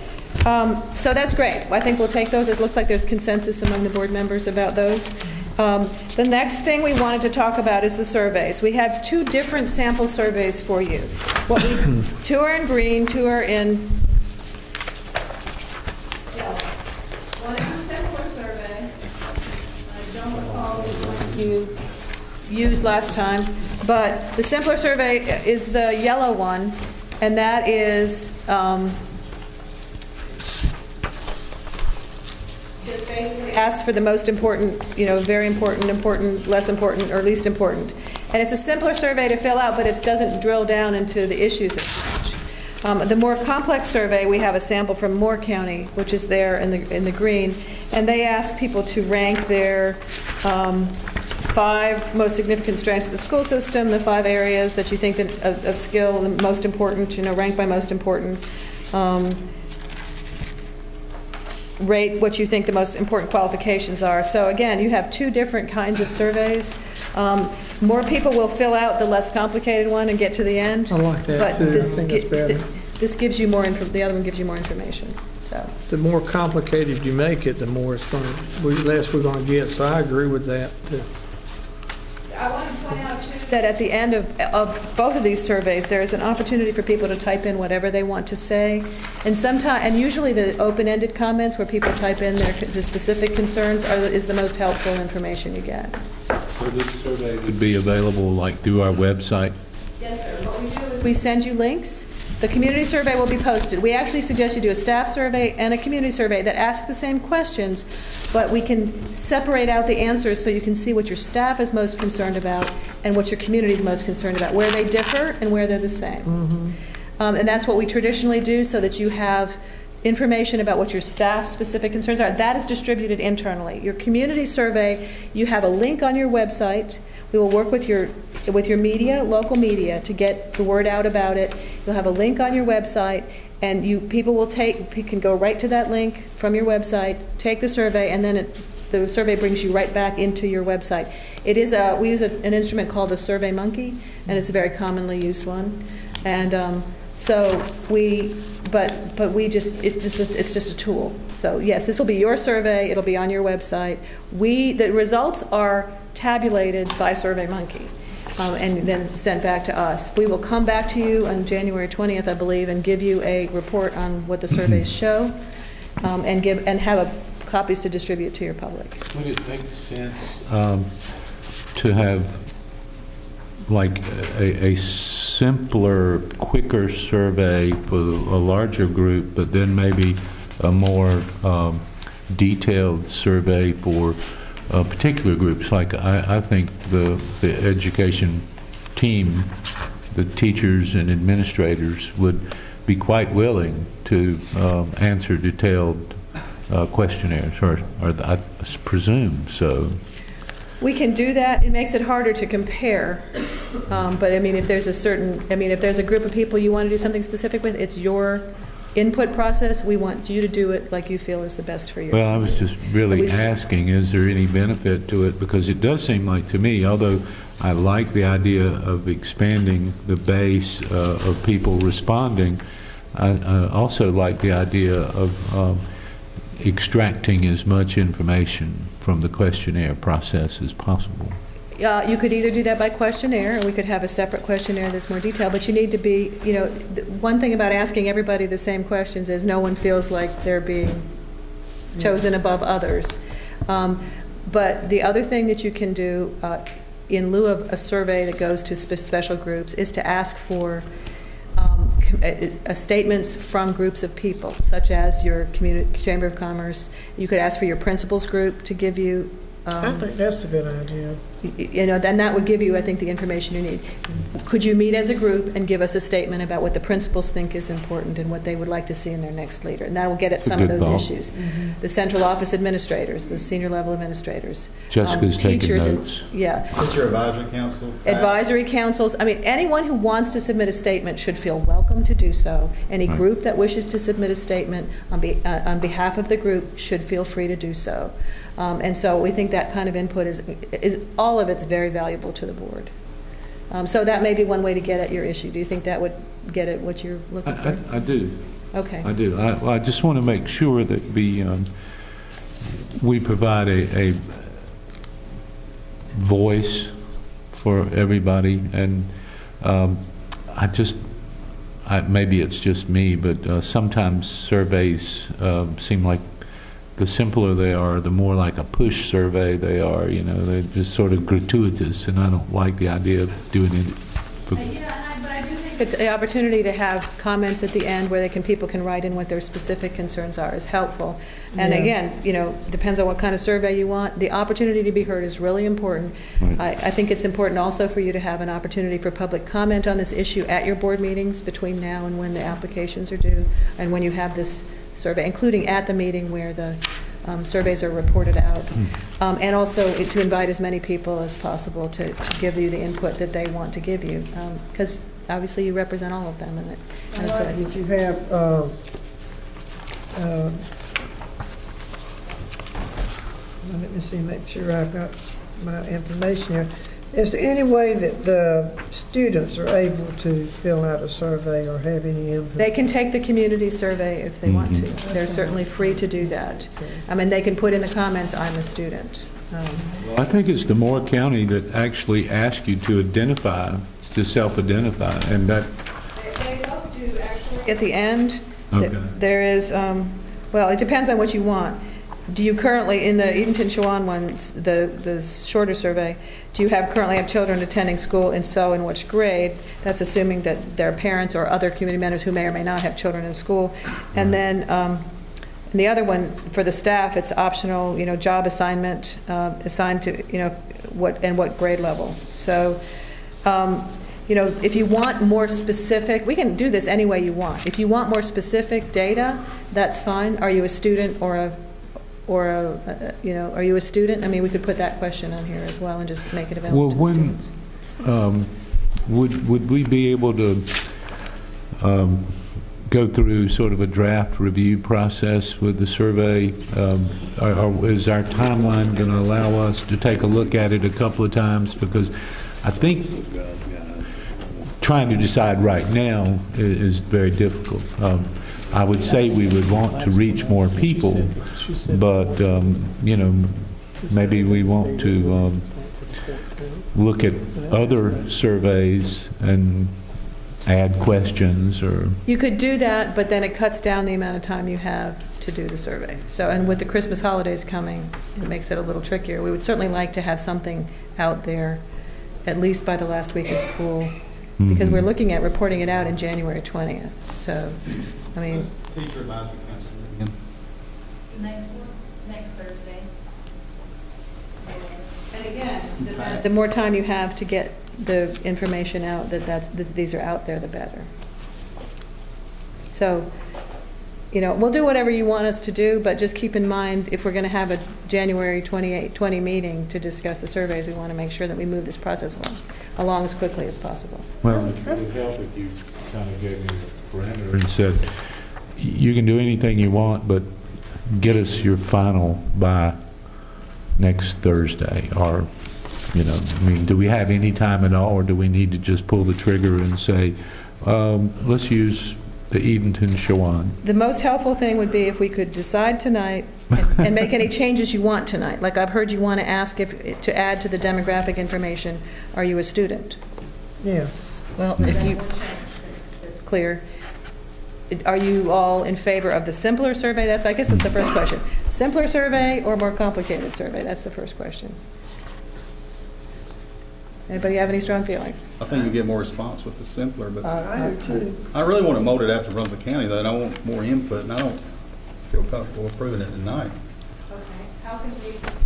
so that's great. I think we'll take those. It looks like there's consensus among the board members about those. The next thing we wanted to talk about is the surveys. We have 2 different sample surveys for you. 2 are in green, 2 are in yellow. One is a simpler survey. I don't recall which one you used last time, but the simpler survey is the yellow one, and that is just basically asks for the most important, very important, important, less important, or least important. And it's a simpler survey to fill out, but it doesn't drill down into the issues as much. The more complex survey, we have a sample from Moore County, which is there in the green, and they ask people to rank their 5 most significant strengths of the school system, the 5 areas that you think that of skill, the most important, ranked by most important. Rate what you think the most important qualifications are. So again, you have 2 different kinds of surveys. More people will fill out the less complicated one and get to the end. I like that but too. I think that's better. This gives you more. The other one gives you more information. So the more complicated you make it, the more it's going to, less we're going to get. So I agree with that too. I want to point out too that at the end of both of these surveys, there is an opportunity for people to type in whatever they want to say, and usually the open-ended comments where people type in their specific concerns is the most helpful information you get. So this survey would be available through our website? Yes, sir. What we do is we send you links. The community survey will be posted. We actually suggest you do a staff survey and a community survey that ask the same questions, but we can separate out the answers so you can see what your staff is most concerned about and what your community is most concerned about, where they differ and where they're the same. Mm-hmm. And that's what we traditionally do so that you have information about what your staff-specific concerns are. That is distributed internally. Your community survey, you have a link on your website. We will work with your media, local media, to get the word out about it. You'll have a link on your website, and people can go right to that link from your website, take the survey, and then the survey brings you right back into your website. We use an instrument called the Survey Monkey, and it's a very commonly used one. And it's just a tool. So yes, this will be your survey. It'll be on your website. The results are tabulated by Survey Monkey and then sent back to us. We will come back to you on January 20th, I believe, and give you a report on what the surveys show, and have copies to distribute to your public. Would it make sense to have a simpler, quicker survey for a larger group, but then maybe a more detailed survey for particular groups? I think the education team, the teachers and administrators, would be quite willing to answer detailed questionnaires, or I presume so. We can do that. It makes it harder to compare. But if there's a group of people you want to do something specific with, it's your input process. We want you to do it like you feel is the best for you. Well, I was just really asking, is there any benefit to it? Because it does seem like to me, although I like the idea of expanding the base of people responding. I also like the idea of extracting as much information from the questionnaire process as possible. You could either do that by questionnaire, or we could have a separate questionnaire that's more detailed, but you need to be, one thing about asking everybody the same questions is no one feels like they're being chosen above others. But the other thing that you can do in lieu of a survey that goes to special groups is to ask for statements from groups of people, such as your Chamber of Commerce. You could ask for your principals group to give you. I think that's a good idea. Then that would give you, I think, the information you need. Could you meet as a group and give us a statement about what the principals think is important and what they would like to see in their next leader? And that will get at some of those issues. Mm-hmm. The central office administrators, the senior level administrators, Jessica's teachers, taking notes. Teacher advisory council. Advisory councils. I mean, anyone who wants to submit a statement should feel welcome to do so. Any group that wishes to submit a statement on behalf of the group should feel free to do so. And so we think that kind of input is all of it's very valuable to the board. So that may be one way to get at your issue. Do you think that would get at what you're looking for? I do. Okay. I do. I just want to make sure that we provide a voice for everybody, and maybe it's just me, but sometimes surveys seem like the simpler they are, the more like a push survey they are. They're just sort of gratuitous, and I don't like the idea of doing it. But I do think the opportunity to have comments at the end where people can write in what their specific concerns are is helpful. And again, depends on what kind of survey you want. The opportunity to be heard is really important. Right. I think it's important also for you to have an opportunity for public comment on this issue at your board meetings between now and when the applications are due, and when you have this survey, including at the meeting where the surveys are reported out. And also to invite as many people as possible to give you the input that they want to give you, because obviously you represent all of them. And that's right. That you have let me see, make sure I've got my information here. Is there any way that the students are able to fill out a survey or have any input? They can take the community survey if they want to. They're certainly free to do that. I mean, they can put in the comments, I'm a student. Well, I think it's the Moore County that actually asks you to identify, to self-identify, and that... They both do, actually. At the end, okay. There is, well, it depends on what you want. Do you currently, in the Edenton-Chewan ones, the shorter survey, do you currently have children attending school, and so in which grade? That's assuming that their parents or other community members who may or may not have children in school. And then in the other one, for the staff, it's optional, job assignment assigned to, what grade level. So, if you want more specific, we can do this any way you want. If you want more specific data, that's fine. Are you a student are you a student? I mean, we could put that question on here as well and just make it available to the students. Would we be able to go through sort of a draft review process with the survey? Is our timeline going to allow us to take a look at it a couple of times? Because I think trying to decide right now is very difficult. I would say we would want to reach more people, but maybe we want to look at other surveys and add questions, or you could do that, but then it cuts down the amount of time you have to do the survey. So, and with the Christmas holidays coming, it makes it a little trickier. We would certainly like to have something out there at least by the last week of school, because we're looking at reporting it out in January 20th. So, I mean, Teacher advisory council again. Next Thursday. And again, the more time you have to get the information out that these are out there, the better. So, we'll do whatever you want us to do, but just keep in mind, if we're going to have a January 20 meeting to discuss the surveys, we want to make sure that we move this process along as quickly as possible. Well, it would help if you kind of gave me the parameter and said, you can do anything you want, but get us your final by next Thursday, or I mean, do we have any time at all, or do we need to just pull the trigger and say, let's use the Edenton-Shawan? The most helpful thing would be if we could decide tonight and make any changes you want tonight. Like I've heard you want to ask if to add to the demographic information, are you a student? Yes. Well, if you, it's clear. Are you all in favor of the simpler survey? I guess that's the first question. Simpler survey or more complicated survey? That's the first question. Anybody have any strong feelings? I think you get more response with the simpler, but I do too. I really want to mold it after Brunswick County, though, and I want more input, and I don't feel comfortable approving it tonight.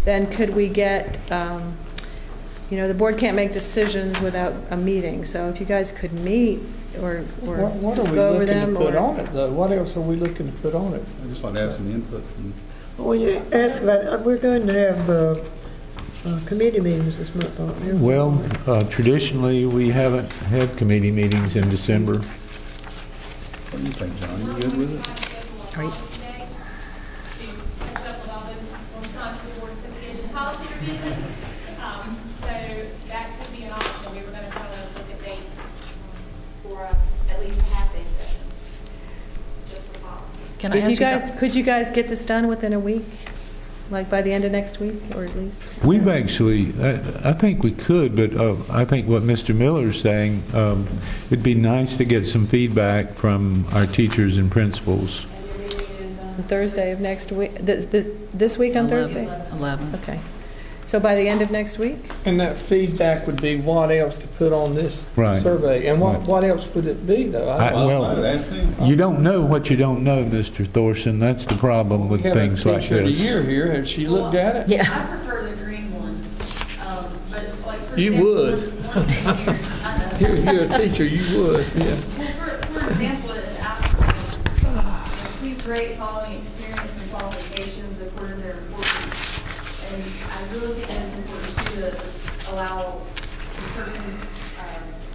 Then could we get, the board can't make decisions without a meeting, so if you guys could meet or What are we go over looking them. to put on it, though? What else are we looking to put on it? I just want to have some input from When you ask about it, we're going to have the committee meetings this month, aren't we? Well, traditionally, we haven't had committee meetings in December. What do you think, John? You good with it? Are you, catch up with all those responsible board association policy revisions. So that could be an option. We were going to try to look at dates for at least a half-day session, just for policies. Can I ask you could you guys get this done within a week? Like by the end of next week, or at least? We've actually, I think we could, but I think what Mr. Miller's saying, it'd be nice to get some feedback from our teachers and principals. On Thursday of next week, this week on Thursday? 11. Okay. So by the end of next week? And that feedback would be what else to put on this Right. survey. And Right. what else would it be, though? You don't know what you don't know, Mr. Thorson. That's the problem with things like Teacher of the this. year here, has she looked at it? Yeah. I prefer the green one, but like for You example, would. You're a teacher, you would, yeah. Well, for example, it asks, please rate following experience and qualifications according to their importance. And I really think that it's important too to allow the person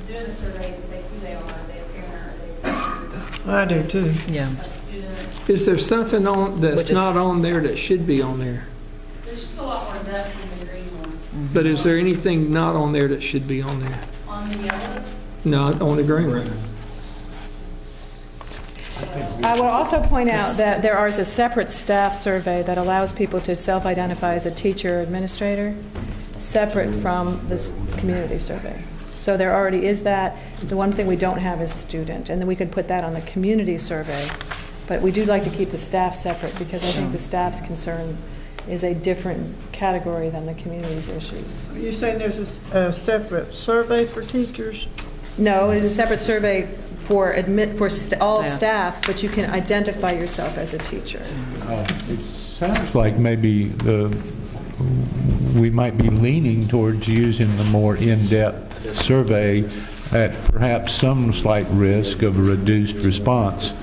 doing the survey to say who they are. Are they a parent? Are they a teacher? I do too. Yeah. A student? Is there something on that's not on there that should be on there? There's just a lot more depth in the green one. But is there anything not on there that should be on there? On the yellow? Not on the green one. I will also point out that there is a separate staff survey that allows people to self-identify as a teacher or administrator, separate from this community survey. So there already is that. The one thing we don't have is student, and then we could put that on the community survey. But we do like to keep the staff separate because I think the staff's concern is a different category than the community's issues. Are you saying there's a separate survey for teachers? No, it's a separate survey for all Staff. staff, but you can identify yourself as a teacher. It sounds like maybe we might be leaning towards using the more in-depth survey at perhaps some slight risk of a reduced response.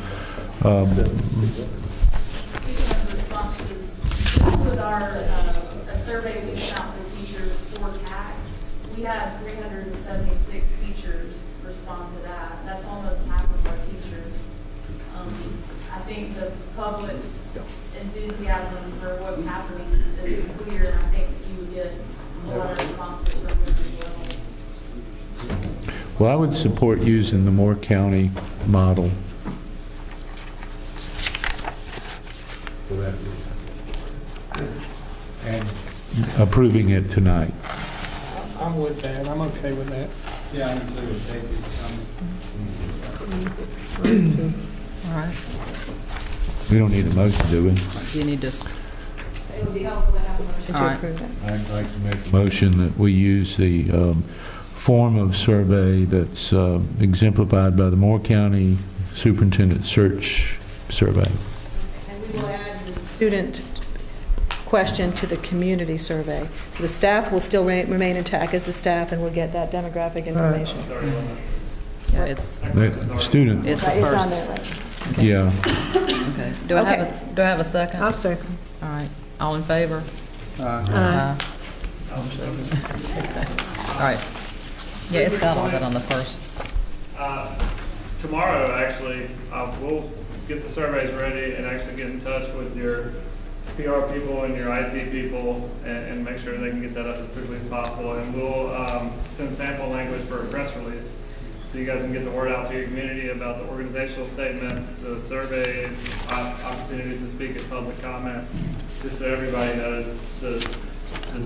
Responses with our a survey we sent out to teachers for TAC, we had 376 teachers respond to that. That's almost half of our teachers. I think the public's enthusiasm for what's happening is clear, and I think you would get a lot of responses from them as well. Well, I would support using the Moore County model. And approving it tonight. I'm with that. I'm okay with that. Yeah, I'm too with Casey's All right. We don't need a motion, do we? You need to, It would be helpful to have a motion All to right. approve that. I'd like to make a motion that we use the form of survey that's exemplified by the Moore County Superintendent Search Survey. And we will add the student question to the community survey. So the staff will still remain intact as the staff, and we'll get that demographic information. yeah, it's The student, the It's on first. there, right? yeah. Okay. Do I have a second? I'll second. All right. All in favor? Aye. All right. Yeah, it's got all that on the first. Tomorrow, actually, we'll get the surveys ready and actually get in touch with your PR people and your IT people and make sure they can get that up as quickly as possible. And we'll send sample language for a press release so you guys can get the word out to your community about the organizational statements, the surveys, opportunities to speak at public comment, just so everybody knows the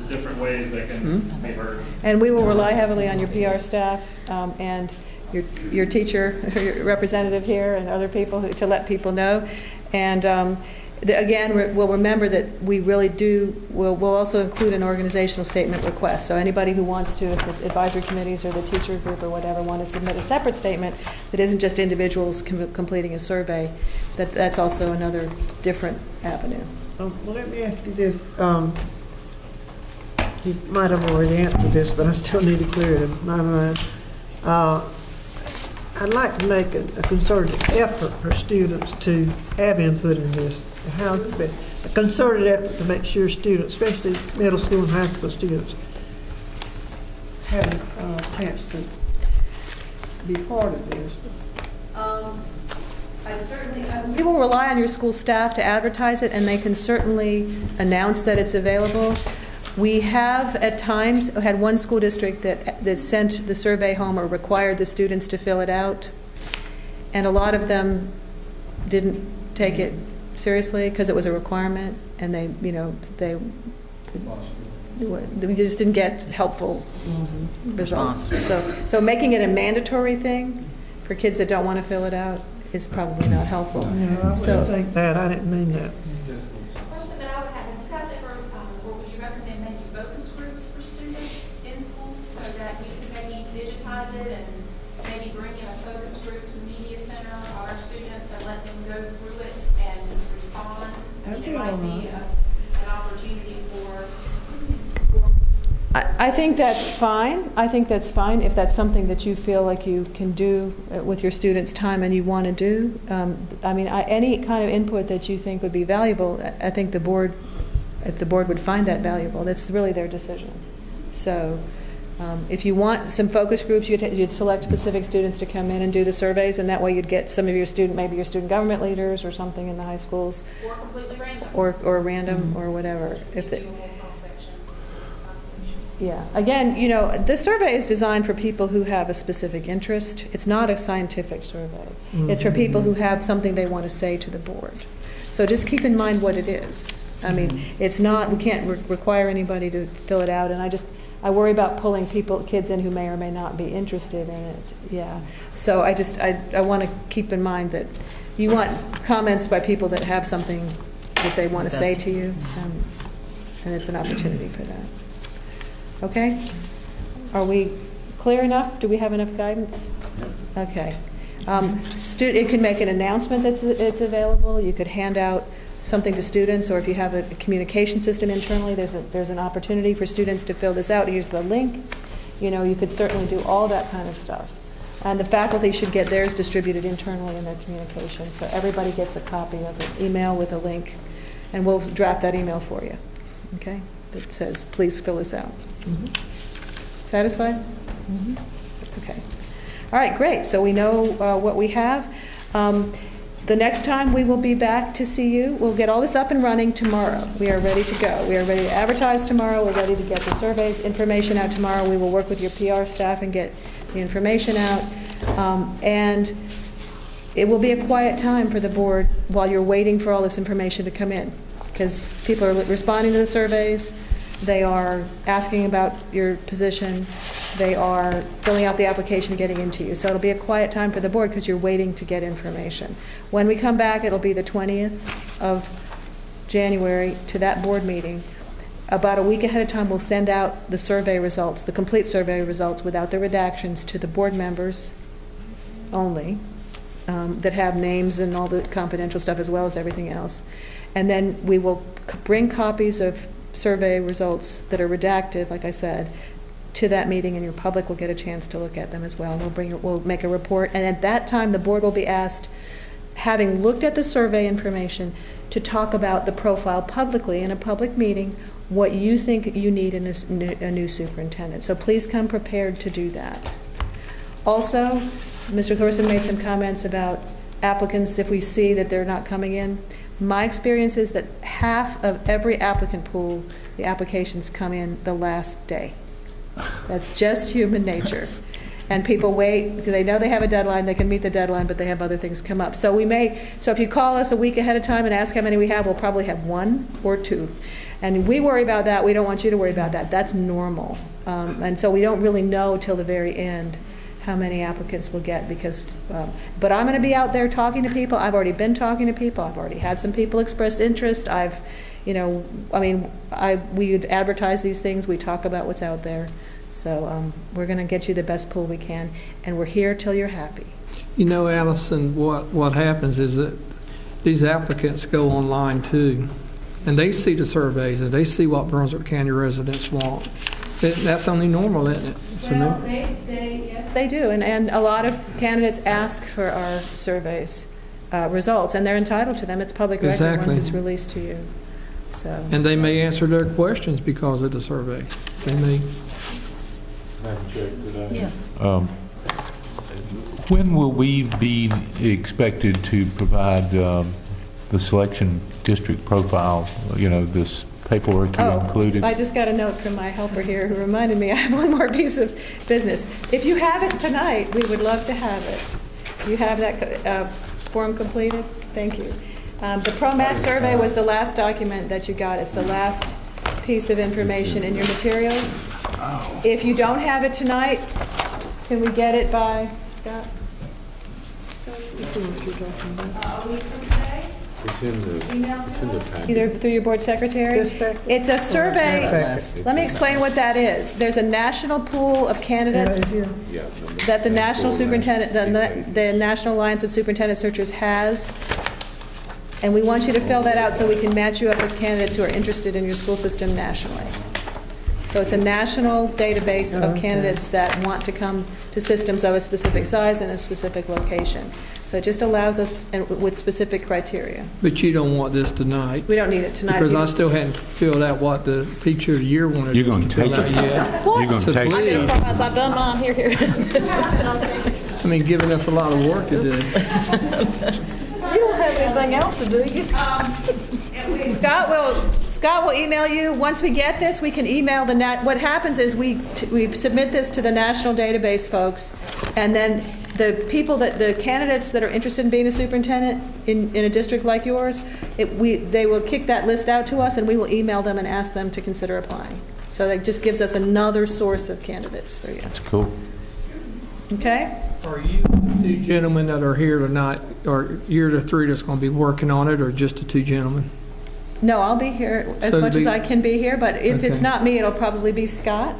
different ways they can be heard. And we will rely heavily on your PR staff and your teacher, your representative here, and other people to let people know. And again, we'll remember that we really we'll also include an organizational statement request. So anybody who wants to, if the advisory committees or the teacher group or whatever want to submit a separate statement that isn't just individuals completing a survey, that's also another different avenue. Well, let me ask you this. You might have already answered this, but I still need to clear it in my mind. I'd like to make a concerted effort for students to have input in this. How's it been? A concerted effort to make sure students, especially middle school and high school students, have a chance to be part of this. I certainly, we will rely on your school staff to advertise it, and they can certainly announce that it's available. We have at times had one school district that sent the survey home or required the students to fill it out, and a lot of them didn't take it seriously because it was a requirement, and we just didn't get helpful results. So making it a mandatory thing for kids that don't want to fill it out is probably not helpful. No, I wouldn't think that. I didn't mean that. Question that I would have: have you guys ever, or would you recommend making focus groups for students in school so that you can maybe digitize it and maybe bring in a focus group to the media center of our students and let them go through it and respond? That'd It be might all be right. an opportunity for. I think that's fine. I think that's fine if that's something that you feel like you can do with your students' time and you want to do. I mean, any kind of input that you think would be valuable, I think the board, if the board would find that valuable, that's really their decision. So if you want some focus groups, you'd select specific students to come in and do the surveys, and that way you'd get some of your maybe your student government leaders or something in the high schools. Or completely random. Or random or whatever. If they, yeah. Again, the survey is designed for people who have a specific interest. It's not a scientific survey. It's for people who have something they want to say to the board. So just keep in mind what it is. I mean, it's not, we can't require anybody to fill it out, and I worry about pulling kids in who may or may not be interested in it. Yeah. So I want to keep in mind that you want comments by people that have something that they want to say to you, and it's an opportunity for that. Okay? Are we clear enough? Do we have enough guidance? Okay. It could make an announcement that it's available. You could hand out something to students, or if you have a communication system internally, there's an opportunity for students to fill this out. Here's the link. You could certainly do all that kind of stuff. And the faculty should get theirs distributed internally in their communication. So everybody gets a copy of an email with a link, and we'll draft that email for you. Okay? That says, please fill this out. Satisfied? Okay. All right, great. So we know what we have. The next time we will be back to see you, we'll get all this up and running tomorrow. We are ready to go. We are ready to advertise tomorrow. We're ready to get the surveys information out tomorrow. We will work with your PR staff and get the information out. And it will be a quiet time for the board while you're waiting for all this information to come in, because people are responding to the surveys. They are asking about your position. They are filling out the application, getting into you. So it'll be a quiet time for the board because you're waiting to get information. When we come back, it'll be the 20th of January to that board meeting. About a week ahead of time, we'll send out the survey results, the complete survey results without the redactions, to the board members only, that have names and all the confidential stuff as well as everything else. And then we will bring copies of survey results that are redacted, like I said, to that meeting, and your public will get a chance to look at them as well. We'll make a report, and at that time the board will be asked, having looked at the survey information, to talk about the profile publicly in a public meeting, what you think you need in a new superintendent. So please come prepared to do that. Also, Mr. Thorson made some comments about applicants if we see that they're not coming in. My experience is that half of every applicant pool, the applications come in the last day. That's just human nature. And people wait, because they know they have a deadline, they can meet the deadline, but they have other things come up. So if you call us a week ahead of time and ask how many we have, we'll probably have 1 or 2. And we worry about that. We don't want you to worry about that. That's normal. And so we don't really know till the very end how many applicants we'll get because, but I'm going to be out there talking to people. I've already been talking to people. I've already had some people express interest. We advertise these things. We talk about what's out there. So we're going to get you the best pool we can, and we're here till you're happy. You know, Allison, what happens is that these applicants go online too, and they see the surveys, and they see what Brunswick County residents want. That's only normal, isn't it? Well, yes, they do, and a lot of candidates ask for our surveys results, and they're entitled to them. It's public record once it's released to you. So. And they may answer their questions because of the survey. They may. Yeah. When will we be expected to provide the selection district profile, this paperwork you included? I just got a note from my helper here who reminded me I have one more piece of business. If you have it tonight, we would love to have it. You have that form completed? Thank you. The ProMatch survey was the last document that you got. It's the last piece of information in your materials. If you don't have it tonight, can we get it by, Scott? A week from today? It's in the packet. Either through your board secretary? It's a survey. Let me explain what that is. There's a national pool of candidates that the National Superintendent, the National Alliance of Superintendent Searchers has. And we want you to fill that out so we can match you up with candidates who are interested in your school system nationally. So it's a national database of candidates that want to come to systems of a specific size and a specific location. So it just allows us with specific criteria. But you don't want this tonight. We don't need it tonight. Because I still hadn't filled out what the teacher of the year wanted You're us going to to take fill out it. yet. What? You're going to take I didn't it. promise. I've done mine. Here. I mean, giving us a lot of work to do. You don't have anything else to do. Scott will email you. Once we get this, we can email what happens is we submit this to the national database folks, and then the candidates that are interested in being a superintendent in a district like yours, they will kick that list out to us, and we will email them and ask them to consider applying. So that just gives us another source of candidates for you. That's cool. Okay? Are you the two gentlemen that are here tonight, or you're the three that's going to be working on it, or just the two gentlemen? No, I'll be here as much as I can be here, but if it's not me, it'll probably be Scott.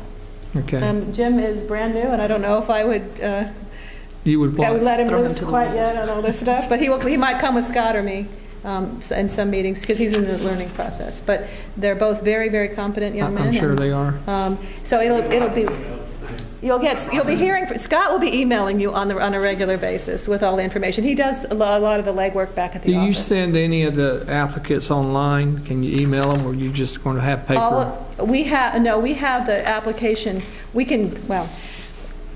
Okay. Jim is brand new, and I don't know if I would. You would. I would let him loose quite yet on all this stuff, but he might come with Scott or me in some meetings because he's in the learning process. But they're both very, very competent young men. I'm sure they are. So it'll be. You'll be hearing. Scott will be emailing you on a regular basis with all the information. He does a lot of the legwork back at the office. Do you send any of the applicants online? Can you email them, or are you just going to have paper? We have the application. We can. Well,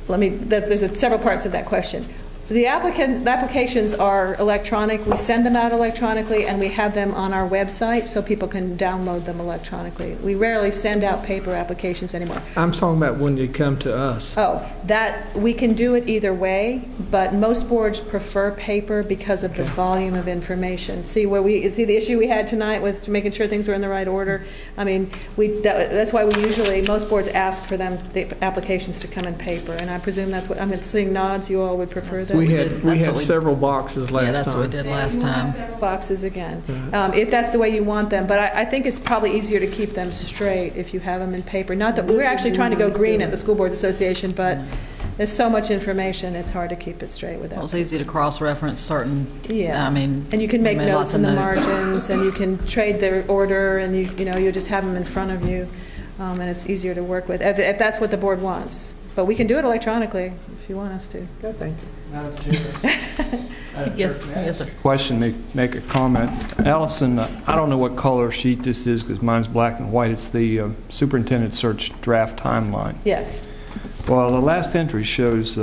there's several parts of that question. The applications are electronic. We send them out electronically, and we have them on our website so people can download them electronically. We rarely send out paper applications anymore. I'm talking about when they come to us. Oh, that we can do it either way, but most boards prefer paper because of the volume of information. See the issue we had tonight with making sure things were in the right order. I mean, that's why most boards ask for the applications to come in paper, and I presume that's what I'm seeing nods. You all would prefer that. We had several boxes last time. Yeah, that's what we did last time. Several boxes again, if that's the way you want them. But I think it's probably easier to keep them straight if you have them in paper. Not that we're actually trying to go green at the School Boards Association, but there's so much information, it's hard to keep it straight without. Well, it's easy to cross-reference certain. Yeah. I mean, and you can make notes in the notes. margins, and you can trade their order, and you just have them in front of you, and it's easier to work with if that's what the board wants. But we can do it electronically if you want us to. Good, thank you. Yes, sir. Question, make a comment. Allison, I don't know what color sheet this is because mine's black and white. It's the superintendent search draft timeline. Yes. Well, the last entry shows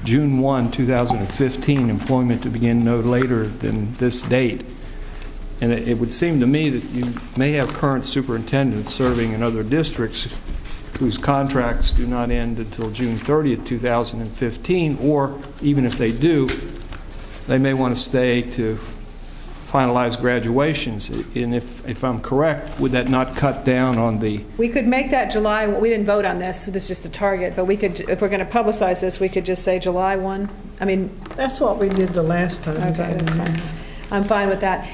June 1, 2015, employment to begin no later than this date. And it would seem to me that you may have current superintendents serving in other districts whose contracts do not end until June 30th, 2015, or even if they do, they may want to stay to finalize graduations. And if I'm correct, would that not cut down on the... We could make that July, we didn't vote on this, so this is just a target, but we could, if we're going to publicize this, we could just say July 1. I mean... That's what we did the last time. Okay, that's fine. I'm fine with that.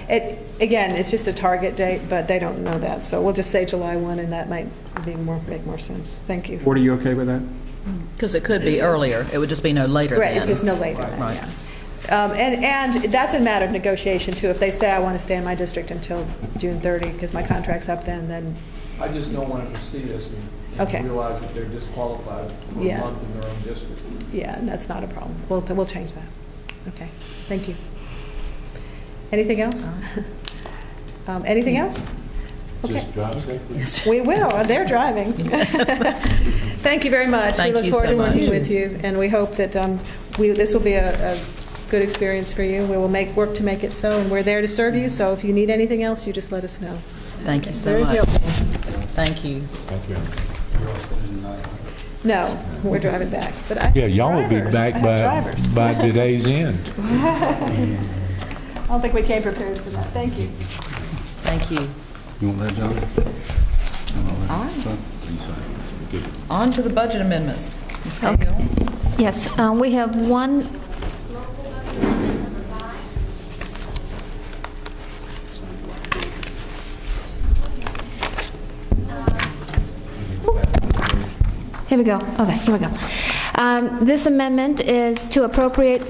Again, it's just a target date, but they don't know that, so we'll just say July 1, and that might make more sense. Thank you. Are you okay with that? Because it could be earlier. It would just be no later Right, than. it's just no later than, Right. yeah. And that's a matter of negotiation, too. If they say, I want to stay in my district until June 30 because my contract's up then... I just don't want them to see this and realize that they're disqualified for a month in their own district. Yeah, that's not a problem. We'll change that. Okay, thank you. Anything else? Anything else? Okay. Just drive safely. Yes. We will. They're driving. Thank you very much. Thank we look you forward so to working much. with you, and we hope that this will be a good experience for you. We will work to make it so, and we're there to serve you. So if you need anything else, you just let us know. Thank you so Very much. helpful. Thank you. Thank you. No, we're driving back. But I Yeah, y'all will be back by today's end. I don't think we came prepared for that. Thank you. Thank you. You want that, John? All right. On to the budget amendments. Ms. Cahill. Yes, we have one. Here we go. Okay, here we go. This amendment is to appropriate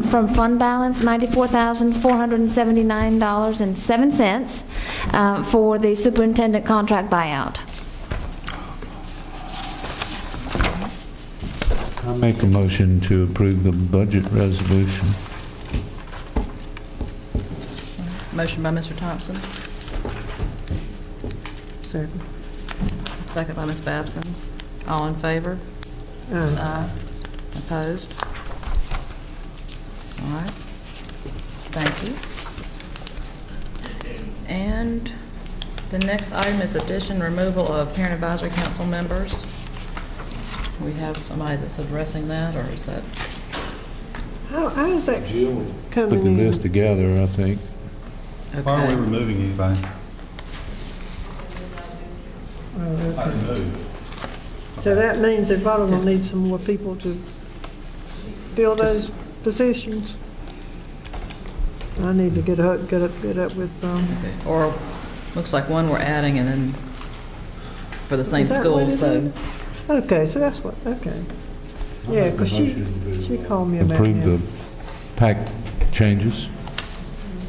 from fund balance $94,479.07 for the superintendent contract buyout. I make a motion to approve the budget resolution. Motion by Mr. Thompson. Second. Second by Ms. Babson. All in favor? Aye. Opposed? All right. Thank you. And the next item is addition, removal of parent advisory council members. We have somebody that's addressing that, or is that? How is that coming Put the in? list together, I think. Okay. Why are we removing anybody? Oh, okay. So that means they're probably going to need some more people to fill those positions. I need to get up with. Okay. Or looks like one we're adding, and then for the same Is that school. what it So is? Okay, so that's what. Okay. Yeah, because she called me about Approve that. the PAC changes.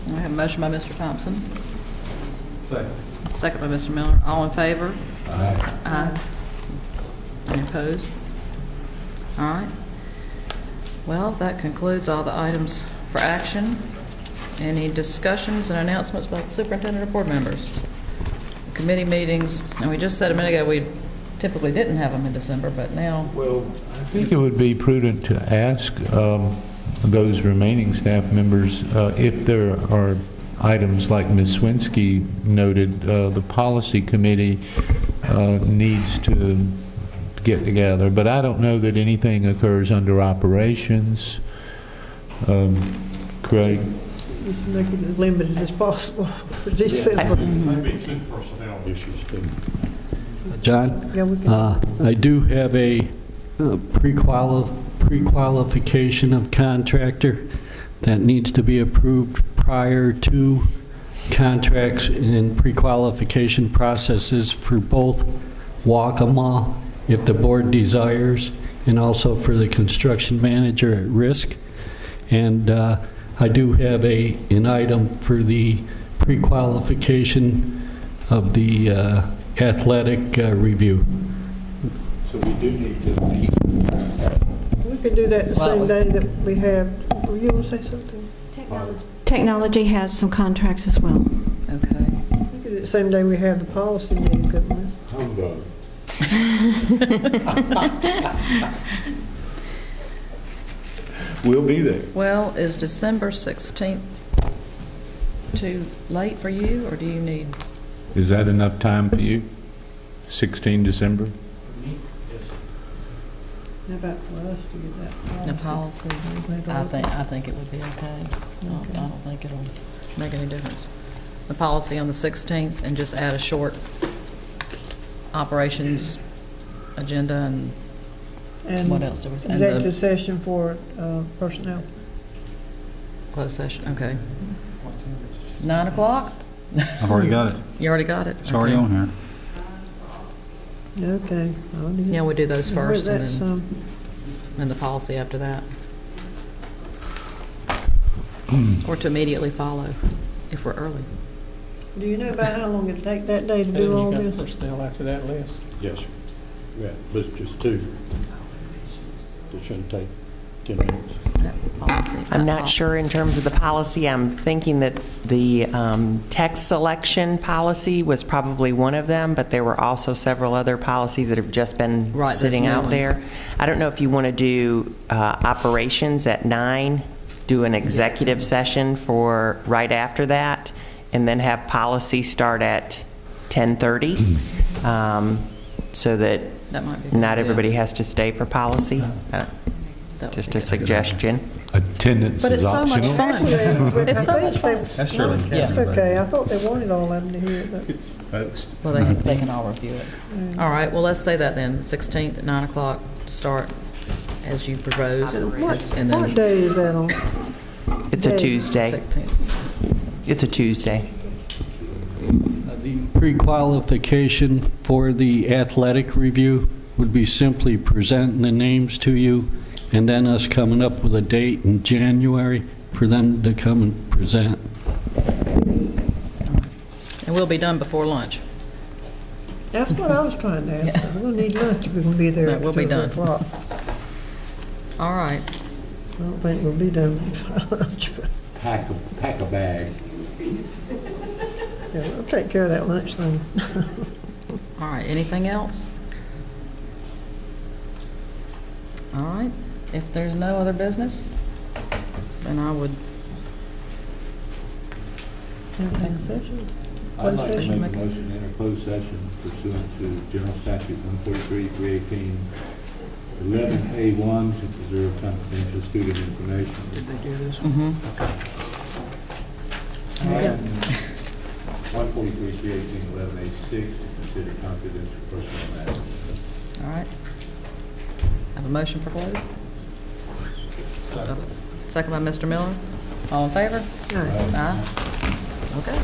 I have a motion by Mr. Thompson. Second. Second by Mr. Miller. All in favor? Aye. Aye. Any opposed? All right. Well, that concludes all the items for action. Any discussions and announcements by the superintendent or board members? Committee meetings, and we just said a minute ago we typically didn't have them in December, but now... Well, I think it would be prudent to ask those remaining staff members if there are items like Ms. Swinsky noted, the policy committee needs to get together, but I don't know that anything occurs under operations. Craig? Make it as limited as possible for December. Maybe two personnel issues too. John, Yeah, we can. I do have a pre-qualification of contractor that needs to be approved prior to contracts and pre-qualification processes for both Waccamaw, if the board desires, and also for the construction manager at risk. And I do have an item for the pre-qualification of the athletic review. So we do need to meet. We could do that the same day that we have. Were you going to say something? Technology has some contracts as well. Okay. We could do it the same day we have the policy meeting, couldn't we? Humbug. We'll be there. Well, is December 16th too late for you, or do you need? Is that enough time for you? 16 December? How about for us to get that The policy, I think it would be okay. I don't think it'll make any difference. The policy on the 16th, and just add a short operations agenda and what else? And Executive session for personnel. Closed session, okay. 9 o'clock? I've already got it. You already got it? It's already on here. Okay. Yeah, we do those first and That's, then and the policy after that. Or to immediately follow, if we're early. Do you know about how long it'll take that day to do all You this? got personnel after that list? Yes, sir. Yeah, but just two. It shouldn't take 10 minutes. I'm not sure in terms of the policy. I'm thinking that the text selection policy was probably one of them, but there were also several other policies that have just been sitting out there. I don't know if you want to do operations at 9, do an executive session for right after that, and then have policy start at 10:30, so that not everybody has to stay for policy. Just a suggestion. Attendance But it's so much fun. It's so much fun. That's Shirley County. That's okay. I thought they wanted all of them to hear it, but. Well, they can all review it. All right, well, let's say that then, the 16th at 9 o'clock to start as you propose. And then What day is that on? It's a Tuesday. It's a Tuesday. The pre-qualification for the athletic review would be simply presenting the names to you and then us coming up with a date in January for them to come and present. And we'll be done before lunch. That's what I was trying to ask. We'll need lunch if we're going to be there No, at we'll be 2 done. o'clock. All right. I don't think we'll be done before lunch. Pack a bag. Yeah, we'll take care of that lunch thing. All right, anything else? All right, if there's no other business, then I would... I'd like to make a motion to enter closed session pursuant to General Statute 143-318, 11A1 to preserve confidential student information. Did they do this? Mm-hmm. And 143-318, 11A6 to consider confidential personal matters. All right. Have a motion for close? Second by Mr. Miller. All in favor? Aye. Okay.